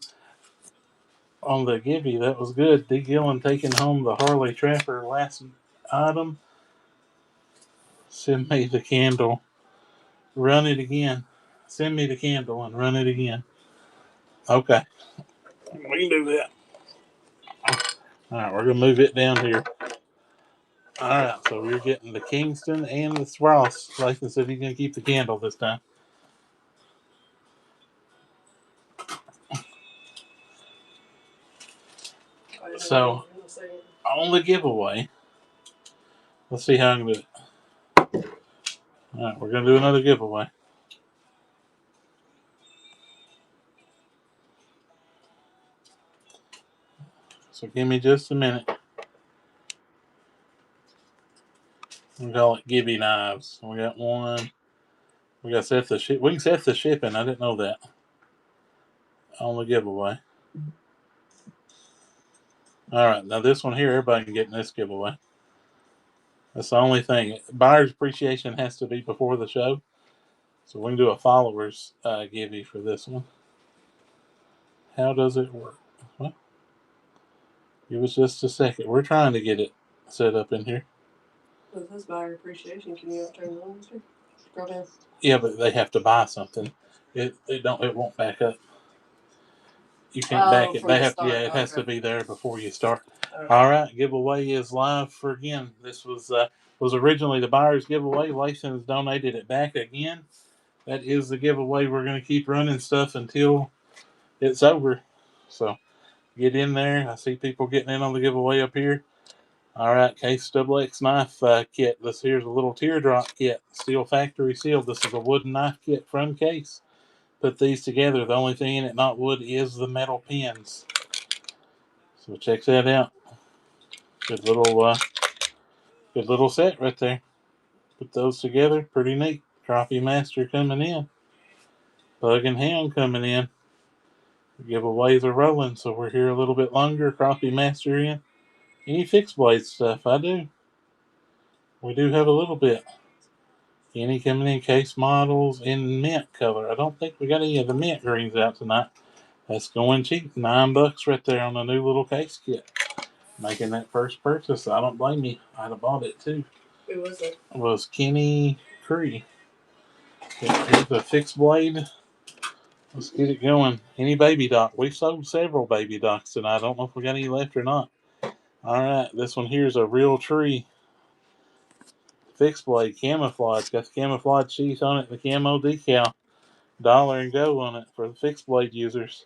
[SPEAKER 1] on the Gibby. That was good. D. Gillen taking home the Harley Trapper last item. Send me the candle. Run it again. Send me the candle and run it again. Okay. We can do that. All right, we're going to move it down here. All right, so we're getting the Kingston and the Frost. Lathan said he's going to keep the candle this time. So, on the giveaway, let's see how I'm going to do it. All right, we're going to do another giveaway. So give me just a minute. We call it Gibby knives. We got 1, We got set the ship. We can set the shipping. I didn't know that on the giveaway. All right, now this one here, everybody can get in this giveaway. That's the only thing. Buyer's appreciation has to be before the show, so we can do a followers givey for this one. How does it work? Well, give us just a second. We're trying to get it set up in here.
[SPEAKER 2] With this buyer appreciation, can you turn it on? Scroll down.
[SPEAKER 1] Yeah, but they have to buy something. It won't back up. You can't back it.
[SPEAKER 2] From
[SPEAKER 1] They
[SPEAKER 2] the
[SPEAKER 1] have
[SPEAKER 2] start.
[SPEAKER 1] it has to
[SPEAKER 2] Okay.
[SPEAKER 1] be there before you start.
[SPEAKER 2] Okay.
[SPEAKER 1] All right, giveaway is live for again. This was originally the buyer's giveaway. Lason's donated it back again. That is the giveaway. We're going to keep running stuff until it's over. So get in there. I see people getting in on the giveaway up here. All right, Case XX knife kit. Here's a little teardrop kit, steel factory sealed. This is a wooden knife kit from Case. Put these together. The only thing in it not wood is the metal pins. So check that out. Good little set right there. Put those together. Pretty neat. Crappie Master coming in. Bug and Hound coming in. Giveaways are rolling, so we're here a little bit longer. Crappie Master in. Any fixed blade stuff? I do. We do have a little bit. Any coming in Case models in mint color. I don't think we got any of the mint greens out tonight. That's going cheap. $9 right there on the new little Case kit. Making that first purchase. I don't blame you. I'd have bought it too.
[SPEAKER 2] Who was it?
[SPEAKER 1] It was Kenny Cree. Here's the fixed blade. Let's get it going. Any baby dock? We've sold several baby docks tonight. I don't know if we got any left or not. All right, this one here is a Realtree fixed blade camouflage. Got the camouflage sheath on it, the camo decal. $1 and go on it for the fixed blade users.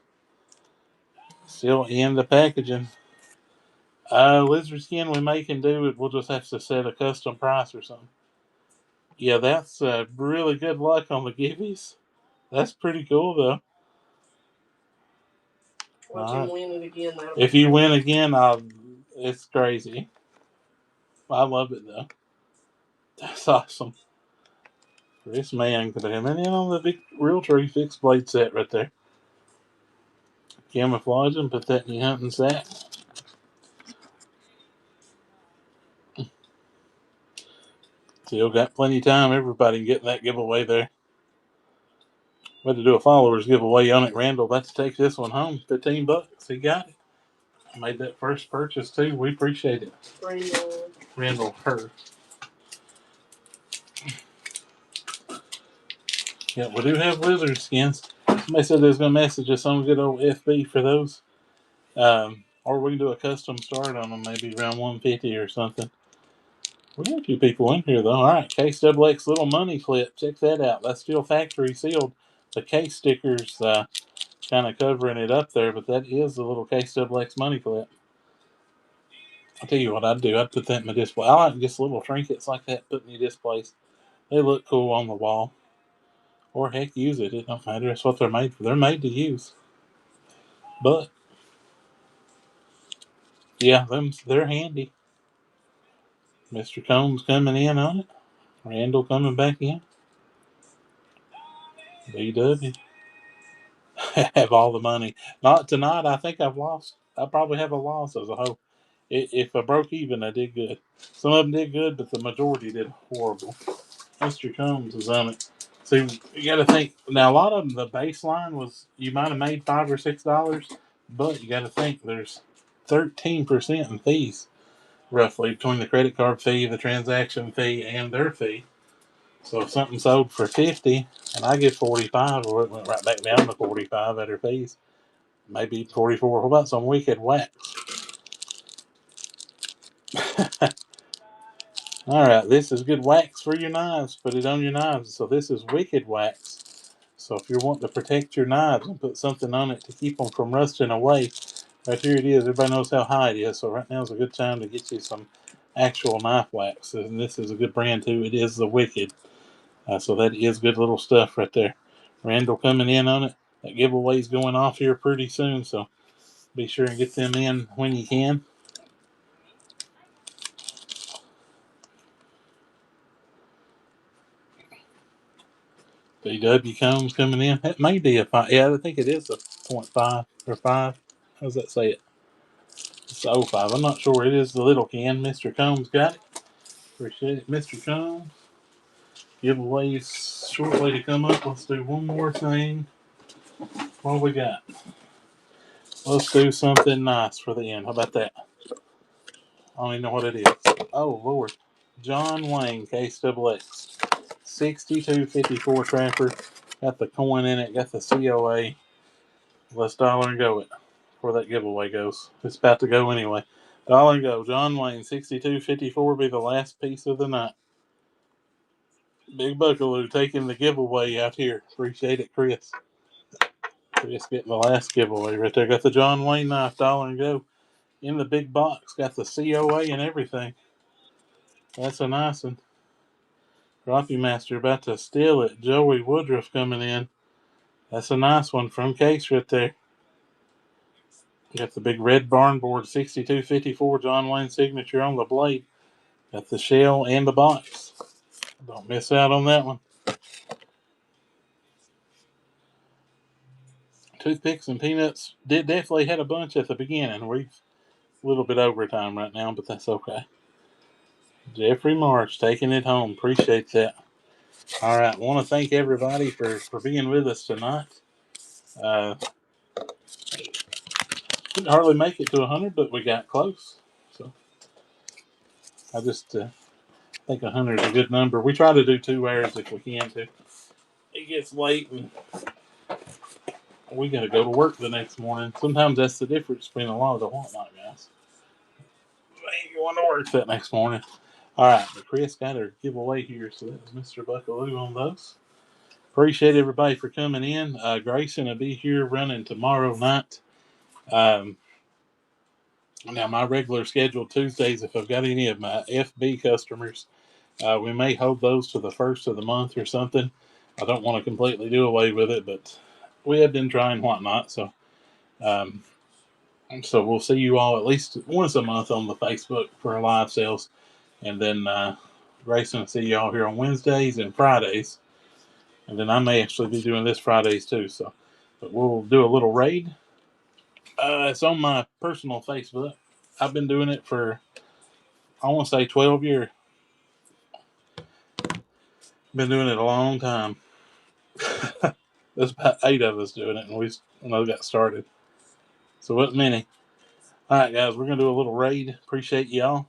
[SPEAKER 1] Still in the packaging. Lizard skin we may can do it. We'll just have to set a custom price or something. Yeah, that's really good luck on the giveies. That's pretty cool though.
[SPEAKER 2] Watch him win it again.
[SPEAKER 1] If you win again, it's crazy. I love it though. That's awesome. This man could have been in on the big Realtree fixed blade set right there. Camouflage and put that in your hunting sack. Still got plenty of time. Everybody can get in that giveaway there. We had to do a followers giveaway on it. Randall, let's take this one home. $15. He got it. Made that first purchase too. We appreciate it. Randall, her. Yeah, we do have lizard skins. Somebody said they was going to message us on good old FB for those. Or we can do a custom start on them, maybe around 150 or something. We got a few people in here though. All right, Case XX little money clip. Check that out. That's still factory sealed. The case stickers kind of covering it up there, but that is the little Case XX money clip. I'll tell you what I'd do. I'd put that in my display. I like just little trinkets like that put in your displays. They look cool on the wall. Or heck, use it. It don't matter. That's what they're made for. They're made to use. But yeah, they're handy. Mr. Combs coming in on it. Randall coming back in. BW. Have all the money. Not tonight. I think I've lost. I probably have a loss as a whole. If I broke even, I did good. Some of them did good, but the majority did horrible. Mr. Combs is on it. See, you got to think. Now, a lot of them, the baseline was you might have made $5 or $6, but you got to think there's 13% in fees, roughly, between the credit card fee, the transaction fee, and their fee. So if something sold for 50 and I get 45, or it went right back down to 45 at her fees, maybe 44. What about some wicked wax? All right, this is good wax for your knives. Put it on your knives. So this is wicked wax. So if you're wanting to protect your knives and put something on it to keep them from rusting away, right here it is. Everybody knows how high it is. So right now is a good time to get you some actual knife wax. And this is a good brand too. It is the Wicked. So that is good little stuff right there. Randall coming in on it. That giveaway's going off here pretty soon. So be sure and get them in when you can. BW Combs coming in. That may be a 5. Yeah, I think it is a 0.5 or 5. How does that say it? It's 05. I'm not sure. It is the little can. Mr. Combs got it. Appreciate it, Mr. Combs. Giveaways shortly to come up. Let's do one more thing. What we got? Let's do something nice for the end. How about that? I don't even know what it is. Oh, Lord. John Wayne, Case Double X. 6254 Trapper. Got the coin in it. Got the COA. Let's dollar and go it before that giveaway goes. It's about to go anyway. Dollar and go. John Wayne, 6254 be the last piece of the night. Big Buckaloo taking the giveaway out here. Appreciate it, Chris. Chris getting the last giveaway right there. Got the John Wayne knife, dollar and go. In the big box. Got the COA and everything. That's a nice one. Rocky Master about to steal it. Joey Woodruff coming in. That's a nice one from Case right there. Got the big red barn board, 6254 John Wayne signature on the blade. Got the shell and the box. Don't miss out on that one. Toothpicks and peanuts definitely had a bunch at the beginning. We're a little bit overtime right now, but that's okay. Jeffrey March taking it home. Appreciate that. All right. Want to thank everybody for being with us tonight. Didn't hardly make it to 100, but we got close. So I just think 100 is a good number. We try to do 2 hours if we can to. It gets late and we got to go to work the next morning. Sometimes that's the difference between a lot of the whatnot guys. They ain't going to work that next morning. All right, but Chris got her giveaway here, so that was Mr. Buckaloo on those. Appreciate everybody for coming in. Grayson will be here running tomorrow night. Now, my regular scheduled Tuesdays, if I've got any of my FB customers, we may hold those to the first of the month or something. I don't want to completely do away with it, but we have been trying whatnot. Um, so we'll see you all at least once a month on the Facebook for our live sales. And then Grayson will see you all here on Wednesdays and Fridays. And then I may actually be doing this Fridays too. But we'll do a little raid. It's on my personal Facebook. I've been doing it for, I want to say 12 years. Been doing it a long time. There's about 8 of us doing it, and we got started. So what many? All right, guys, we're gonna do a little raid. Appreciate y'all.